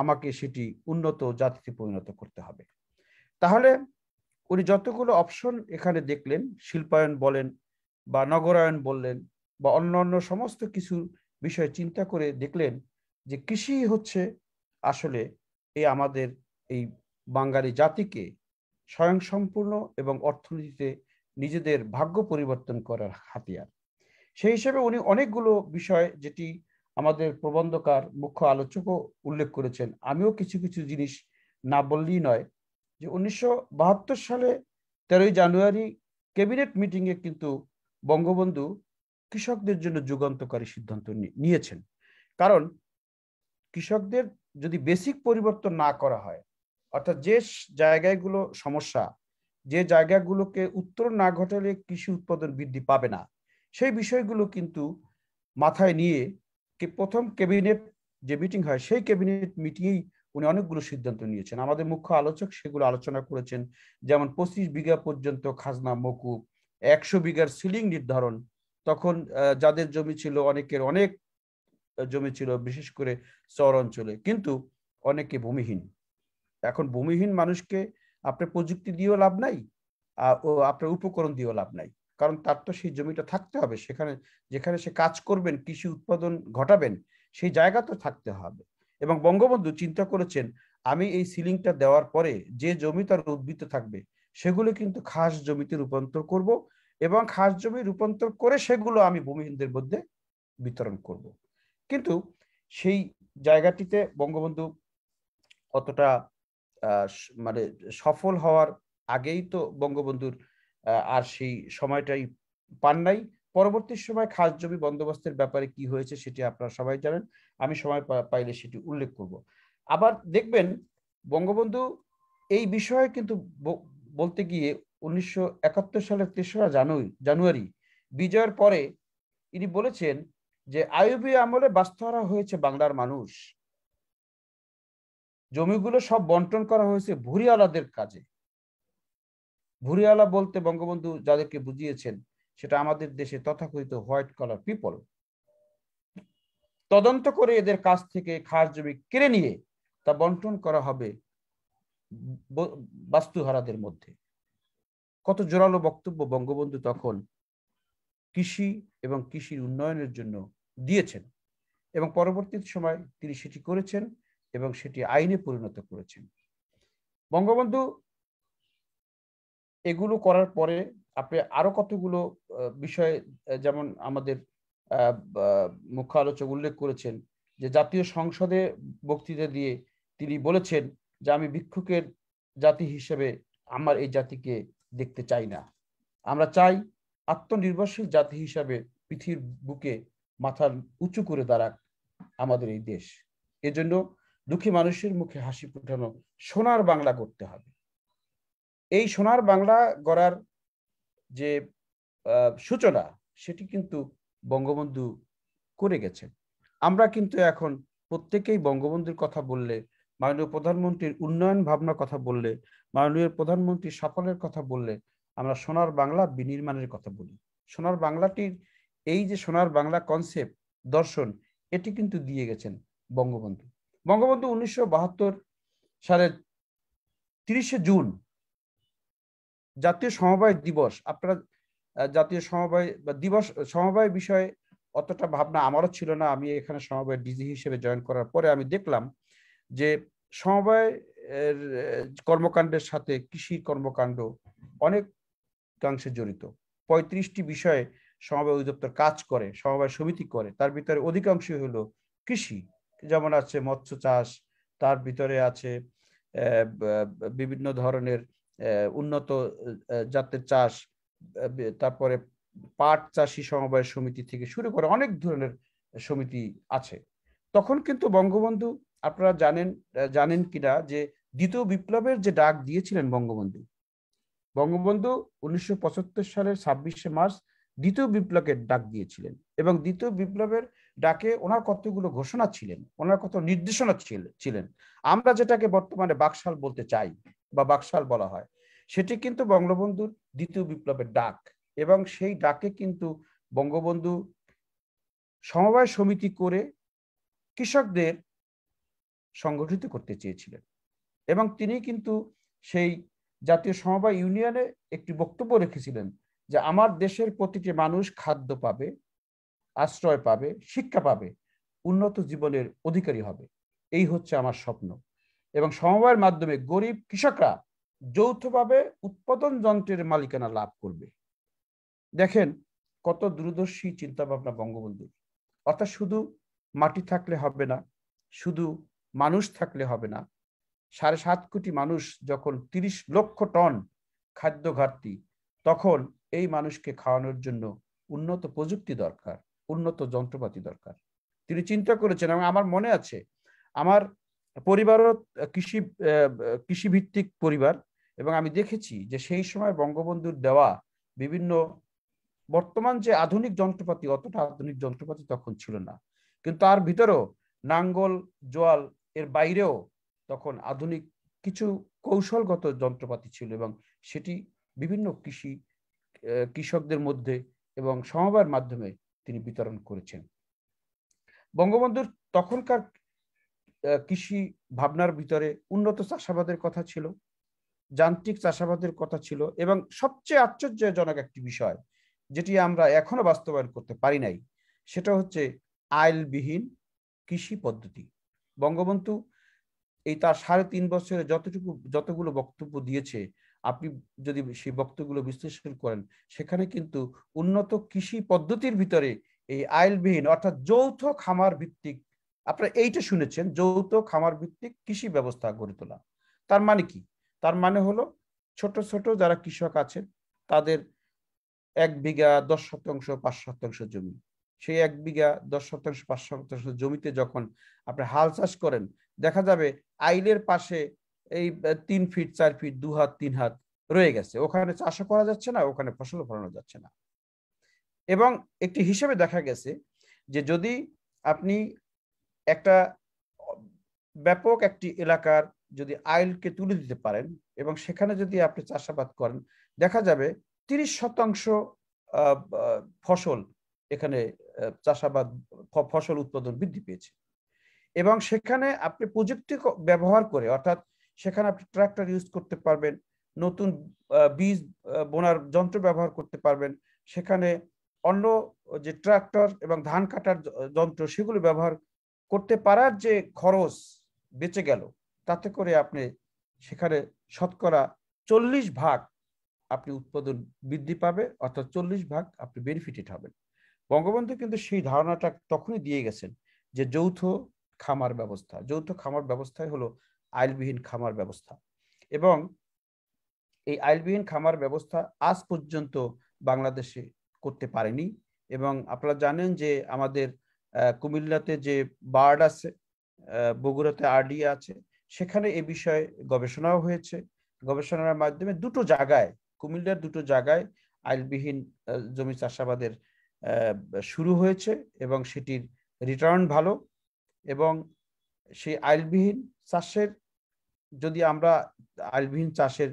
আমাকে সেটি উন্নত জাতিতে পরিণত করতে হবে। তাহলে উনি যতগুলো অপশন এখানে দেখলেন, শিল্পায়ন বলেন বা নগরায়ন বললেন বা অন্যান্য সমস্ত কিছু বিষয় চিন্তা করে দেখলেন যে কৃষি হচ্ছে আসলে আমাদের এই বাঙালি জাতিকে স্বয়ংসম্পূর্ণ এবং অর্থনীতিতে নিজেদের ভাগ্য পরিবর্তন করার হাতিয়ার। সেই হিসেবে উনি অনেকগুলো বিষয়, যেটি আমাদের প্রবন্ধকার মুখ্য আলোচকও উল্লেখ করেছেন, আমিও কিছু কিছু জিনিস না বললেই নয়, যে 1972 সালে 13ই জানুয়ারি ক্যাবিনেট মিটিংয়ে কিন্তু বঙ্গবন্ধু কৃষকদের জন্য যুগান্তকারী সিদ্ধান্ত নিয়েছেন। কারণ কৃষকদের যদি বেসিক পরিবর্তন না করা হয়, অর্থাৎ যে জায়গাগুলো সমস্যা, যে জায়গাগুলোকে উত্তরণ না ঘটালে কৃষি উৎপাদন বৃদ্ধি পাবে না, সেই বিষয়গুলো কিন্তু মাথায় নিয়ে প্রথম ক্যাবিনেট যে মিটিং হয়, সেই ক্যাবিনেট মিটিংয়েই উনি অনেকগুলো সিদ্ধান্ত নিয়েছেন। আমাদের মুখ্য আলোচক সেগুলো আলোচনা করেছেন, যেমন 25 বিঘা পর্যন্ত খাজনা মকুব, 100 বিঘার সিলিং নির্ধারণ। তখন যাদের জমি ছিল, অনেকের অনেক জমি ছিল, বিশেষ করে চর অঞ্চলে, কিন্তু অনেকে ভূমিহীন। এখন ভূমিহীন মানুষকে আপনার প্রযুক্তি দিয়েও লাভ নাই, ও আপনার উপকরণ দিয়েও লাভ নাই, কারণ তার তো সেই জমিটা থাকতে হবে, সেখানে যেখানে সে কাজ করবেন, কৃষি উৎপাদন ঘটাবেন, সেই জায়গা তো থাকতে হবে। এবং বঙ্গবন্ধু চিন্তা করেছেন, আমি এই সিলিংটা দেওয়ার পরে যে জমি তার উদ্বৃত্ত থাকবে, সেগুলো কিন্তু খাস জমিতে রূপান্তর করব এবং খাস জমি রূপান্তর করে সেগুলো আমি ভূমিহীনদের মধ্যে বিতরণ করব। কিন্তু সেই জায়গাটিতে বঙ্গবন্ধু অতটা মানে সফল হওয়ার আগেই তো বঙ্গবন্ধুর আর সেই সময়টাই পান নাই। পরবর্তী সময় খাস জমি বন্দোবস্তের ব্যাপারে কি হয়েছে সেটি আপনারা সবাই জানেন, আমি সময় পাইলে সেটি উল্লেখ করব। আবার দেখবেন বঙ্গবন্ধু এই বিষয়ে কিন্তু বলতে গিয়ে 1971 সালের 3রা জানুয়ারি বিজয়ের পরে ইনি বলেছেন যে আইয়ুবী আমলে বাস্তহারা হয়েছে বাংলার মানুষ, জমিগুলো সব বন্টন করা হয়েছে ভুরিয়ালাদের কাজে। ভুরিয়ালা বলতে বঙ্গবন্ধু যাদেরকে বুঝিয়েছেন, সেটা আমাদের দেশে তথাকথিত হোয়াইট কলার পিপল। তদন্ত করে এদের কাছ থেকে খাস জমি কেড়ে নিয়ে তা বন্টন করা হবে বাস্তুহারাদের মধ্যে। কত জোরালো বক্তব্য বঙ্গবন্ধু তখন কৃষি এবং কৃষির উন্নয়নের জন্য দিয়েছেন, এবং পরবর্তী সময় তিনি সেটি করেছেন এবং সেটি আইনে পরিণত করেছেন। বঙ্গবন্ধু এগুলো করার পরে আপনি আরো কতগুলো বিষয়, যেমন আমাদের মুখ্য আলোচক উল্লেখ করেছেন যে জাতীয় সংসদে বক্তৃতা দিয়ে তিনি বলেছেন যে আমি ভিক্ষুকের জাতি হিসেবে আমার এই জাতিকে দেখতে চাই না। আমরা চাই আত্মনির্ভরশীল জাতি হিসাবে পৃথিবীর বুকে মাথা উঁচু করে দাঁড়াক আমাদের এই দেশ। এজন্য দুঃখী মানুষের মুখে হাসি ফোটানো সোনার বাংলা করতে হবে। এই সোনার বাংলা গড়ার যে সূচনা সেটি কিন্তু বঙ্গবন্ধু করে গেছেন। আমরা কিন্তু এখন প্রত্যেকেই বঙ্গবন্ধুর কথা বললে, মাননীয় প্রধানমন্ত্রীর উন্নয়ন ভাবনার কথা বললে, মাননীয় প্রধানমন্ত্রীর সাফল্যের কথা বললে আমরা সোনার বাংলা বিনির্মাণের কথা বলি। সোনার বাংলাটির এই যে সোনার বাংলা কনসেপ্ট, দর্শন, এটি কিন্তু দিয়ে গেছেন বঙ্গবন্ধু। বঙ্গবন্ধু 1972 সালের 30শে জুন জাতীয় সমবায় দিবস, আপনারা জাতীয় সমবায় বা দিবস সমবায় বিষয়ে অতটা ভাবনা আমারও ছিল না। আমি এখানে সমবায় ডিজি হিসেবে জয়েন করার পরে আমি দেখলাম যে সমবায় কর্মকাণ্ডের সাথে কৃষির কর্মকাণ্ড অনেকাংশে জড়িত। 35টি বিষয়ে সমবায় অধিদপ্তর কাজ করে, সমবায় সমিতি করে, তার ভিতরে অধিকাংশই হলো কৃষি। যেমন আছে মৎস্য চাষ, তার ভিতরে আছে বিভিন্ন ধরনের উন্নত জাতের চাষ, তারপরে পাট চাষী সমবায় সমিতি থেকে শুরু করে অনেক ধরনের সমিতি আছে। তখন কিন্তু বঙ্গবন্ধু, আপনারা জানেন কিনা যে দ্বিতীয় বিপ্লবের যে ডাক দিয়েছিলেন বঙ্গবন্ধু 1975 সালের 26শে মার্চ দ্বিতীয় বিপ্লবের ডাক দিয়েছিলেন। এবং দ্বিতীয় বিপ্লবের ডাকে ওনার কতগুলো ঘোষণা ছিলেন, ওনার কত নির্দেশনা ছিলেন। আমরা যেটাকে বর্তমানে বাকশাল বলতে চাই বা বাকশাল বলা হয়, সেটি কিন্তু বঙ্গবন্ধুর দ্বিতীয় বিপ্লবের ডাক। এবং সেই ডাকে কিন্তু বঙ্গবন্ধু সমবায় সমিতি করে কৃষকদের সংগঠিত করতে চেয়েছিলেন। এবং তিনি কিন্তু সেই জাতীয় সমবায় ইউনিয়নে একটি বক্তব্য রেখেছিলেন যে আমার দেশের প্রতিটি মানুষ খাদ্য পাবে, আশ্রয় পাবে, শিক্ষা পাবে, উন্নত জীবনের অধিকারী হবে, এই হচ্ছে আমার স্বপ্ন। এবং সমবায়ের মাধ্যমে গরিব কৃষকরা যৌথভাবে উৎপাদন যন্ত্রের মালিকানা লাভ করবে। দেখেন কত দূরদর্শী চিন্তা ভাবনা বঙ্গবন্ধুর। অর্থাৎ শুধু মাটি থাকলে হবে না, শুধু মানুষ থাকলে হবে না। 7.5 কোটি মানুষ যখন 30 লক্ষ টন খাদ্য ঘাটতি, তখন এই মানুষকে খাওয়ানোর জন্য উন্নত প্রযুক্তি দরকার, উন্নত যন্ত্রপাতি দরকার। তিনি চিন্তা করেছেন। এবং আমার মনে আছে, আমার পরিবারও কৃষিভিত্তিক পরিবার, এবং আমি দেখেছি যে সেই সময় বঙ্গবন্ধুর দেওয়া বিভিন্ন বর্তমান যে আধুনিক যন্ত্রপাতি, অতটা আধুনিক যন্ত্রপাতি তখন ছিল না, কিন্তু তার ভিতরেও নাঙ্গল জোয়াল এর বাইরেও তখন আধুনিক কিছু কৌশলগত যন্ত্রপাতি ছিল। এবং সেটি বিভিন্ন কৃষকদের মধ্যে এবং সমবায়ের মাধ্যমে তিনি বিতরণ করেছেন। বঙ্গবন্ধুর তখনকার কৃষি ভাবনার ভিতরে উন্নত চাষাবাদের কথা ছিল, যান্ত্রিক চাষাবাদের কথা ছিল, এবং সবচেয়ে আশ্চর্যজনক একটি বিষয় যেটি আমরা এখনো বাস্তবায়ন করতে পারি নাই, সেটা হচ্ছে আইলবিহীন কৃষি পদ্ধতি। বঙ্গবন্ধু এই তার 3.5 বছরে যতগুলো বক্তব্য দিয়েছে, আপনি যদি সেই বক্তব্যগুলো বিশ্লেষণ করেন, সেখানে কিন্তু উন্নত কৃষি পদ্ধতির ভিতরে এই আইলবিহীন অর্থাৎ যৌথ খামার ভিত্তিক, আপনারা এইটা শুনেছেন, যৌথ খামার ভিত্তিক কৃষি ব্যবস্থা গড়ে তোলা। তার মানে কি? তার মানে হলো ছোট ছোট যারা কৃষক আছেন তাদের 1 বিঘা 10 শতাংশ 5 শতাংশ জমি, সেই 1 বিঘা 10 শতাংশ 5 শতাংশ জমিতে যখন আপনি হাল চাষ করেন, দেখা যাবে আইলের পাশে এই 3 ফিট 4 ফিট 2 হাত 3 হাত রয়ে গেছে, ওখানে চাষও করা যাচ্ছে না, ওখানে ফসল ফলানো যাচ্ছে না। এবং একটি হিসেবে দেখা গেছে যে যদি আপনি একটা ব্যাপক একটি এলাকার যদি আইলকে তুলে দিতে পারেন এবং সেখানে যদি আপনি চাষাবাদ করেন, দেখা যাবে 30 শতাংশ ফসল এখানে চাষাবাদ ফসল উৎপাদন বৃদ্ধি পেয়েছে। এবং সেখানে আপনি প্রযুক্তি ব্যবহার করে, অর্থাৎ সেখানে আপনি ট্রাক্টর ইউজ করতে পারবেন, নতুন বীজ বোনার যন্ত্র ব্যবহার করতে পারবেন, সেখানে অন্য যে ট্রাক্টর এবং ধান কাটার যন্ত্র সেগুলো ব্যবহার করতে পারার যে খরচ বেঁচে গেল, তাতে করে আপনি সেখানে শতকরা 40 ভাগ আপনি উৎপাদন বৃদ্ধি পাবে, অর্থাৎ 40 ভাগ আপনি বেনিফিটেড হবেন। বঙ্গবন্ধু কিন্তু সেই ধারণাটা তখনই দিয়ে গেছেন যে যৌথ খামার ব্যবস্থা। যৌথ খামার ব্যবস্থায় হলো আইলবিহীন খামার ব্যবস্থা, এবং এই আইলবিহীন খামার ব্যবস্থা আজ পর্যন্ত বাংলাদেশে করতে পারেনি। এবং আপনারা জানেন যে আমাদের কুমিল্লাতে যে বার্ড আছে, বগুড়াতে আরডি আছে, সেখানে এ বিষয়ে গবেষণাও হয়েছে। গবেষণার মাধ্যমে দুটো জায়গায়, কুমিল্লার দুটো জায়গায় আইলবিহীন জমি চাষাবাদের শুরু হয়েছে এবং সেটির রিটার্ন ভালো। এবং সেই আইলবিহীন চাষের, যদি আমরা আইলবিহীন চাষের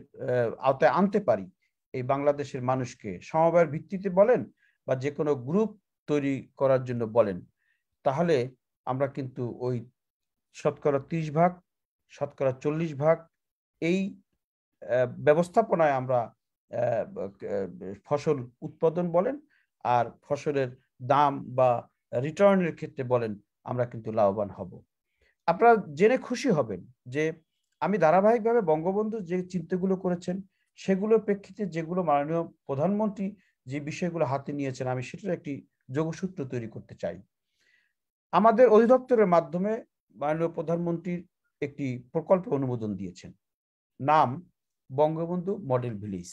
আওতায় আনতে পারি এই বাংলাদেশের মানুষকে, সমবায়ের ভিত্তিতে বলেন বা যে কোনো গ্রুপ তৈরি করার জন্য বলেন, তাহলে আমরা কিন্তু ওই শতকরা 30 ভাগ, শতকরা 40 ভাগ এই ব্যবস্থাপনায় আমরা ফসল উৎপাদন বলেন আর ফসলের দাম বা রিটার্নের ক্ষেত্রে বলেন, আমরা কিন্তু লাভবান হব। আপনারা জেনে খুশি হবেন যে আমি ধারাবাহিকভাবে বঙ্গবন্ধু যে চিন্তাগুলো করেছেন সেগুলোর প্রেক্ষিতে যেগুলো মাননীয় প্রধানমন্ত্রী যে বিষয়গুলো হাতে নিয়েছেন, আমি সেটার একটি যোগসূত্র তৈরি করতে চাই। আমাদের অধিদপ্তরের মাধ্যমে মাননীয় প্রধানমন্ত্রীর একটি প্রকল্প অনুমোদন দিয়েছেন, নাম বঙ্গবন্ধু মডেল ভিলেজ।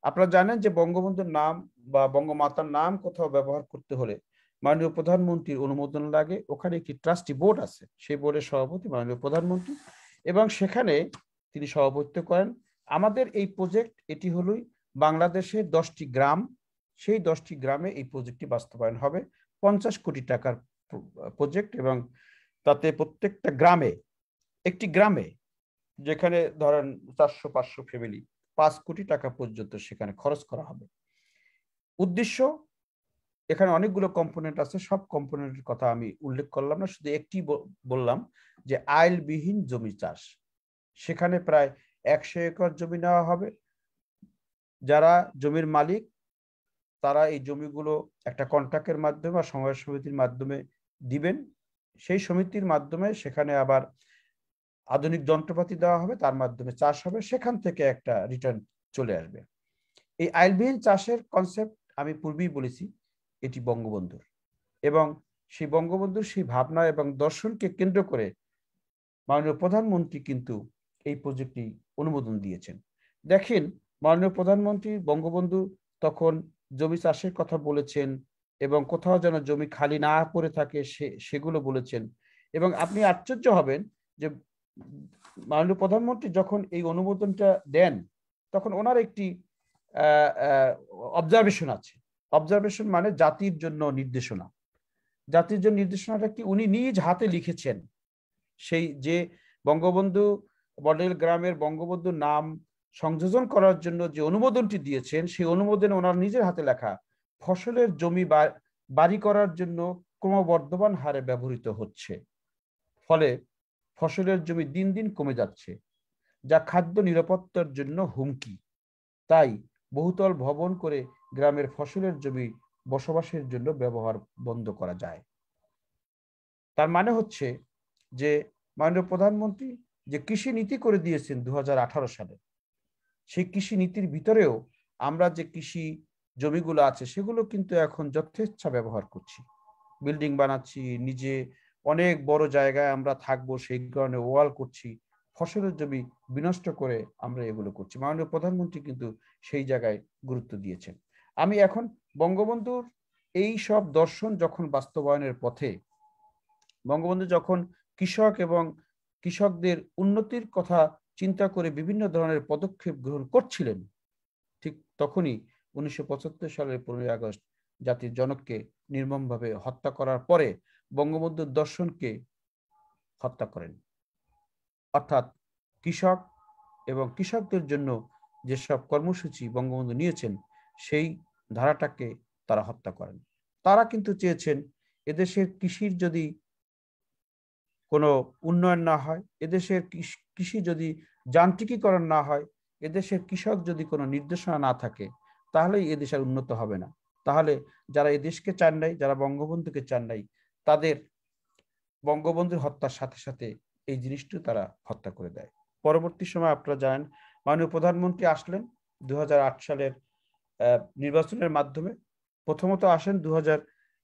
আপনারা জানেন যে বঙ্গবন্ধুর নাম বা বঙ্গমাতার নাম কোথাও ব্যবহার করতে হলে মাননীয় প্রধানমন্ত্রীর অনুমোদন লাগে। ওখানে একটি ট্রাস্টি বোর্ড আছে, সেই বোর্ডের সভাপতি মাননীয় প্রধানমন্ত্রী, এবং সেখানে তিনি সভাপতিত্ব করেন। আমাদের এই প্রজেক্ট, এটি হলোই বাংলাদেশের 10টি গ্রাম, সেই 10টি গ্রামে এই প্রজেক্টটি বাস্তবায়ন হবে। 50 কোটি টাকার প্রজেক্ট, এবং তাতে প্রত্যেকটা গ্রামে, একটি গ্রামে যেখানে ধরেন 400-500 ফ্যামিলি, 5 কোটি টাকা পর্যন্ত সেখানে খরচ করা হবে। উদ্দেশ্য, এখানে অনেকগুলো কম্পোনেন্ট আছে, সব কম্পোনেন্টের কথা আমি উল্লেখ করলাম না, শুধু একটি বললাম যে আইলবিহীন জমি চাষ। সেখানে প্রায় 100 একর জমি নেওয়া হবে। যারা জমির মালিক তারা এই জমিগুলো একটা কন্ট্রাক্টের মাধ্যমে বা সমবায় সমিতির মাধ্যমে দিবেন। সেই সমিতির মাধ্যমে সেখানে আবার আধুনিক যন্ত্রপাতি দেওয়া হবে, তার মাধ্যমে চাষ হবে, সেখান থেকে একটা রিটার্ন চলে আসবে। এই আইলবিহীন চাষের কনসেপ্ট আমি পূর্বেই বলেছি, এটি বঙ্গবন্ধুর, এবং সেই বঙ্গবন্ধুর সেই ভাবনা এবং দর্শনকে কেন্দ্র করে মাননীয় প্রধানমন্ত্রী কিন্তু এই প্রজেক্টটি অনুমোদন দিয়েছেন। দেখেন, মাননীয় প্রধানমন্ত্রী বঙ্গবন্ধু তখন জমি চাষের কথা বলেছেন এবং কোথাও যেন জমি খালি না পড়ে থাকে সেগুলো বলেছেন। এবং আপনি আশ্চর্য হবেন যে মাননীয় প্রধানমন্ত্রী যখন এই অনুমোদনটা দেন, তখন ওনার একটি অবজারভেশন আছে। অবজারভেশন মানে জাতির জন্য নির্দেশনা। জাতির জন্য নির্দেশনাটা কি উনি নিজ হাতে লিখেছেন। সেই যে বঙ্গবন্ধু মডেল গ্রামের বঙ্গবন্ধু নাম সংযোজন করার জন্য যে অনুমোদনটি দিয়েছেন, সেই অনুমোদনে ওনার নিজের হাতে লেখা ফসলের জমি বাড়ি করার জন্য ক্রমবর্ধমান হারে ব্যবহৃত হচ্ছে, ফলে ফসলের জমি দিন দিন কমে যাচ্ছে, যা খাদ্য নিরাপত্তার জন্য হুমকি। তাই বহুতল ভবন করে গ্রামের ফসলের জমি বসবাসের জন্য ব্যবহার বন্ধ করা যায়। তার মানে হচ্ছে যে মাননীয় প্রধানমন্ত্রী যে কৃষি নীতি করে দিয়েছেন 2018 সালে, সেই কৃষি নীতির ভিতরেও আমরা যে কৃষি জমিগুলো আছে সেগুলো কিন্তু এখন যথেচ্ছা ব্যবহার করছি, বিল্ডিং বানাচ্ছি, নিজে অনেক বড় জায়গায় আমরা থাকবো সেই কারণে ওয়াল করছি, ফসলের জমি বিনষ্ট করে আমরা এগুলো করছি। মাননীয় প্রধানমন্ত্রী কিন্তু সেই জায়গায় গুরুত্ব দিয়েছেন। আমি এখন বঙ্গবন্ধুর এই সব দর্শন যখন বাস্তবায়নের পথে, বঙ্গবন্ধু যখন কৃষক এবং কৃষকদের উন্নতির কথা চিন্তা করে বিভিন্ন ধরনের পদক্ষেপ গ্রহণ করছিলেন, ঠিক তখনই 1975 সালের 15ই আগস্ট জাতির জনককে নির্মমভাবে হত্যা করার পরে বঙ্গবন্ধুর দর্শনকে হত্যা করেন। অর্থাৎ কৃষক এবং কৃষকদের জন্য যেসব কর্মসূচি বঙ্গবন্ধু নিয়েছেন সেই ধারাটাকে তারা হত্যা করেন। তারা কিন্তু চেয়েছেন এদেশের কৃষির যদি কোনো উন্নয়ন না হয়, এদেশের কৃষি যদি যান্ত্রিকীকরণ না হয়, এদেশের কৃষক যদি কোনো নির্দেশনা না থাকে, তাহলেই এদেশের উন্নত হবে না। তাহলে যারা এই দেশকে চান নাই, যারা বঙ্গবন্ধুকে চান নাই, তাদের বঙ্গবন্ধুর হত্যার সাথে সাথে এই জিনিসটি তারা হত্যা করে দেয়। পরবর্তী সময় আপনারা জানেন মাননীয় প্রধানমন্ত্রী আসলেন 2008 সালের নির্বাচনের মাধ্যমে। প্রথমত আসেন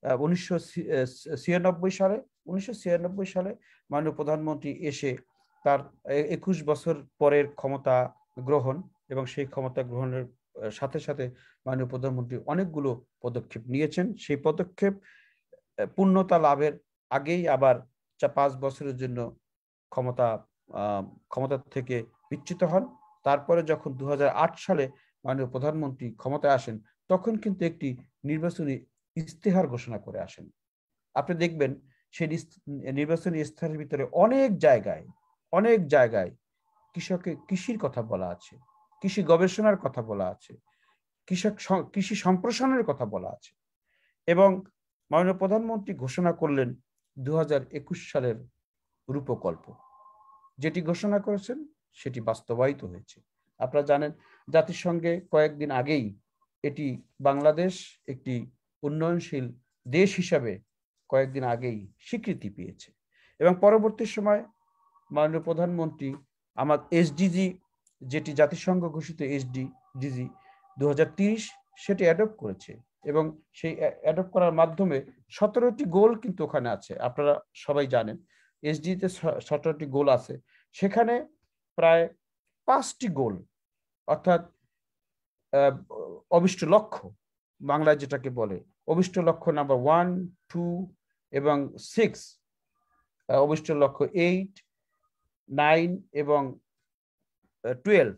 1996 সালে মাননীয় প্রধানমন্ত্রী এসে তার 21 বছর পরের ক্ষমতা গ্রহণ, এবং সেই ক্ষমতা গ্রহণের সাথে সাথে মাননীয় প্রধানমন্ত্রী অনেকগুলো পদক্ষেপ নিয়েছেন। সেই পদক্ষেপ পূর্ণতা লাভের আগেই আবার 5 বছরের জন্য ক্ষমতা থেকে বিচ্যুত হন। তারপরে যখন 2008 সালে মাননীয় প্রধানমন্ত্রী ক্ষমতায় আসেন, তখন কিন্তু একটি নির্বাচনী ইস্তেহার ঘোষণা করে আসেন। আপনি দেখবেন সেই নির্বাচনী ইস্তেহারের ভিতরে অনেক জায়গায় কৃষির কথা বলা আছে, কৃষি গবেষণার কথা বলা আছে, কৃষি সম্প্রসারণের কথা বলা আছে। এবং মাননীয় প্রধানমন্ত্রী ঘোষণা করলেন 2021 সালের রূপকল্প। যেটি ঘোষণা করেছেন সেটি বাস্তবায়িত হয়েছে। আপনারা জানেন জাতিসংঘে কয়েকদিন আগেই এটি বাংলাদেশ একটি উন্নয়নশীল দেশ হিসাবে কয়েকদিন আগেই স্বীকৃতি পেয়েছে। এবং পরবর্তী সময় মাননীয় প্রধানমন্ত্রী আমার এসডিজি, যেটি জাতিসংঘ ঘোষিত এসডিজি 2030, সেটি অ্যাডপ্ট করেছে। এবং সেই অ্যাডপ্ট করার মাধ্যমে 17টি গোল কিন্তু ওখানে আছে। আপনারা সবাই জানেন এসডিতে 17টি গোল আছে। সেখানে প্রায় 5টি গোল, অর্থাৎ অভিষ্ট লক্ষ্য, বাংলায় যেটাকে বলে অভিষ্ট লক্ষ্য নাম্বার 1, 2 এবং 6, অভিষ্ট লক্ষ্য 8, 9 এবং 12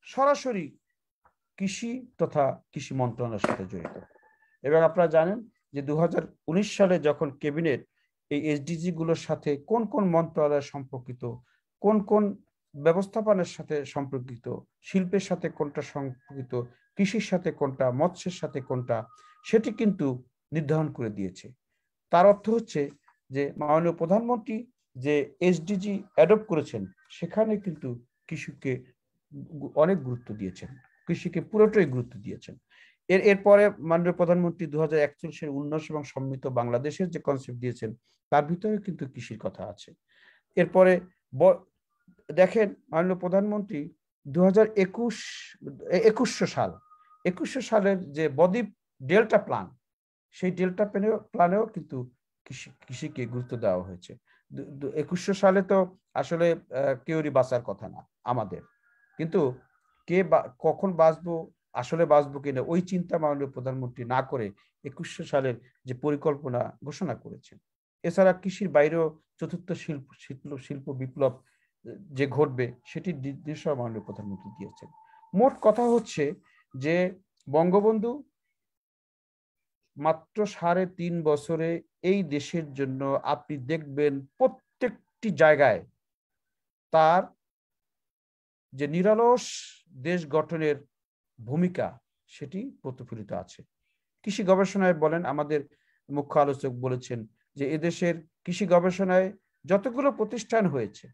সরাসরি কৃষি তথা কৃষি মন্ত্রণালয়ের সাথে জড়িত। এবং আপনারা জানেন যে 2019 সালে যখন ক্যাবিনেট এই এসডিজি গুলোর সাথে কোন কোন মন্ত্রণালয় সম্পর্কিত, কোন কোন ব্যবস্থাপনার সাথে সম্পর্কিত, শিল্পের সাথে কোনটা সম্পর্কিত, কৃষির সাথে কোনটা, মৎস্যের সাথে কোনটা, সেটি কিন্তু নির্ধারণ করে দিয়েছে। তার অর্থ হচ্ছে যে মাননীয় প্রধানমন্ত্রী যে এসডিজি অ্যাডপ্ট করেছেন, সেখানে কিন্তু কৃষিকে অনেক গুরুত্ব দিয়েছেন, কৃষিকে পুরোটাই গুরুত্ব দিয়েছেন। এরপরে মাননীয় প্রধানমন্ত্রী 2041 সালের উন্নয়ন এবং সমৃদ্ধ বাংলাদেশের যে কনসেপ্ট দিয়েছেন, তার ভিতরে কিন্তু কৃষির কথা আছে। এরপরে দেখেন মাননীয় প্রধানমন্ত্রী 2100 সালের যে বদ্বীপ ডেল্টা প্ল্যান, সেই ডেল্টা প্ল্যানেও কিন্তু কৃষিকে গুরুত্ব দেওয়া হয়েছে। 2100 সালে তো আসলে কেউরই বাঁচার কথা না আমাদের, কিন্তু কে কখন বাঁচবো, আসলে বাঁচবো কিনা, ওই চিন্তা মাননীয় প্রধানমন্ত্রী না করে 2100 সালের যে পরিকল্পনা ঘোষণা করেছেন। এছাড়া কৃষির বাইরেও চতুর্থ শিল্প বিপ্লব যে ঘটবে, সেটি নির্দেশ মাননীয় প্রধানমন্ত্রী দিয়েছেন। মোট কথা হচ্ছে যে বঙ্গবন্ধু মাত্র 3.5 বছরে এই দেশের জন্য আপনি দেখবেন প্রত্যেকটি জায়গায় তার যে নিরলস দেশ গঠনের ভূমিকা, সেটি প্রতিফলিত আছে। কৃষি গবেষণায় বলেন, আমাদের মুখ্য আলোচক বলেছেন যে এদেশের কৃষি গবেষণায় যতগুলো প্রতিষ্ঠান হয়েছে,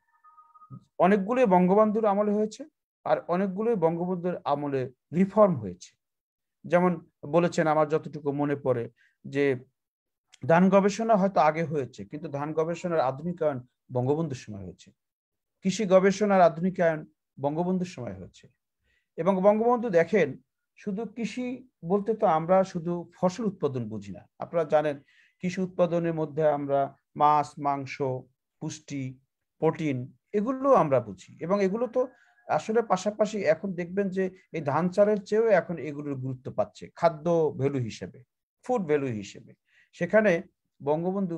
অনেকগুলোই বঙ্গবন্ধুর আমলে হয়েছে, আর অনেকগুলোই বঙ্গবন্ধুর আমলে রিফর্ম হয়েছে। যেমন বলেছেন, আমার যতটুকু মনে পড়ে, যে ধান গবেষণা হয়তো আগে হয়েছে, কিন্তু ধান গবেষণার আধুনিকায়ন বঙ্গবন্ধুর সময় হয়েছে। কৃষি গবেষণার আধুনিকায়ন বঙ্গবন্ধুর সময় হয়েছে। এবং বঙ্গবন্ধু দেখেন, শুধু কৃষি বলতে তো আমরা শুধু ফসল উৎপাদন বুঝি না। আপনারা জানেন কৃষি উৎপাদনের মধ্যে আমরা মাছ, মাংস, পুষ্টি, প্রোটিন, এগুলো আমরা বুঝি। এবং এগুলো তো আসলে পাশাপাশি এখন দেখবেন যে এই ধান চালের চেয়েও এখন এগুলোর গুরুত্ব পাচ্ছে খাদ্য ভ্যালু হিসেবে, ফুড ভ্যালু হিসেবে। সেখানে বঙ্গবন্ধু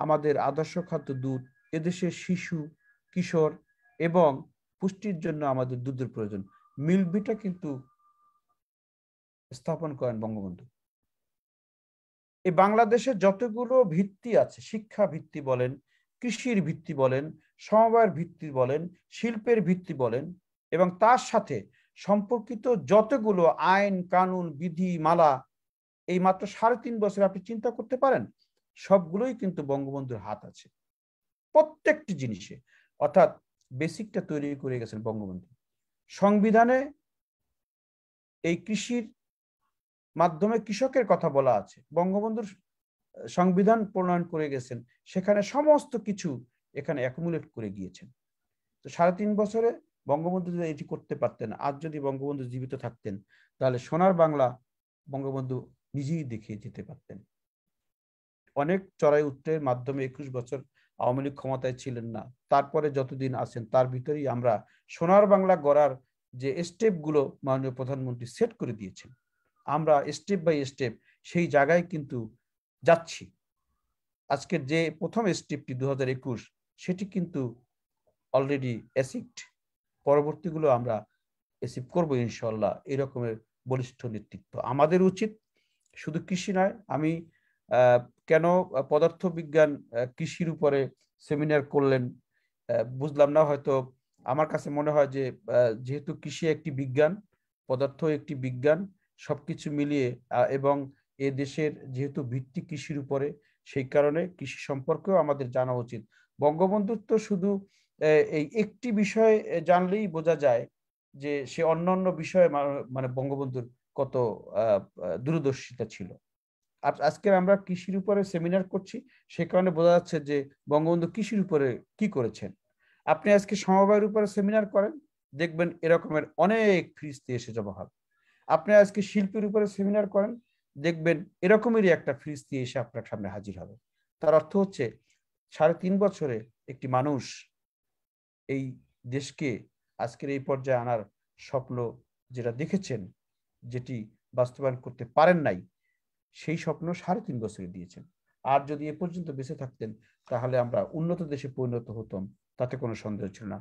আমাদের আদর্শ খাদ্য দুধ, এদেশের শিশু, কিশোর এবং পুষ্টির জন্য আমাদের দুধের প্রয়োজন, মিল্কভিটা কিন্তু স্থাপন করেন বঙ্গবন্ধু। এই বাংলাদেশের যতগুলো ভিত্তি আছে, শিক্ষা ভিত্তি বলেন, কৃষির ভিত্তি বলেন, সমবায়ের ভিত্তি বলেন, শিল্পের ভিত্তি বলেন, এবং তার সাথে সম্পর্কিত যতগুলো আইন কানুন বিধি মালা, এই মাত্র 3.5 বছরে আপনি চিন্তা করতে পারেন, সবগুলোই কিন্তু বঙ্গবন্ধুর হাত আছে প্রত্যেকটি জিনিসে। অর্থাৎ বেসিকটা তৈরি করে গেছেন বঙ্গবন্ধু। সংবিধানে এই কৃষির মাধ্যমে কৃষকের কথা বলা আছে, বঙ্গবন্ধুর সংবিধান প্রণয়ন করে গেছেন, সেখানে সমস্ত কিছু এখানে অ্যাকুমুলেট করে গিয়েছেন। তো 3.5 বছরে বঙ্গবন্ধু যদি এটি করতে পারতেন, আজ যদি বঙ্গবন্ধু জীবিত থাকতেন, তাহলে সোনার বাংলা বঙ্গবন্ধু নিজেই দেখিয়ে যেতে পারতেন। অনেক চড়াই উত্তরের মাধ্যমে 21 বছর আওয়ামী লীগ ক্ষমতায় ছিলেন না, তারপরে যতদিন আছেন তার ভিতরেই আমরা সোনার বাংলা গড়ার যে স্টেপগুলো মাননীয় প্রধানমন্ত্রী সেট করে দিয়েছেন, আমরা স্টেপ বাই স্টেপ সেই জায়গায় কিন্তু যাচ্ছি। আজকের যে প্রথম স্টেপটি 2021, সেটি কিন্তু অলরেডি অ্যাচিভড। পরবর্তীগুলো আমরা অ্যাচিভ করবো ইনশাল্লাহ। এরকমের বলিষ্ঠ নেতৃত্ব আমাদের উচিত। শুধু কৃষি নয়, আমি কেন পদার্থ বিজ্ঞান কৃষির উপরে সেমিনার করলেন বুঝলাম না। হয়তো আমার কাছে মনে হয় যে যেহেতু কৃষি একটি বিজ্ঞান, পদার্থ একটি বিজ্ঞান, সবকিছু মিলিয়ে এবং এ দেশের যেহেতু ভিত্তি কৃষির উপরে, সেই কারণে কৃষি সম্পর্কেও আমাদের জানা উচিত। বঙ্গবন্ধুর তো শুধু এই একটি বিষয় জানলেই বোঝা যায় যে সে অন্যান্য বিষয়ে মানে বঙ্গবন্ধুর কত দূরদর্শিতা ছিল। আজকে আমরা কৃষির উপরে সেমিনার করছি, সে কারণে বোঝা যাচ্ছে যে বঙ্গবন্ধু কৃষির উপরে কি করেছেন। আপনি আজকে সমবায়ের উপরে সেমিনার করেন, দেখবেন এরকমের অনেক ফ্রিস্তি এসে জমা হবে। আপনি আজকে শিল্পের উপরে সেমিনার করেন, দেখবেন এরকমেরই একটা ফ্রিস্তি এসে আপনার সামনে হাজির হবে। তার অর্থ হচ্ছে 3.5 বছরে একটি মানুষ এই দেশকে আজকের এই পর্যায়ে আনার স্বপ্ন যেটা দেখেছেন, যেটি বাস্তবায়ন করতে পারেন নাই, সেই স্বপ্ন 3.5 বছরে দিয়েছেন। আর যদি এ পর্যন্ত বেঁচে থাকতেন তাহলে আমরা উন্নত দেশে পরিণত হতাম, তাতে কোনো সন্দেহ ছিল না।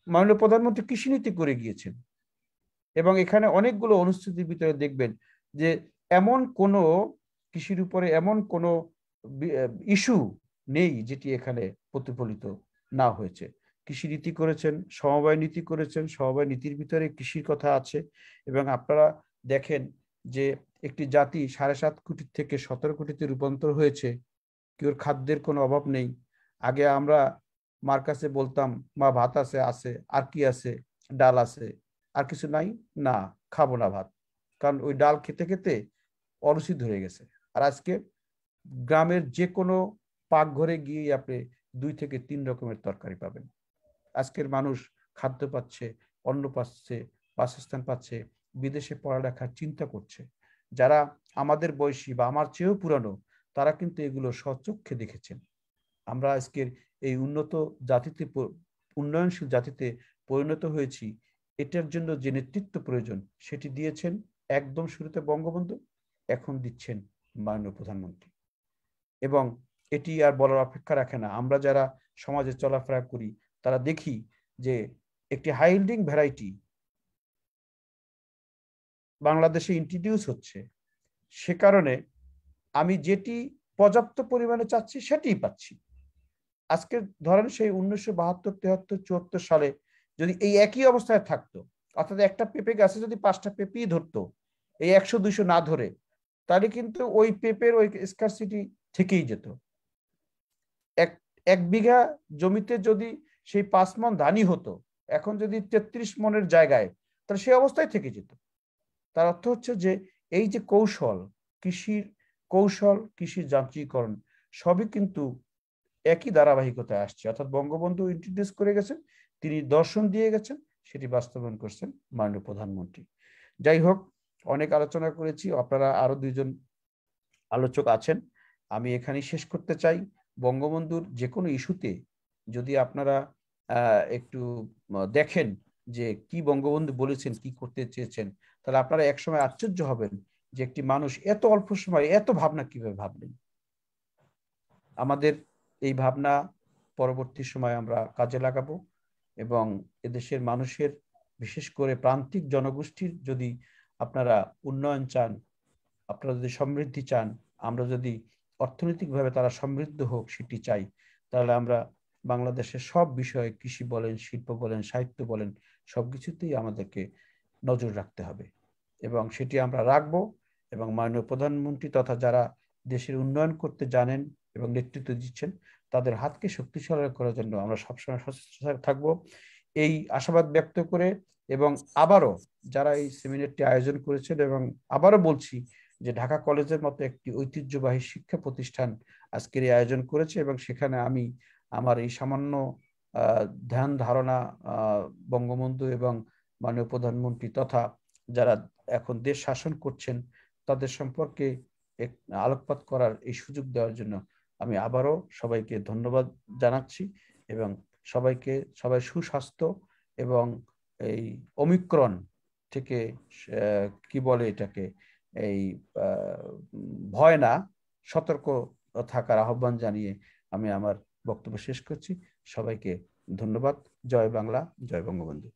মাননীয় প্রধানমন্ত্রী কৃষি নীতি করে গিয়েছেন এবং এখানে অনেকগুলো অনুষ্ঠিতির ভিতরে দেখবেন যে এমন কোনো কৃষির উপরে এমন কোনো ইস্যু নেই যেটি এখানে প্রতিফলিত না হয়েছে। কৃষি নীতি করেছেন, সমবায় নীতি করেছেন, সমবায় নীতির ভিতরে কৃষির কথা আছে। এবং আপনারা দেখেন যে একটি জাতি 7.5 কোটি থেকে 17 কোটিতে রূপান্তর হয়েছে, কেউ খাদ্যের কোনো অভাব নেই। আগে আমরা মার কাছে বলতাম, মা ভাত আছে, আছে আর কি আছে, ডাল আছে, আর কিছু নাই, না খাবো না ভাত, কারণ ওই ডাল খেতে খেতে অরুচি ধরে গেছে। আর আজকে গ্রামের যে কোনো পাকঘরে গিয়ে আপনি 2 থেকে 3 রকমের তরকারি পাবেন। আজকের মানুষ খাদ্য পাচ্ছে, অন্ন পাচ্ছে, বাসস্থান পাচ্ছে, বিদেশে পড়ালেখার চিন্তা করছে। যারা আমাদের বয়সী বা আমার চেয়েও পুরানো, তারা কিন্তু এগুলো স্বচক্ষে দেখেছেন। আমরা আজকের এই উন্নত জাতিতে, উন্নয়নশীল জাতিতে পরিণত হয়েছি। এটার জন্য যে নেতৃত্ব প্রয়োজন সেটি দিয়েছেন একদম শুরুতে বঙ্গবন্ধু, এখন দিচ্ছেন মাননীয় প্রধানমন্ত্রী। এবং এটি আর বলার অপেক্ষা রাখে না। আমরা যারা সমাজে চলাফেরা করি তারা দেখি যে একটি হাই ইল্ডিং ভ্যারাইটি বাংলাদেশে ইন্ট্রোডিউস হচ্ছে। সে কারণে আমি যেটি পর্যাপ্ত পরিমাণে চাচ্ছি সেটিই পাচ্ছি। আজকে ধরেন সেই 1972, 73, 74 সালে যদি এই একই অবস্থায় থাকতো, অর্থাৎ একটা পেঁপে গাছে যদি 5টা পেঁপেই ধরতো, এই 100-200 না ধরে, তাহলে কিন্তু ওই পেঁপের ওই স্কারসিটি থেকেই যেত। এক বিঘা জমিতে যদি সেই 5 মণ ধানই হতো, এখন যদি 33 মণের জায়গায়, তাহলে সেই অবস্থায় থেকে যেত। তার অর্থ হচ্ছে যে এই যে কৌশল, কৃষির যান্ত্রিকরণ সবই কিন্তু একই ধারাবাহিকতায় আসছে। অর্থাৎ বঙ্গবন্ধু ইন্ট্রোডিউস করে গেছেন, তিনি দর্শন দিয়ে গেছেন, সেটি বাস্তবায়ন করছেন মাননীয় প্রধানমন্ত্রী। যাই হোক, অনেক আলোচনা করেছি, আপনারা আরো 2 জন আলোচক আছেন, আমি এখানেই শেষ করতে চাই। বঙ্গবন্ধুর যে কোনো ইস্যুতে যদি আপনারা একটু দেখেন যে কি বঙ্গবন্ধু বলেছেন, কি করতে চেয়েছেন, তাহলে আপনারা একসময় আশ্চর্য হবেন যে একটি মানুষ এত অল্প সময় এত ভাবনা কিভাবে ভাবলেন। আমাদের এই ভাবনা পরবর্তী সময় আমরা কাজে লাগাবো এবং এদেশের মানুষের, বিশেষ করে প্রান্তিক জনগোষ্ঠীর যদি আপনারা উন্নয়ন চান, আপনারা যদি সমৃদ্ধি চান, আমরা যদি অর্থনৈতিকভাবে তারা সমৃদ্ধ হোক সেটি চাই, তাহলে আমরা বাংলাদেশের সব বিষয়ে, কৃষি বলেন, শিল্প বলেন, সাহিত্য বলেন, সবকিছুতেই আমাদেরকে নজর রাখতে হবে এবং সেটি আমরা রাখবো। এবং মাননীয় প্রধানমন্ত্রী তথা যারা দেশের উন্নয়ন করতে জানেন এবং নেতৃত্ব দিচ্ছেন, তাদের হাতকে শক্তিশালী করার জন্য আমরা সবসময় সচেষ্ট থাকবো, এই আশাবাদ ব্যক্ত করে। এবং আবারও যারা এই সেমিনারটি আয়োজন করেছেন, এবং আবারও বলছি যে ঢাকা কলেজের মতো একটি ঐতিহ্যবাহী শিক্ষা প্রতিষ্ঠান আজকের এই আয়োজন করেছে, এবং সেখানে আমি আমার এই সামান্য ধ্যান ধারণা বঙ্গবন্ধু এবং মাননীয় প্রধানমন্ত্রী তথা যারা এখন দেশ শাসন করছেন তাদের সম্পর্কে আলোকপাত করার এই সুযোগ দেওয়ার জন্য আমি আবারও সবাইকে ধন্যবাদ জানাচ্ছি এবং সবাই সুস্বাস্থ্য এবং এই ওমিক্রন থেকে কি বলে এটাকে এই ভয় না সতর্ক থাকার আহ্বান জানিয়ে আমি আমার বক্তব্য শেষ করছি। সবাইকে ধন্যবাদ। জয় বাংলা, জয় বঙ্গবন্ধু।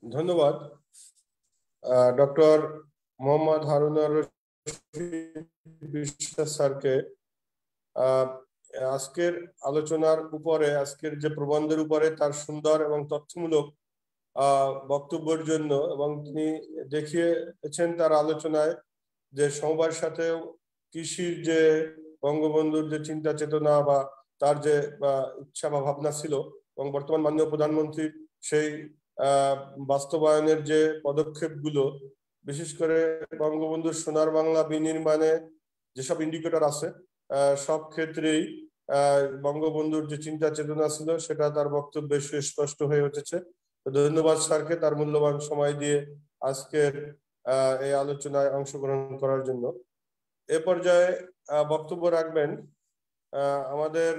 ধন্যবাদ ডক্টর মোহাম্মদ হারুনুর রশিদ বিশ্বাস স্যারকে আজকের আলোচনার উপরে, আজকের যে প্রবন্ধের উপরে তার সুন্দর এবং তথ্যমূলক বক্তব্যের জন্য, এবং তিনি দেখিয়েছেন তার আলোচনায় যে সমবায়ের সাথে কৃষির যে বঙ্গবন্ধুর যে চিন্তা চেতনা বা তার যে ইচ্ছা বা ভাবনা ছিল, এবং বর্তমান মাননীয় প্রধানমন্ত্রীর সেই বাস্তবায়নের যে পদক্ষেপগুলো, বিশেষ করে বঙ্গবন্ধুর সোনার বাংলা বিনির্মাণে যেসব ইন্ডিকেটর আছে সব ক্ষেত্রেই বঙ্গবন্ধুর যে চিন্তা চেতনা ছিল সেটা তার বক্তব্যে সুস্পষ্ট হয়ে উঠেছে। ধন্যবাদ স্যারকে তার মূল্যবান সময় দিয়ে আজকের এই আলোচনায় অংশগ্রহণ করার জন্য। এ পর্যায়ে বক্তব্য রাখবেন আমাদের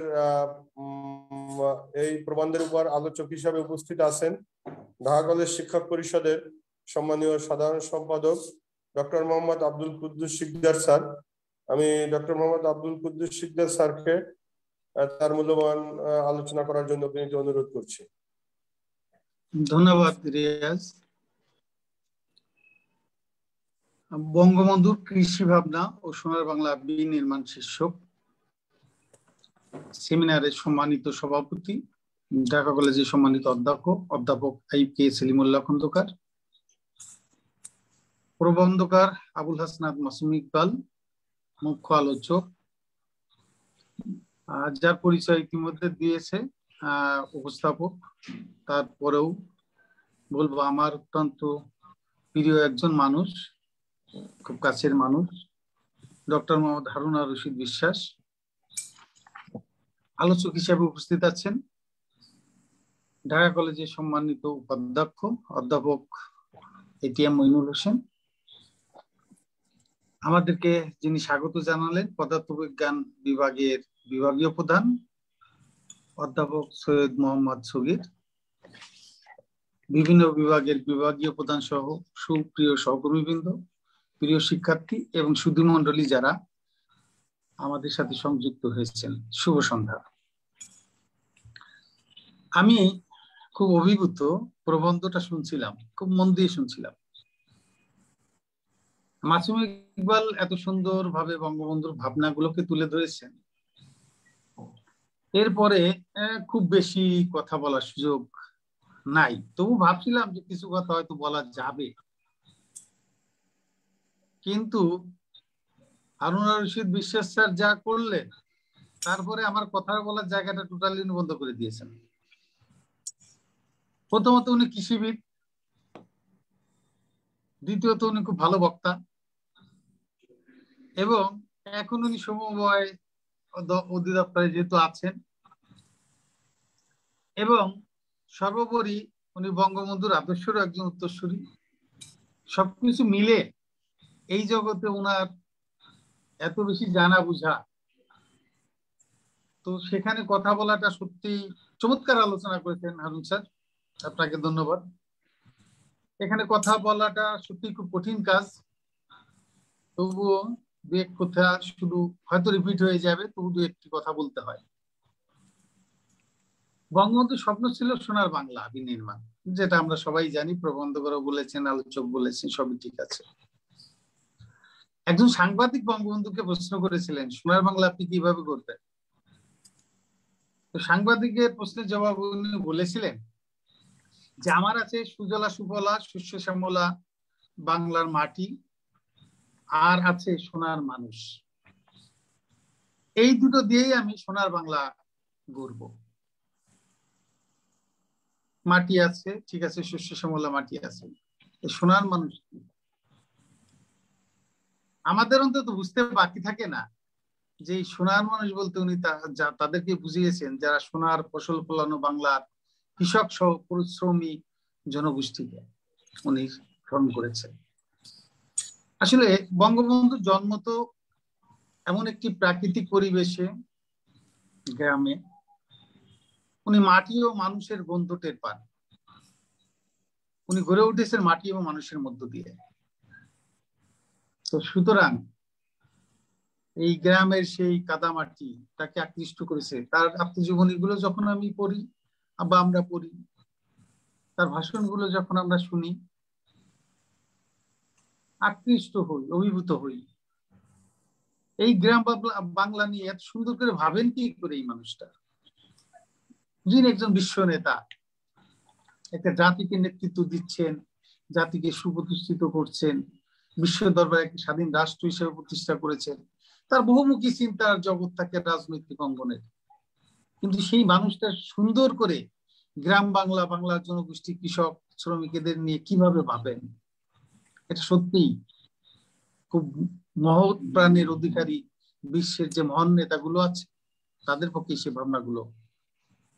এই প্রবন্ধের উপর আলোচক হিসাবে উপস্থিত আছেন ঢাকা কলেজ শিক্ষক পরিষদের সম্মানীয় সাধারণ সম্পাদক ডক্টর মোহাম্মদ আব্দুল কুদ্দুস শিকদার স্যার। আমি ডক্টর মোহাম্মদ আব্দুল কুদ্দুস শিকদার স্যারকে তার মূল্যবান আলোচনা করার জন্য বিনীত অনুরোধ করছি। ধন্যবাদ রিয়াজ। বঙ্গবন্ধুর কৃষি ভাবনা ও সোনার বাংলা বিনির্মাণ শীর্ষক সেমিনারের সম্মানিত সভাপতি, ঢাকা কলেজের সম্মানিত অধ্যাপক আইকে সেলিমুল্লাহ খন্দকার, প্রবন্ধকার আবুল হাসনাত মাসুম ইকবাল, মুখ্য আলোচক, যার পরিচয় ইতিমধ্যে দিয়েছে উপস্থাপক, তারপরেও বলবো আমার অত্যন্ত প্রিয় একজন মানুষ, খুব কাছের মানুষ, ডক্টর মোহাম্মদ হারুনুর রশিদ বিশ্বাস। আলোচক হিসেবে উপস্থিত আছেন ঢাকা কলেজের সম্মানিত উপাধ্যক্ষ অধ্যাপক এটিএম মইনুল হোসেন। আমাদেরকে যিনি স্বাগত জানালেন পদার্থবিজ্ঞান বিভাগের বিভাগীয় প্রধান অধ্যাপক সৈয়দ মোহাম্মদ সগীর, বিভিন্ন বিভাগের বিভাগীয় প্রধান সহ সুপ্রিয় সহকর্মীবৃন্দ, প্রিয় শিক্ষার্থী এবং সুধীমণ্ডলী যারা আমাদের সাথে সংযুক্ত হয়েছেন, শুভ সন্ধ্যা। আমি খুব অভিভূত, প্রবন্ধটা শুনছিলাম, খুব মন দিয়ে শুনছিলাম। মাসুম ইকবাল এত সুন্দর ভাবে বঙ্গবন্ধুর ভাবনাগুলোকে তুলে ধরেছেন। এরপরে খুব বেশি কথা বলার সুযোগ নাই, তবু ভাবছিলাম যে কিছু কথা হয়তো বলা যাবে, কিন্তু হারুনুর রশিদ বিশ্বাস স্যার যা করলেন তারপরে আমার কথা বলার জায়গাটা টোটালি বন্ধ করে দিয়েছেন। প্রথমত উনি কৃষিবিদ, দ্বিতীয়ত উনি খুব ভালো বক্তা, এবং এখন উনি সমবায় অধিদপ্তরে যেহেতু আছেন, এবং সর্বোপরি উনি বঙ্গবন্ধুর আদর্শেরও একজন উত্তরসূরি। সবকিছু মিলে এই জগতে উনার এত বেশি জানা বুঝা, তো সেখানে কথা বলাটা সত্যি চমৎকার আলোচনা করেছেন হারুন স্যার, আপনাকে ধন্যবাদ। এখানে কথা বলাটা সত্যি খুব কঠিন কাজ, তবুও দু এক কথা শুধু হয়তো রিপিট হয়ে যাবে, তবু দু একটি কথা বলতে হয়। বঙ্গবন্ধুর স্বপ্ন ছিল সোনার বাংলা বিনির্মাণ, যেটা আমরা সবাই জানি, প্রবন্ধকরা বলেছেন, আলোচক বলেছেন, সবই ঠিক আছে। একজন সাংবাদিক বঙ্গবন্ধুকে প্রশ্ন করেছিলেন সোনার বাংলা আপনি কিভাবে করবেন, তো সাংবাদিকের প্রশ্নের জবাব উনি বলেছিলেন যে আমার আছে সুজলা সুফলা শস্য শ্যামলা বাংলার মাটি, আর আছে সোনার মানুষ, এই দুটো দিয়েই আমি সোনার বাংলা গড়ব। মাটি আছে, ঠিক আছে, শস্য শ্যামলা মাটি আছে, সোনার মানুষ আমাদের অন্তত বুঝতে বাকি থাকে না যে সোনার মানুষ বলতে উনি তাদেরকে বুঝিয়েছেন যারা সোনার ফসল ফলানো বাংলার কৃষক সহ পরিশ্রমী জনগোষ্ঠীকে উনি স্মরণ করেছেন। আসলে বঙ্গবন্ধুর জন্ম তো এমন একটি প্রাকৃতিক পরিবেশে, গ্রামে। উনি মাটি ও মানুষের গন্ধ টের পান। উনি গড়ে উঠেছেন মাটি এবং মানুষের মধ্য দিয়ে। তো সুতরাং এই গ্রামের সেই কাদামাটি তাকে আকৃষ্ট করেছে। তার আত্মজীবনী গুলো যখন আমি পড়ি বা আমরা পড়ি, তার ভাষণগুলো যখন আমরা শুনি, আকৃষ্ট হই, অভিভূত হই। এই গ্রাম বাংলা নিয়ে এত সুন্দর করে ভাবেন কি করে এই মানুষটা, যিনি একজন বিশ্ব নেতা, একটা জাতিকে নেতৃত্ব দিচ্ছেন, জাতিকে সুপ্রতিষ্ঠিত করছেন, বিশ্ব দরবারে একটি স্বাধীন রাষ্ট্র হিসেবে প্রতিষ্ঠা করেছেন। তার বহুমুখী চিন্তার জগৎ থাকে রাজনৈতিক অঙ্গনের। কিন্তু সেই মানুষটা সুন্দর করে গ্রাম বাংলা, বাংলার জনগোষ্ঠী, কৃষক, শ্রমিকদের নিয়ে কিভাবে ভাবেন, এটা সত্যিই খুব মহৎ প্রাণের অধিকারী বিশ্বের যে মহান নেতাগুলো আছে তাদের পক্ষে সে ভাবনাগুলো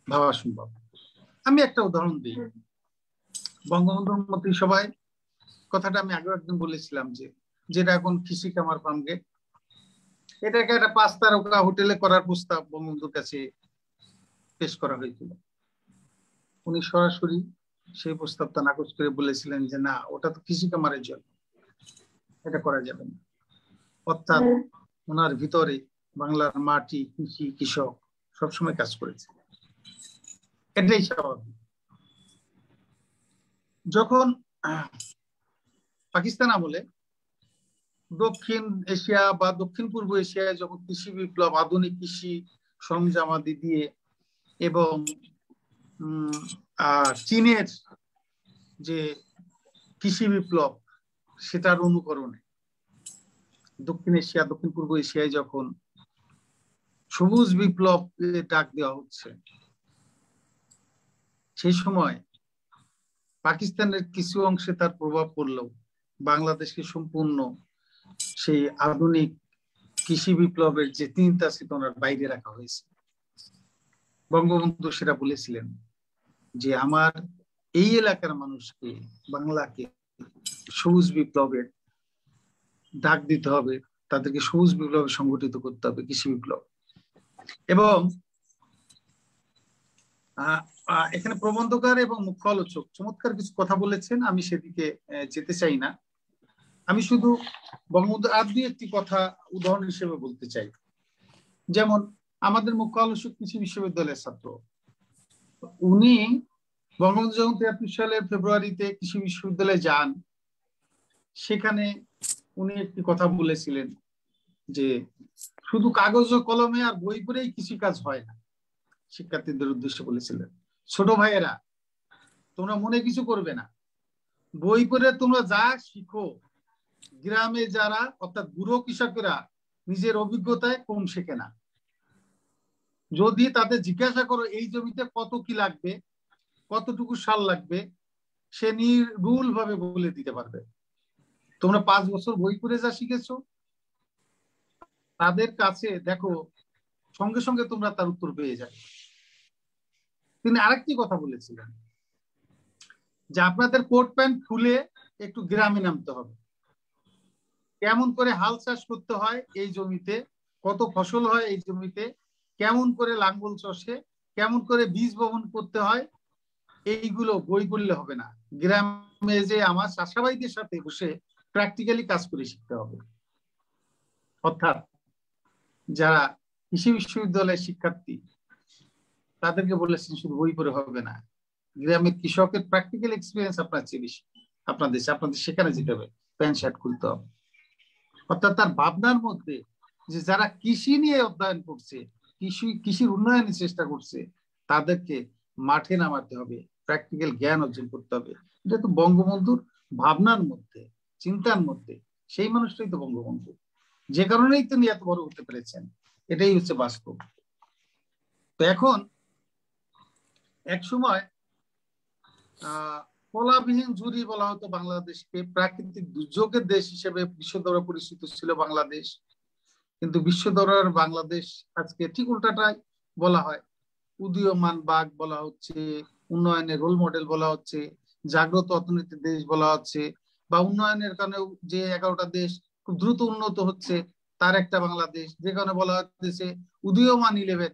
ভাবা সম্ভব। আমি একটা উদাহরণ দিই। বঙ্গবন্ধুর মন্ত্রিসভায় কথাটা আমি আগেও একদিন বলেছিলাম, যে যেটা এখন কৃষি কামার ফার্ম গেট, এটাকে একটা 5 তারকা হোটেলে করার প্রস্তাব বঙ্গবন্ধুর কাছে পেশ করা হয়েছিল। উনি সরাসরি সেই প্রস্তাবটা নাকচ করে বলেছিলেন যে না, ওটা তো কৃষি কামারের জন্য, এটা করা যাবে না। অর্থাৎ ওনার ভিতরে বাংলার মাটি, কৃষি, কৃষক সবসময় কাজ করেছে। এটাই স্বাভাবিক। যখন পাকিস্তান আমলে দক্ষিণ এশিয়া বা দক্ষিণ পূর্ব এশিয়ায় যখন কৃষি বিপ্লব, আধুনিক কৃষি সরঞ্জামাদি দিয়ে এবং চীনের যে কৃষি বিপ্লব সেটার অনুকরণে দক্ষিণ এশিয়া, দক্ষিণ পূর্ব এশিয়ায় যখন সবুজ বিপ্লব ডাক দেওয়া হচ্ছে, সেই সময় পাকিস্তানের কিছু অংশে তার প্রভাব পড়লেও বাংলাদেশকে সম্পূর্ণ সেই আধুনিক কৃষি বিপ্লবের যে চিন্তা চেতনার বাইরে রাখা হয়েছে। বঙ্গবন্ধু সেটা বলেছিলেন যে আমার এই এলাকার মানুষকে, বাংলাকে সবুজ বিপ্লবের ডাক দিতে হবে, তাদেরকে সবুজ বিপ্লবে সংগঠিত করতে হবে, কৃষি বিপ্লব। এবং এখানে প্রবন্ধকার এবং মুখ্য আলোচক চমৎকার কিছু কথা বলেছেন, আমি সেদিকে যেতে চাই না। আমি শুধু বঙ্গবন্ধুর আর দুই একটি কথা উদাহরণ হিসেবে বলতে চাই। যেমন আমাদের মুখ্য আলোচক কৃষি বিশ্ববিদ্যালয়ের ছাত্র, উনি বঙ্গবন্ধু যখন 73 সালের ফেব্রুয়ারিতে কৃষি বিশ্ববিদ্যালয়ে যান, সেখানে উনি একটি কথা বলেছিলেন যে শুধু কাগজ ও কলমে আর বই পড়েই কৃষিকাজ হয় না। শিক্ষার্থীদের উদ্দেশ্যে বলেছিলেন, ছোট ভাইয়েরা তোমরা মনে কিছু করবে না, বই পড়ে তোমরা যা শিখো, গ্রামে যারা অর্থাৎ বুড়ো কৃষকেরা নিজের অভিজ্ঞতায় কম শেখে না। যদি তাদের জিজ্ঞাসা করো এই জমিতে কত কি লাগবে, কতটুকু সার লাগবে, সে নির্ভুল ভাবে বলে দিতে পারবে। তোমরা 5 বছর বই পড়ে যা শিখেছো, তাদের কাছে দেখো সঙ্গে সঙ্গে তোমরা তার উত্তর পেয়ে যাবে। তিনি আরেকটি কথা বলেছিলেন যে আপনাদের কোট প্যান্ট খুলে একটু গ্রামে নামতে হবে, কেমন করে হাল চাষ করতে হয় এই জমিতে, কত ফসল হয় এই জমিতে, কেমন করে লাঙ্গল চষে, কেমন করে বীজ বপন করতে হয়, এইগুলো বই পড়লে হবে না। গ্রামে যে আমার চাষাবাইদের সাথে বসে প্র্যাকটিক্যালি কাজ করে শিখতে হবে। অর্থাৎ যারা কৃষি বিশ্ববিদ্যালয়ের শিক্ষার্থী তাদেরকে বলেছেন শুধু বই পড়ে হবে না, গ্রামের কৃষকের প্র্যাকটিক্যাল এক্সপিরিয়েন্স আপনার চেয়ে বেশি, আপনাদের সেখানে যেতে হবে, প্যান্ট শার্ট খুলতে হবে। অর্থাৎ তার ভাবনার মধ্যে যে যারা কৃষি নিয়ে অধ্যয়ন করছে, কৃষির উন্নয়নের চেষ্টা করছে, তাদেরকে মাঠে নামাতে হবে, প্র্যাকটিক্যাল জ্ঞান অর্জন করতে হবে। এটা তো বঙ্গবন্ধুর ভাবনার মধ্যে, চিন্তার মধ্যে, সেই মানুষটাই তো বঙ্গবন্ধু, যে কারণেই তিনি এত বড় হতে পেরেছেন। এটাই হচ্ছে বাস্তব। তো এখন এক সময় কলাবিহীন ঝুরি বলা হতো বাংলাদেশকে, প্রাকৃতিক দুর্যোগের দেশ হিসেবে বিশ্ব দরবারে পরিচিত ছিল বাংলাদেশ। কিন্তু বিশ্ব দরবারে বাংলাদেশ আজকে ঠিক উল্টাটাই বলা হয়, উদীয়মান বাঘ বলা হচ্ছে, উন্নয়নের রোল মডেল বলা হচ্ছে, জাগ্রত অর্থনীতির দেশ বলা হচ্ছে, বা উন্নয়নের কারণে যে 11টা দেশ খুব দ্রুত উন্নত হচ্ছে তার একটা বাংলাদেশ, যে কারণে বলা হচ্ছে উদীয়মান 11,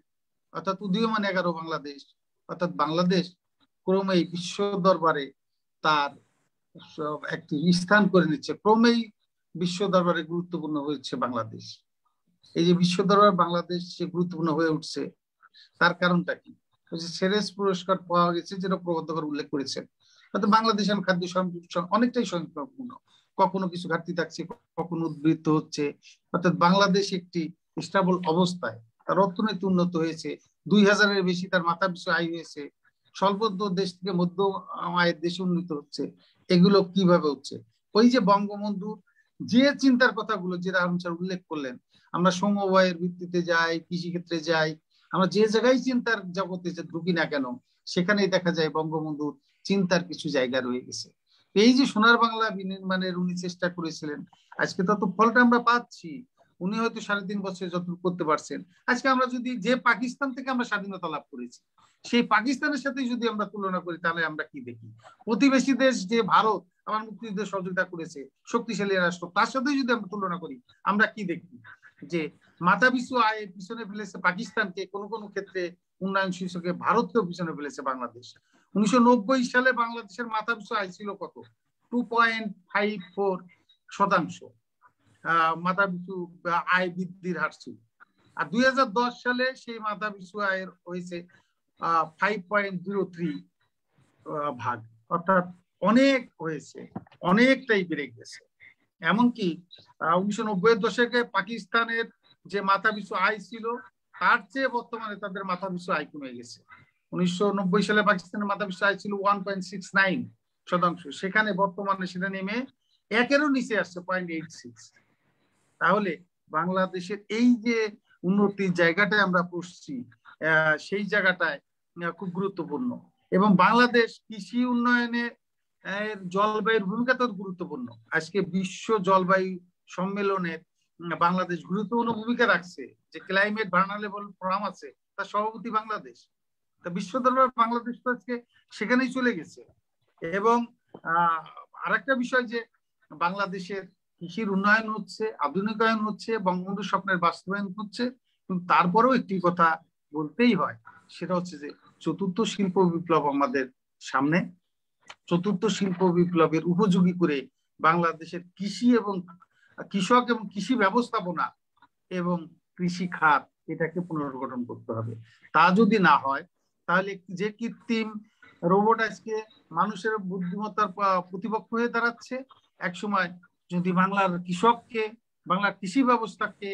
অর্থাৎ উদীয়মান 11 বাংলাদেশ। অর্থাৎ বাংলাদেশ ক্রমেই বিশ্ব দরবারে তার একটি স্থান করে নিচ্ছে, ক্রমেই বিশ্ব দরবারে গুরুত্বপূর্ণ হয়েছে বাংলাদেশ। এই যে বিশ্ব দরবার বাংলাদেশ যে গুরুত্বপূর্ণ হয়ে উঠছে তার কারণটা কি? সেরেস পুরস্কার পাওয়া গেছে, যেটা প্রবন্ধকর উল্লেখ করেছেন। হয়তো বাংলাদেশের খাদ্য অনেকটাই সংকটপূর্ণ, কখনো কিছু ঘাটতি থাকছে, কখনো উদ্বৃত্ত হচ্ছে। অর্থাৎ বাংলাদেশ একটি স্টেবল অবস্থায়, তার অর্থনীতি উন্নত হয়েছে, 2000-এর বেশি তার মাথা পিছু আয় হয়েছে, স্বল্প দেশ থেকে মধ্য আয়ের দেশে উন্নীত হচ্ছে। এগুলো কিভাবে হচ্ছে? ওই যে বঙ্গবন্ধু যে চিন্তার কথাগুলো যে রাহুল স্যার উল্লেখ করলেন, আমরা সমবায়ের ভিত্তিতে যাই, কৃষিক্ষেত্রে যাই, আমরা যে জায়গায় চিন্তার জগতে যে ঢুকি না কেন সেখানেই দেখা যায় বঙ্গবন্ধুর চিন্তার কিছু জায়গা রয়ে গেছে। এই যে সোনার বাংলা বিনির্মাণের উনি চেষ্টা করেছিলেন, আজকে তত ফলটা আমরা পাচ্ছি। উনি হয়তো 3.5 বছর যতটুকু করতে পারছেন। আজকে আমরা যদি যে পাকিস্তান থেকে আমরা স্বাধীনতা লাভ করেছি সেই পাকিস্তানের সাথে যদি আমরা তুলনা করি, তাহলে আমরা কি দেখি? প্রতিবেশী দেশ যে ভারত আমার মুক্তিযুদ্ধে সহযোগিতা করেছে, শক্তিশালী রাষ্ট্র, তার সাথে যদি আমরা তুলনা করি, আমরা কি দেখি? যে মাথা পিছু আয় পিছনে ফেলেছে পাকিস্তানকে, কোনো কোনো ক্ষেত্রে উন্নয়ন শীর্ষকে ভারতকেও পিছনে ফেলেছে বাংলাদেশ। 1990 সালে বাংলাদেশের মাথা পিছু আয় ছিল কত? 2.54% মাথা পিছু আয় বৃদ্ধির হার ছিল। আর 2010 সালে সেই মাথা পিছু আয়ের হয়েছে 5.03 ভাগ, অর্থাৎ অনেক হয়েছে, অনেকটাই বেড়ে গেছে। এমনকি 1990-এর দশকে পাকিস্তানের যে মাথা পিছু আয় ছিল তার চেয়ে বর্তমানে তাদের মাথা পিছু আয় কমে গেছে। 1990 সালে পাকিস্তানের মাথা পিছু আয় ছিল 1.69%, সেখানে বর্তমানে সেটা নেমে 1-এরও নিচে আসছে 0.86। তাহলে বাংলাদেশের এই যে উন্নতির জায়গাটায় আমরা পড়ছি, সেই জায়গাটায় খুব গুরুত্বপূর্ণ। এবং বাংলাদেশ কৃষি উন্নয়নে জলবায়ুর ভূমিকা তো গুরুত্বপূর্ণ। আজকে বিশ্ব জলবায়ু সম্মেলনের বাংলাদেশ গুরুত্বপূর্ণ ভূমিকা রাখছে। যে ক্লাইমেট ভার্নারেবল ফোরাম আছে, তার সভাপতি বাংলাদেশ। তা বিশ্ব দরবার বাংলাদেশ তো আজকে সেখানেই চলে গেছে। এবং আরেকটা বিষয় যে বাংলাদেশের কৃষির উন্নয়ন হচ্ছে, আধুনিকায়ন হচ্ছে, বঙ্গবন্ধু স্বপ্নের বাস্তবায়ন হচ্ছে, কিন্তু তারপরেও একটি কথা বলতেই হয়, সেটা হচ্ছে যে চতুর্থ শিল্প বিপ্লব আমাদের সামনে। চতুর্থ শিল্প বিপ্লবের উপযোগী করে বাংলাদেশের কৃষি এবং কৃষক এবং কৃষি ব্যবস্থাপনা এবং কৃষি খাত এটাকে পুনর্গঠন করতে হবে। তা যদি না হয়, তাহলে যে কৃত্রিম রোবট আজকে মানুষের বুদ্ধিমত্তার প্রতিপক্ষ হয়ে দাঁড়াচ্ছে, একসময় যদি বাংলার কৃষককে, বাংলার কৃষি ব্যবস্থাকে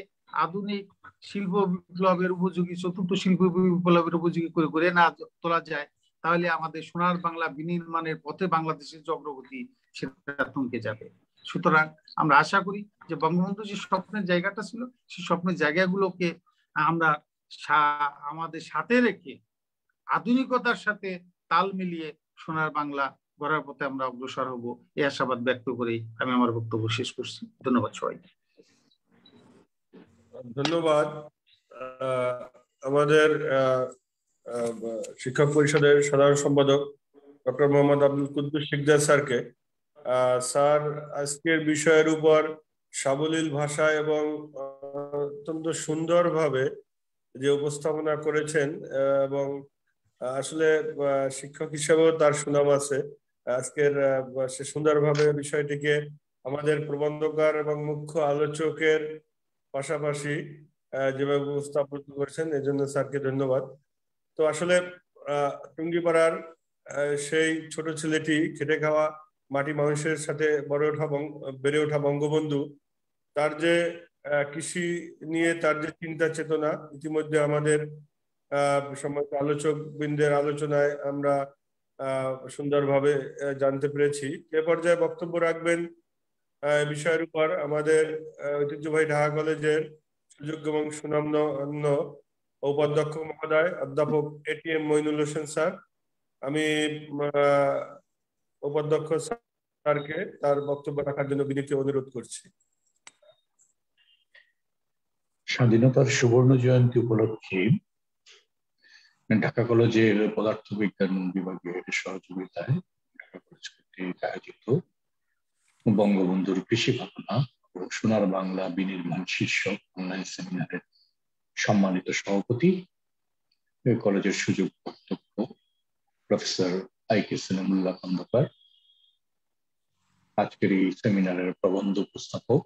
আধুনিক শিল্প বিপ্লবের উপযোগী, চতুর্থ শিল্প বিপ্লবের উপযোগী করে গড়ে না তোলা যায়, তাহলে আমাদের সোনার বাংলা বিনির্মাণের পথে বাংলাদেশের যে অগ্রগতি সেটা থমকে যাবে। সুতরাং আমরা আশা করি যে বঙ্গবন্ধু যে স্বপ্নের জায়গাটা ছিল, সেই স্বপ্নের জায়গাগুলোকে আমরা আমাদের সাথে রেখে আধুনিকতার সাথে তাল মিলিয়ে সোনার বাংলা গড়ার পথে আমরা অগ্রসর হব, এই আশাবাদ ব্যক্ত করেই আমি আমার বক্তব্য শেষ করছি। ধন্যবাদ সবাইকে। ধন্যবাদ আমাদের শিক্ষক পরিষদের সাধারণ সম্পাদক ডক্টর মোহাম্মদ আব্দুল কুদ্দুস শিকদার স্যারকে। স্যার আজকের বিষয়ের উপর সাবলীল ভাষা এবং অত্যন্ত সুন্দরভাবে যে উপস্থাপনা করেছেন, এবং আসলে শিক্ষক হিসেবেও তার সুনাম আছে। আজকের সে সুন্দরভাবে বিষয়টিকে আমাদের প্রবন্ধকার এবং মুখ্য আলোচকের পাশাপাশি যেভাবে উপস্থাপন করেছেন, এই জন্য স্যারকে ধন্যবাদ। তো আসলে টুঙ্গিপাড়ার সেই ছোট ছেলেটি, খেটে খাওয়া মাটি মানুষের সাথে বেড়ে ওঠা বঙ্গবন্ধু, তার যে কৃষি নিয়ে তার যে চিন্তা চেতনা, ইতিমধ্যে আমাদের সম্মানিত আলোচক বৃন্দের আলোচনায় আমরা সুন্দরভাবে জানতে পেরেছি। এ পর্যায়ে বক্তব্য রাখবেন বিষয়ের উপর আমাদের ঐতিহ্যবাহী ঢাকা কলেজের সুযোগ্য এবং সুনামধন্য উপাধ্যক্ষ মহোদয় অধ্যাপক এটিএম মইনুল হোসেন স্যার। আমি উপাধ্যক্ষ স্যারকে তার বক্তব্য রাখার জন্য বিনীত অনুরোধ করছি। স্বাধীনতার সুবর্ণ জয়ন্তী উপলক্ষে ঢাকা কলেজের পদার্থবিজ্ঞান বিভাগের সহযোগিতায় ঢাকা কলেজ কর্তৃক আয়োজিত বঙ্গবন্ধুর কৃষি ভাবনা ও সোনার বাংলা বিনির্মাণ শীর্ষক অনলাইন সেমিনারের সম্মানিত সভাপতি, কলেজের সুযোগ্য অধ্যক্ষ প্রফেসর আইকে সিনামুল্লাহ খন্দকার, আজকের এই সেমিনারের প্রবন্ধ উপস্থাপক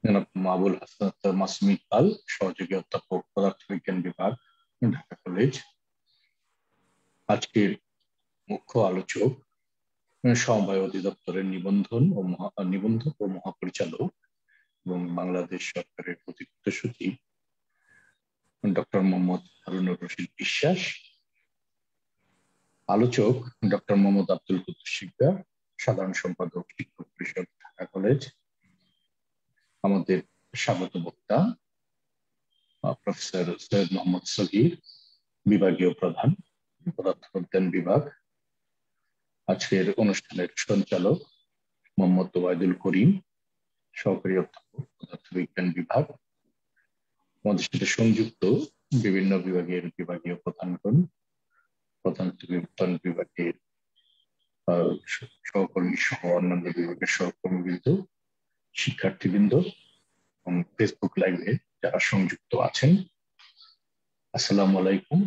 জনাব আবুল হাসান মাসুম ইকবাল, সহযোগী অধ্যাপক পদার্থবিজ্ঞান বিভাগ, ঢাকা কলেজ, আজকের মুখ্য আলোচক সমবায় অধিদপ্তরের নিবন্ধক ও মহাপরিচালক এবং বাংলাদেশ সরকারের অতিরিক্ত সচিব ডক্টর মোহাম্মদ হারুনুর রশিদ বিশ্বাস, আলোচক ডক্টর মোহাম্মদ আব্দুল কুদ্দুস শিকদার, সাধারণ সম্পাদক শিক্ষক পরিষদ ঢাকা কলেজ, আমাদের স্বাগত বক্তা প্রফেসর সৈয়দ মোহাম্মদ সগীর, বিভাগীয় প্রধান পদার্থবিজ্ঞান বিভাগ, আজকের অনুষ্ঠানের সঞ্চালক মোহাম্মদ ওবায়দুল করিম, সহকারী অধ্যাপক পদার্থবিজ্ঞান বিভাগ, আমাদের সাথে সংযুক্ত বিভিন্ন বিভাগের বিভাগীয় প্রধানগণ, প্রধান বিভাগের সহকর্মী সহ অন্যান্য বিভাগের সহকর্মীবৃন্দ, শিক্ষার্থীবৃন্দ এবং ফেসবুক লাইভে যারা সংযুক্ত আছেন, আসসালামু আলাইকুম,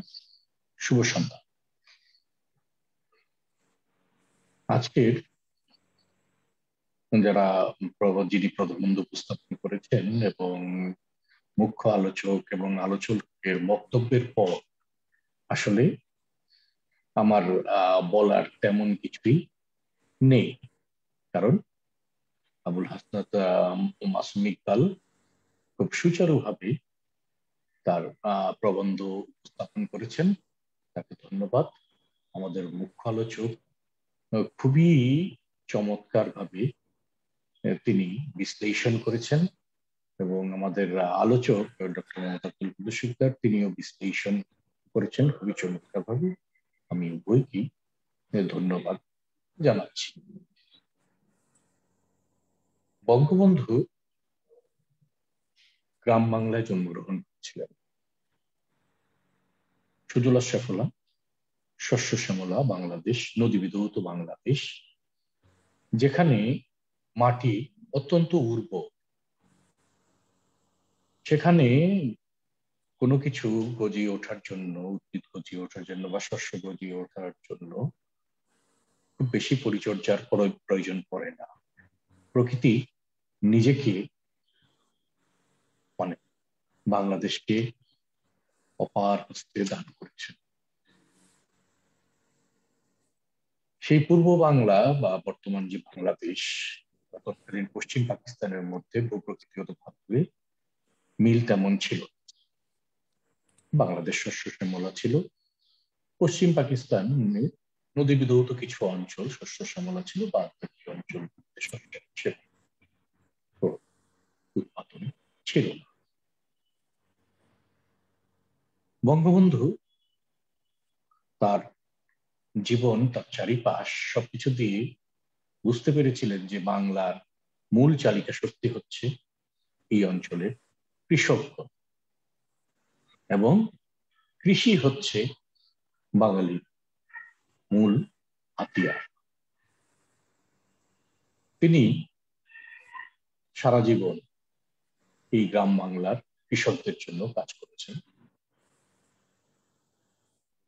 শুভ সন্ধ্যা। আজকের যারা যিনি প্রবন্ধ উপস্থাপন করেছেন এবং মুখ্য আলোচক এবং আলোচকের বক্তব্যের পর আসলে আমার বলার তেমন কিছুই নেই, কারণ আবুল হাসনাত মাসুম ইকবাল খুব সুচারুভাবে তার প্রবন্ধ উপস্থাপন করেছেন, তাকে ধন্যবাদ। আমাদের মুখ্য আলোচক খুবই চমৎকার ভাবে তিনি বিশ্লেষণ করেছেন এবং আমাদের আলোচক ডক্টর মোহাম্মদ আব্দুল কুদ্দুস শিকদার তিনিও বিশ্লেষণ করেছেন খুবই চমৎকার ভাবে। আমি উভয়কেই ধন্যবাদ জানাচ্ছি। বঙ্গবন্ধু গ্রাম বাংলায় জন্মগ্রহণ করেছিলেন। সুজলা সুফলা শস্য শ্যামলা বাংলাদেশ, নদী বিধৌত বাংলাদেশ, যেখানে মাটি অত্যন্ত উর্বর, সেখানে কোনো কিছু গজিয়ে ওঠার জন্য, উদ্ভিদ গজিয়ে ওঠার জন্য বা শস্য গজিয়ে ওঠার জন্য খুব বেশি পরিচর্যার প্রয়োজন পড়ে না। প্রকৃতি নিজেকে মানে বাংলাদেশকে অপার হস্তে দান করেছেন। সেই পূর্ব বাংলা বা বর্তমান যে বাংলাদেশ, তৎকালীন পশ্চিম পাকিস্তানের মধ্যে ভূপ্রকৃতিগতভাবে মিল তেমন ছিল। বাংলাদেশ শস্য শ্যামলা ছিল, পশ্চিম পাকিস্তান নদী বিধৌত কিছু অঞ্চল শস্য শ্যামলা ছিল, বা অঞ্চল উৎপাদন ছিল না। বঙ্গবন্ধু তার জীবন, তার চারিপাশ সবকিছু দিয়ে বুঝতে পেরেছিলেন যে বাংলার মূল চালিকা শক্তি হচ্ছে এই অঞ্চলের কৃষকগণ এবং কৃষি হচ্ছে বাঙালির মূল হাতিয়ার। তিনি সারা জীবন এই গ্রাম বাংলার কৃষকদের জন্য কাজ করেছেন।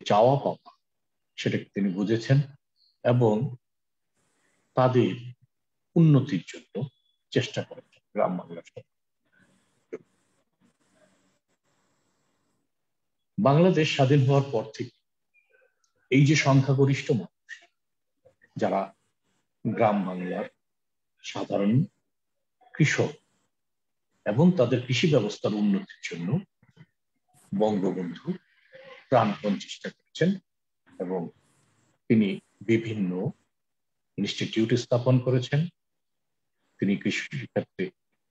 চাওয়া পাওয়া সেটাকে তিনি বুঝেছেন এবং তাদের উন্নতির জন্য চেষ্টা করেছেন। গ্রাম বাংলার বাংলাদেশ স্বাধীন হওয়ার পর থেকে এই যে সংখ্যাগরিষ্ঠ মানুষ যারা গ্রাম বাংলার সাধারণ কৃষক এবং তাদের কৃষি ব্যবস্থার উন্নতির জন্য বঙ্গবন্ধু প্রাণপণ চেষ্টা করেছেন এবং তিনি বিভিন্ন ইনস্টিটিউট স্থাপন করেছেন। তিনি কৃষি ক্ষেত্রে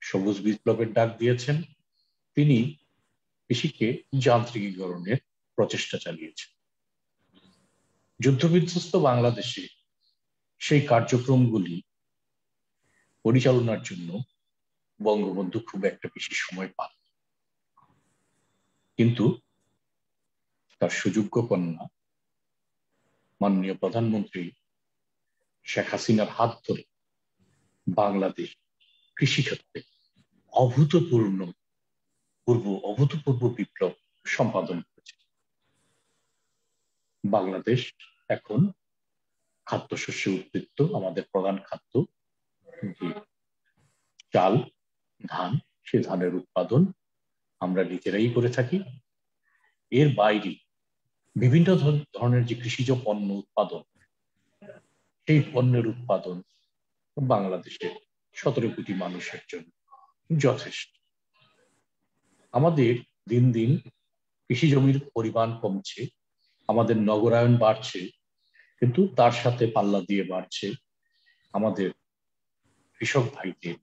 সবুজ বিপ্লবের ডাক দিয়েছেন। তিনি কৃষিকে যান্ত্রিকীকরণের প্রচেষ্টা চালিয়েছেন। যুদ্ধবিধ্বস্ত বাংলাদেশে সেই কার্যক্রমগুলি পরিচালনার জন্য বঙ্গবন্ধু খুব একটা বেশি সময় পান, কিন্তু তার সুযোগ্য কন্যা মাননীয় প্রধানমন্ত্রী শেখ হাসিনার হাত ধরে বাংলাদেশ কৃষিক্ষেত্রে অভূতপূর্ব বিপ্লব সম্পাদন করেছে। বাংলাদেশ এখন খাদ্যশস্যে উদ্বৃত্ত। আমাদের প্রধান খাদ্য যে চাল, ধান, সে ধানের উৎপাদন আমরা নিজেরাই করে থাকি। এর বাইরে বিভিন্ন ধরনের যে কৃষিজ পণ্য উৎপাদন, সেই পণ্যের উৎপাদন বাংলাদেশের 17 কোটি মানুষের জন্য যথেষ্ট। আমাদের দিন দিন কৃষি জমির পরিমাণ কমছে, আমাদের নগরায়ন বাড়ছে, কিন্তু তার সাথে পাল্লা দিয়ে বাড়ছে আমাদের কৃষক ভাইদের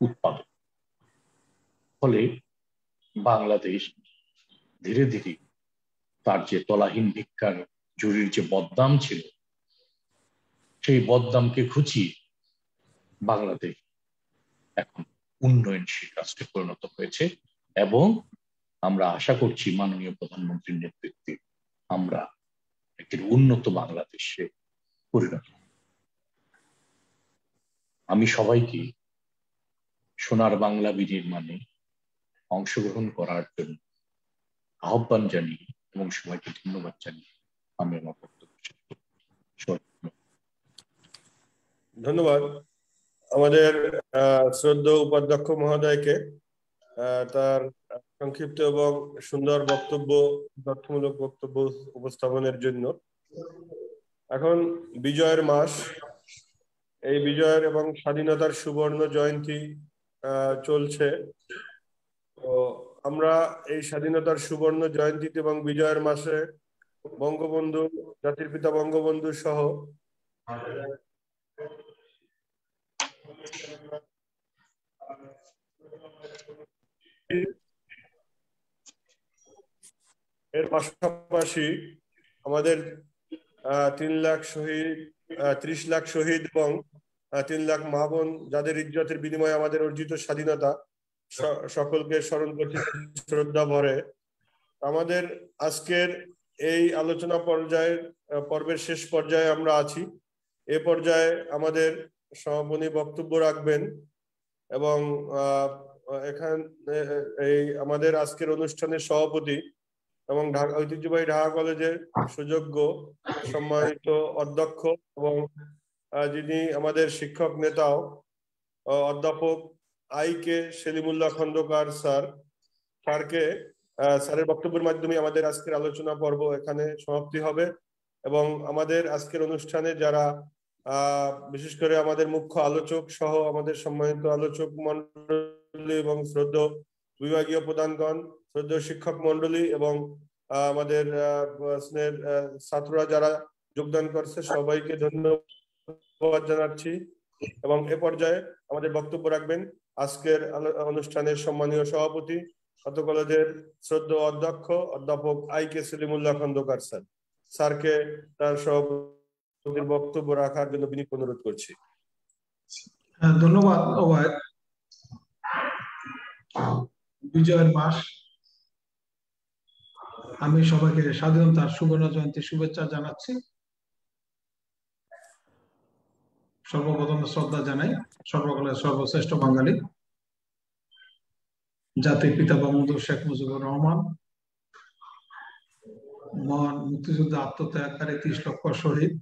উৎপাদন। ফলে বাংলাদেশ ধীরে ধীরে তার যে তলাহীন ভিক্ষার জুরির যে বদনাম ছিল, সেই বদনামকে ঘুচিয়ে বাংলাদেশ এখন উন্নয়নশীল রাষ্ট্রে পরিণত হয়েছে এবং আমরা আশা করছি মাননীয় প্রধানমন্ত্রীর নেতৃত্বে আমরা একটি উন্নত বাংলাদেশে পরিণত। আমি সবাইকে সোনার বাংলা বিনির্মাণে অংশগ্রহণ করার জন্য আহ্বান জানিয়ে এবং সবাইকে ধন্যবাদ জানিয়ে আমি আমার বক্তব্য শেষ করছি। ধন্যবাদ আমাদের শ্রদ্ধেয় উপাধ্যক্ষ মহোদয়কে তার সংক্ষিপ্ত এবং সুন্দর বক্তব্য, তথ্যমূলক বক্তব্য উপস্থাপনের জন্য। এখন বিজয়ের মাস, এই বিজয়ের এবং স্বাধীনতার সুবর্ণ জয়ন্তী চলছে। তো আমরা এই স্বাধীনতার সুবর্ণ জয়ন্তীতে এবং বিজয়ের মাসে বঙ্গবন্ধু, জাতির পিতা বঙ্গবন্ধু সহ এর পাশাপাশি আমাদের 3 লাখ শহীদ, 30 লাখ শহীদ এবং 3 লাখ মা বোন যাদের ইজ্জতের বিনিময়ে আমাদের অর্জিত স্বাধীনতা, সকলকে স্মরণ করতে শ্রদ্ধা ভরে আমাদের আজকের এই আলোচনা পর্বের শেষ পর্যায়ে আমরা আছি। এ পর্যায়ে আমাদের সমাপনী বক্তব্য রাখবেন এবং এই আমাদের আজকের অনুষ্ঠানের সভাপতি এবং ঐতিহ্যবাহী ঢাকা কলেজের সুযোগ্য সম্মানিত অধ্যক্ষ এবং যিনি আমাদের শিক্ষক নেতাও অধ্যাপক আইকে সেলিমুল্লাহ খন্দকার স্যারের বক্তব্যের মাধ্যমে আমাদের আজকের আলোচনা পর্ব এখানে সমাপ্তি হবে। এবং আমাদের আজকের অনুষ্ঠানে যারা বিশেষ করে আমাদের মুখ্য আলোচক সহ আমাদের সম্মানিত আলোচক মন্ডলী এবং শ্রদ্ধেয় বিভাগীয় প্রধানগণ, শ্রদ্ধেয় শিক্ষক মন্ডলী এবং আমাদের ছাত্ররা যারা যোগদান করছে সবাইকে ধন্যবাদ জানাচ্ছি। এবং এ পর্যায়ে আমাদের বক্তব্য রাখবেন আজকের অনুষ্ঠানের সম্মানীয় সভাপতি, কলেজের শ্রদ্ধেয় অধ্যক্ষ অধ্যাপক আইকে সেলিমুল্লাহ খন্দকার স্যারকে তার সভাপতির বক্তব্য রাখার জন্য বিনীত অনুরোধ করছি। ধন্যবাদ অভয়। বিজয়ের মাস, আমি সবাইকে স্বাধীনতার সুবর্ণ জয়ন্তী শুভেচ্ছা জানাচ্ছি। সর্বপ্রথম শ্রদ্ধা জানাই সর্বকালের সর্বশ্রেষ্ঠ বাঙালি জাতির পিতা বঙ্গবন্ধু শেখ মুজিবুর রহমান, মহান মুক্তিযুদ্ধে আত্মত্যাগকারী 30 লক্ষ শহীদ,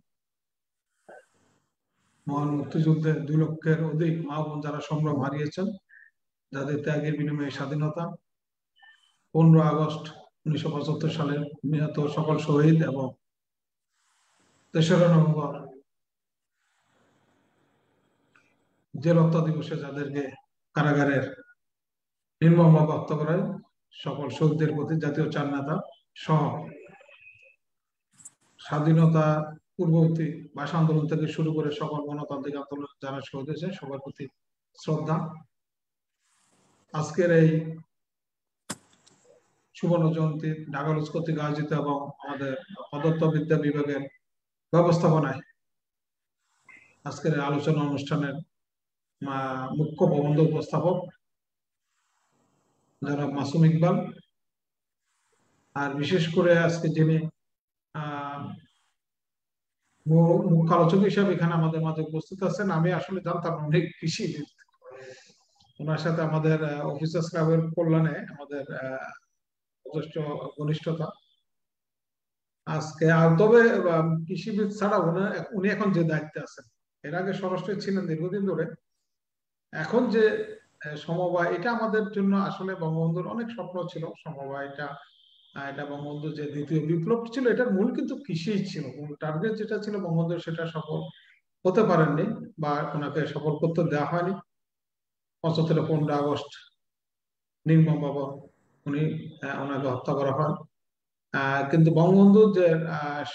মহান মুক্তিযুদ্ধে 2 লক্ষের অধিক মা বোন যারা সম্ভ্রম হারিয়েছেন, যাদের ত্যাগের বিনিময়ে স্বাধীনতা, 15 আগস্ট 1975 সালে নিহত সকল শহীদ এবং 3রা নভেম্বর জেল হত্যা দিবসে যাদেরকে কারাগারের নির্মমভাবে হত্যা করা হয়, সকল শহীদদের প্রতি জাতীয় চার নেতা সহ স্বাধীনতা পূর্ববর্তী ভাষা আন্দোলন থেকে শুরু করে সকল গণতান্ত্রিক আন্দোলন যারা শহীদ হয়েছে সবার প্রতি শ্রদ্ধা। আজকের এই সুবর্ণ জয়ন্তী ঢাকা কলেজ কর্তৃক আয়োজিত এবং আমাদের পদার্থবিদ্যা বিভাগের ব্যবস্থাপনায় আজকের আলোচনা অনুষ্ঠানের মুখ্য প্রবন্ধ উপস্থাপক জনাব মাসুম ইকবাল, আর বিশেষ করে আজকে যিনি মুখ্য আলোচক হিসাবে এখানে আমাদের মাঝে উপস্থিত আছেন। আমি আসলে জানতাম না উনি কৃষিবিদ। ওনার সাথে আমাদের অফিসার্স ক্লাবের কল্যাণে আমাদের যথেষ্ট ঘনিষ্ঠতা আজকে। তবে কৃষিবিদ ছাড়া উনি এখন যে দায়িত্বে আছেন, এর আগে স্বরাষ্ট্রে ছিলেন দীর্ঘদিন ধরে। এখন যে সমবায়, এটা আমাদের জন্য আসলে বঙ্গবন্ধুর অনেক স্বপ্ন ছিল। সমবায় এটা বঙ্গবন্ধুর যে দ্বিতীয় বিপ্লব ছিল, এটার মূল কিন্তু কৃষি ছিল। মূল টার্গেট যেটা ছিল বঙ্গবন্ধুর, সেটা সফল হতে পারেননি বা ওনাকে সফল করতে দেওয়া হয়নি। ৭৫ 15 আগস্ট নির্মমভাবে ওনাকে হত্যা করা হয়। কিন্তু বঙ্গবন্ধুর যে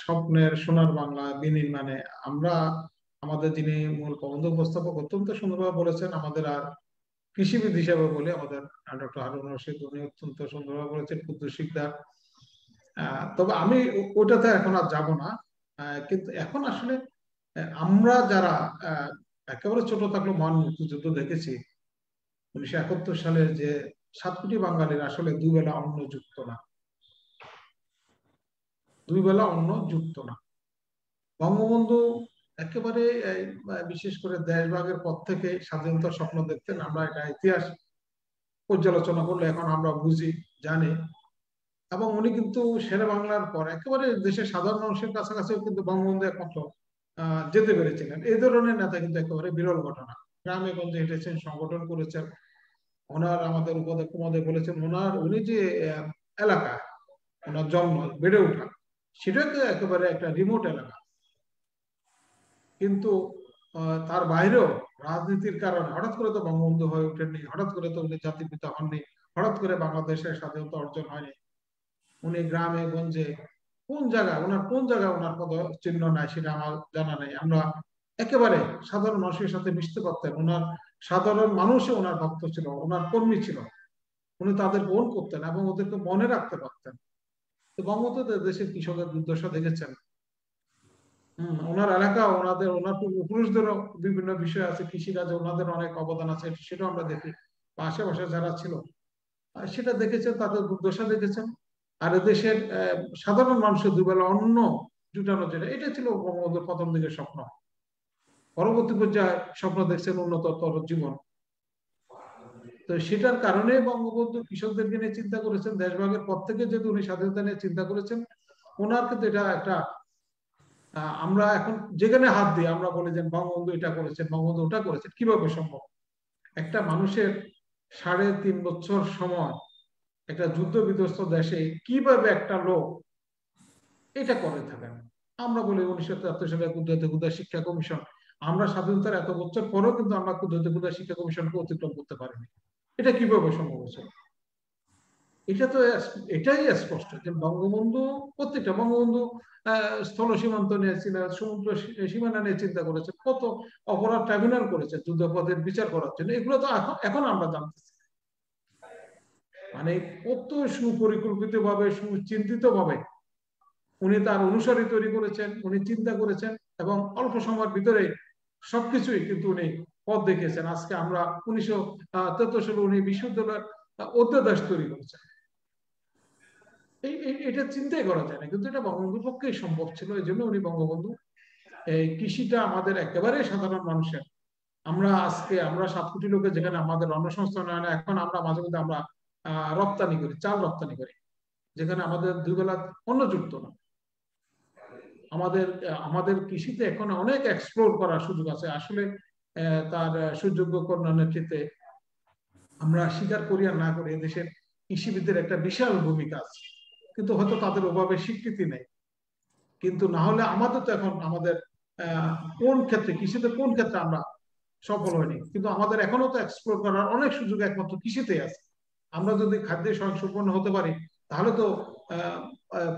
স্বপ্নের সোনার বাংলা বিনির্মাণে আমাদের যিনি মূল প্রবন্ধ উপস্থাপক অত্যন্ত সুন্দরভাবে বলেছেন, আমাদের আর কৃষিবিদ হিসেবে বলে আমাদের ডক্টর হারুন রশিদ, উনি অত্যন্ত সুন্দরভাবে বলেছেন, ক্ষুদ্র শিকদার। তবে আমি ওটাতে এখন আর যাব না। কিন্তু এখন আসলে আমরা যারা একেবারে ছোট থাকলেও মহান মুক্তিযুদ্ধ দেখেছি, 1971 সালের যে 7 কোটি বাঙালির আসলে দুবেলা অন্ন যুক্ত না, বঙ্গবন্ধু একেবারে বিশেষ করে দেশভাগের পর থেকে স্বাধীনতার স্বপ্ন দেখতেন। আমরা এটা ইতিহাস পর্যালোচনা করলে এখন আমরা বুঝি, জানি। এবং উনি কিন্তু শেরে বাংলার পর একেবারে দেশের সাধারণ মানুষের কাছাকাছিও কিন্তু বঙ্গবন্ধু একমাত্র যেতে পেরেছিলেন। এই ধরনের নেতা কিন্তু একেবারে বিরল ঘটনা। গ্রামে গঞ্জে হেঁটেছেন, সংগঠন করেছেন। ওনার আমাদের উপদেশ বলেছেন, উনি যে এলাকা ওনার জন্ম বেড়ে ওঠা, সেটা তো একেবারে একটা রিমোট এলাকা। কিন্তু তার বাইরেও রাজনীতির কারণে হঠাৎ করে তো বঙ্গবন্ধু হয়ে ওঠেননি, হঠাৎ করে তো উনি জাতির পিতা হননি, হঠাৎ করে বাংলাদেশের স্বাধীনতা অর্জন হয়নি। উনি গ্রামে গঞ্জে কোন জায়গায় ওনার পদ চিহ্ন নাই সেটা আমার জানা নেই। আমরা একেবারে সাধারণ মানুষের সাথে মিশতে পারতেন। ওনার সাধারণ মানুষও ওনার ভক্ত ছিল, ওনার কর্মী ছিল। উনি তাদের গ্রহণ করতেন এবং ওদেরকে মনে রাখতে পারতেন। তো বঙ্গবন্ধু দেশের কৃষকের দুর্দশা দেখেছেন। ওনার এলাকা, ওনার পূর্বপুরুষদেরও বিভিন্ন বিষয় আছে, কৃষিকাজে ওনাদের অনেক অবদান আছে, সেটাও আমরা দেখি। আশেপাশে যারা ছিল সেটা দেখেছেন, তাদের দুর্দশা দেখেছেন। আর দেশের সাধারণ মানুষের দুবেলা অন্ন জুটানো, এটা ছিল বঙ্গবন্ধুর প্রথম দিকের স্বপ্ন। পরবর্তী পর্যায়ে স্বপ্ন দেখছেন উন্নততর জীবন। তো সেটার কারণে বঙ্গবন্ধু কৃষকদেরকে নিয়ে চিন্তা করেছেন। দেশভাগের পর থেকে যেহেতু উনি স্বাধীনতা নিয়ে চিন্তা করেছেন, ওনার কিন্তু এটা একটা আমরা এখন যেখানে হাত দিই আমরা বলি যে বঙ্গবন্ধু এটা করেছেন, বঙ্গবন্ধু ওটা করেছেন। কিভাবে সম্ভব? একটা মানুষের 3.5 বছর সময় একটা যুদ্ধ বিধ্বস্ত দেশে কিভাবে একটা লোক এটা করে থাকেন? আমরা বলি 1973 সালে ক্ষুদ্রাতে ক্ষুদ্র শিক্ষা কমিশন। আমরা স্বাধীনতার এত বছর পরেও কিন্তু আমরা ক্ষুদ্রাতে ক্ষুদ্র শিক্ষা কমিশনকে অতিক্রম করতে পারিনি। এটা কিভাবে সম্ভব হয়েছে? এটাই স্পষ্ট যে বঙ্গবন্ধু স্থল সীমান্ত নিয়ে সমুদ্র সীমানা নিয়ে চিন্তা করেছে, কত অপরাধ ট্রাইব্যুনাল করেছে যুদ্ধাপরাধের বিচার করার জন্য। এগুলো তো এখন আমরা জানতেছি। মানে কত সুপরিকল্পিত ভাবে, সুচিন্তিত ভাবে উনি তার অনুসারী তৈরি করেছেন, উনি চিন্তা করেছেন এবং অল্প সময়ের ভিতরে সবকিছুই কিন্তু উনি পথ দেখিয়েছেন। আজকে আমরা 1973 সালে উনি বিশ্ববিদ্যালয়ের অধ্যাদেশ তৈরি করেছেন। এটা চিন্তাই করা যায় না, কিন্তু এটা বঙ্গবন্ধুর পক্ষেই সম্ভব ছিল। এই জন্য উনি বঙ্গবন্ধু এই কৃষিটা আমাদের একেবারে সাধারণ মানুষের, আমরা 7 কোটি লোকের, যেখানে আমাদের অন্নসংস্থান হয় না, এখন আমরা মাঝে মধ্যে আমরা রপ্তানি করি, চাল রপ্তানি করি, যেখানে আমাদের দুবেলা অন্ন যুক্ত না। আমাদের কৃষিতে এখন অনেক এক্সপ্লোর করার সুযোগ আছে। আসলে তার সুযোগ্য কন্যার নেতৃত্বে আমরা স্বীকার করি আর না করি, দেশের কৃষিবিদদের একটা বিশাল ভূমিকা আছে, কিন্তু হয়তো তাদের ওভাবে স্বীকৃতি নেই। কিন্তু না হলে আমাদের তো এখন আমাদের কোন ক্ষেত্রে, কৃষিতে কোন ক্ষেত্রে আমরা সফল হয়নি, কিন্তু আমাদের এখনো তো এক্সপ্লোর করার অনেক সুযোগ একমাত্র কৃষিতেই আছে। আমরা যদি খাদ্যে স্বয়ংসম্পূর্ণ হতে পারি, তাহলে তো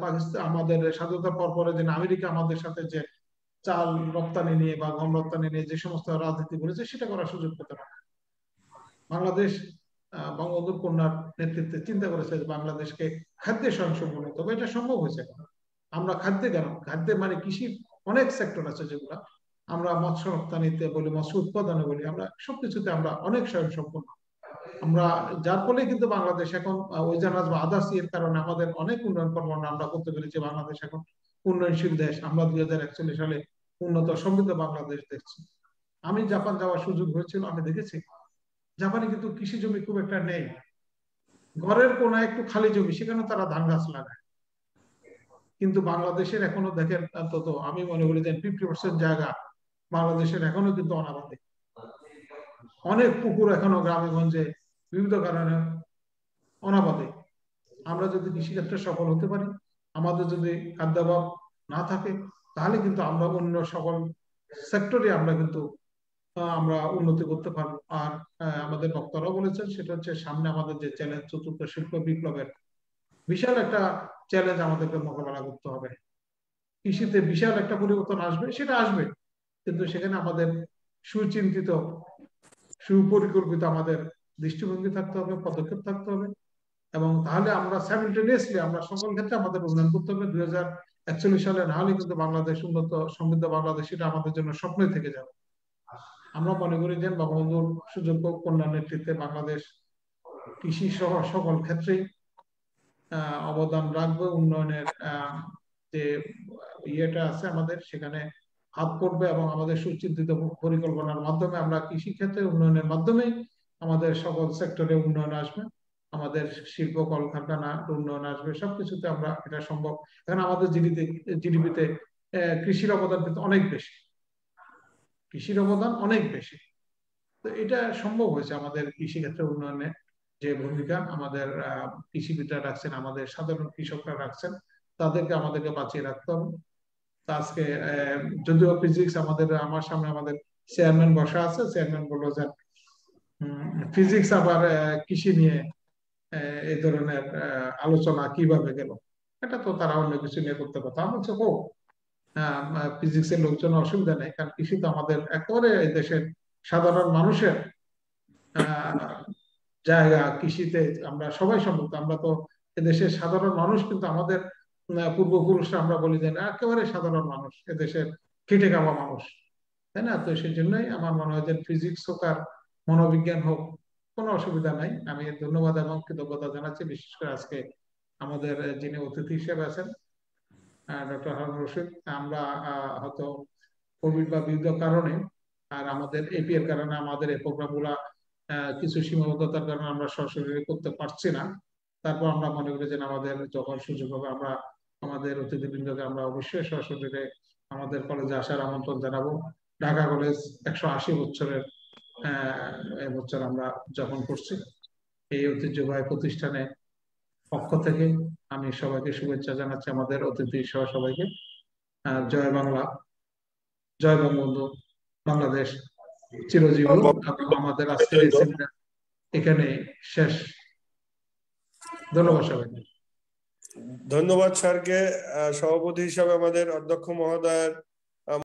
পাকিস্তান আমাদের স্বাধীনতার পরে যে আমেরিকা আমাদের সাথে যে চাল রপ্তানি নিয়ে বা গম রপ্তানি নিয়ে যে সমস্ত রাজনীতি করেছে, সেটা করার সুযোগ পেতে পারে। বাংলাদেশ বঙ্গবন্ধুর কন্যার নেতৃত্বে চিন্তা করেছে বাংলাদেশকে খাদ্যে স্বয়ংসম্পূর্ণ, তবে এটা সম্ভব হয়েছে। আমরা খাদ্যে কেন, খাদ্যে মানে কৃষির অনেক সেক্টর আছে যেগুলো আমরা মৎস্য রপ্তানিতে বলি, মৎস্য উৎপাদনে বলি, আমরা সবকিছুতে আমরা অনেক স্বয়ংসম্পূর্ণ। আমরা যার ফলে কিন্তু বাংলাদেশ এখন ওই জাহাজ বা আদাসি এর কারণে আমাদের অনেক উন্নয়ন কর্মকাণ্ড আমরা করতে পেরেছি। বাংলাদেশ এখন উন্নয়নশীল দেশ। আমরা 2041 সালে উন্নত সমৃদ্ধ বাংলাদেশ দেখছি। আমি জাপান যাওয়ার সুযোগ হয়েছিল, আমি দেখেছি জাপানে কিন্তু কৃষি জমি খুব একটা নেই, ঘরের কোনায় একটু খালি জমি, সেখানে তারা ধান গাছ লাগায়। কিন্তু বাংলাদেশের এখনো দেখেন, অন্তত আমি মনে করি যে 50% জায়গা বাংলাদেশের এখনো কিন্তু অনাবাদী। অনেক পুকুর এখনো গ্রামে গঞ্জে বিবিধ কারণে অনাবাদী। আমরা যদি কৃষিক্ষেত্রে সফল হতে পারি, আমাদের যদি খাদ্যাভাব না থাকে, তাহলে কিন্তু আমরা অন্য সকল সেক্টরে আমরা কিন্তু আমরা উন্নতি করতে পারবো। আর আমাদের বক্তারাও বলেছেন, সেটা হচ্ছে সামনে আমাদের যে চ্যালেঞ্জ, চতুর্থ শিল্প বিপ্লবের বিশাল একটা চ্যালেঞ্জ আমাদেরকে মোকাবেলা করতে হবে। কৃষিতে বিশাল একটা পরিবর্তন আসবে, সেটা আসবে, কিন্তু সেখানে আমাদের সুচিন্তিত সুপরিকল্পিত আমাদের দৃষ্টিভঙ্গি থাকতে হবে, পদক্ষেপ থাকতে হবে। এবং তাহলে আমরা সাইমultaneously আমরা সকল ক্ষেত্রে আমাদের উন্নয়ন করতে হবে। 2041 সালে না হলে কিন্তু বাংলাদেশ উন্নত সমৃদ্ধ বাংলাদেশ, এটা আমাদের জন্য স্বপ্নই থেকে যাবে। আমরা মনে করি যে বঙ্গবন্ধুর সুযোগ্য কন্যা নেতৃত্বে বাংলাদেশ কৃষি সহ সকল ক্ষেত্রেই অবদান রাখবে। উন্নয়নের যে ইয়েটা আছে আমাদের, সেখানে হাত পড়বে এবং আমাদের সুচিন্তিত পরিকল্পনার মাধ্যমে আমরা কৃষি ক্ষেত্রে উন্নয়নের মাধ্যমে আমাদের সকল সেক্টরে উন্নয়ন আসবে, আমাদের শিল্প কলকারখানার উন্নয়ন আসবে, সবকিছুতে আমরা এটা সম্ভব। এখন আমাদের জিডিপিতে কৃষির অবদান কিন্তু অনেক বেশি, কৃষির অবদান অনেক বেশি। তো এটা সম্ভব হয়েছে আমাদের কৃষি ক্ষেত্রে উন্নয়নে যে ভূমিকা আমাদের কৃষিবিদরা রাখছেন, আমাদের সাধারণ কৃষকরা রাখছেন, তাদেরকে আমাদেরকে বাঁচিয়ে রাখতে হবে। আজকে যদিও ফিজিক্স আমার সামনে আমাদের চেয়ারম্যান বসা আছে, চেয়ারম্যান বললো যে ফিজিক্স আবার কৃষি নিয়ে এই ধরনের আলোচনা কিভাবে গেল, এটা তো তারা অন্য কিছু নিয়ে করতে কথা। আমি বলছি হোক, ফিজিক্স এর লোকজন অসুবিধা নেই, কারণ কৃষি তো আমাদের একেবারে এই দেশের সাধারণ মানুষের জায়গা। কৃষিতে আমরা সবাই সম্পৃক্ত। আমরা তো এদেশের সাধারণ মানুষ, কিন্তু আমাদের পূর্বপুরুষরা আমরা বলি যে একেবারে সাধারণ মানুষ, এদেশের খেটে খাওয়া মানুষ, তাই না? তো সেই জন্যই আমার মনে হয় যে ফিজিক্স হোক আর মনোবিজ্ঞান হোক, কোনো অসুবিধা নাই। আমি ধন্যবাদ এবং কৃতজ্ঞতা জানাচ্ছি, বিশেষ করে আজকে আমাদের যিনি অতিথি হিসেবে আছেন ডক্টর হারুন রশিদ। আমরা হয়তো কোভিড বা বিবিধ কারণে আর আমাদের এপি এর কারণে আমাদের এই প্রোগ্রাম গুলা কিছু সীমাবদ্ধতার কারণে আমরা সরাসরি করতে পারছি না। তারপর আমরা মনে করি যে আমাদের যখন সুযোগ হবে আমরা আমাদের অতিথিবৃন্দকে আমরা অবশ্যই সরাসরি আমাদের কলেজে আসার আমন্ত্রণ জানাবো। ঢাকা কলেজ 180 বছরের এবছর আমরা যখন করছি, এই ঐতিহ্যবাহী প্রতিষ্ঠানে পক্ষ থেকে আমি সবাইকে শুভেচ্ছা জানাচ্ছি, আমাদের অতিথি সহ সবাইকে। জয় বাংলা, জয় বঙ্গবন্ধু, বাংলাদেশ চিরজীবন। আমাদের আজকের এই সেমিনার এখানে শেষ। ধন্যবাদ সবাইকে। ধন্যবাদ স্যারকে। সভাপতি হিসাবে আমাদের অধ্যক্ষ মহোদয়ের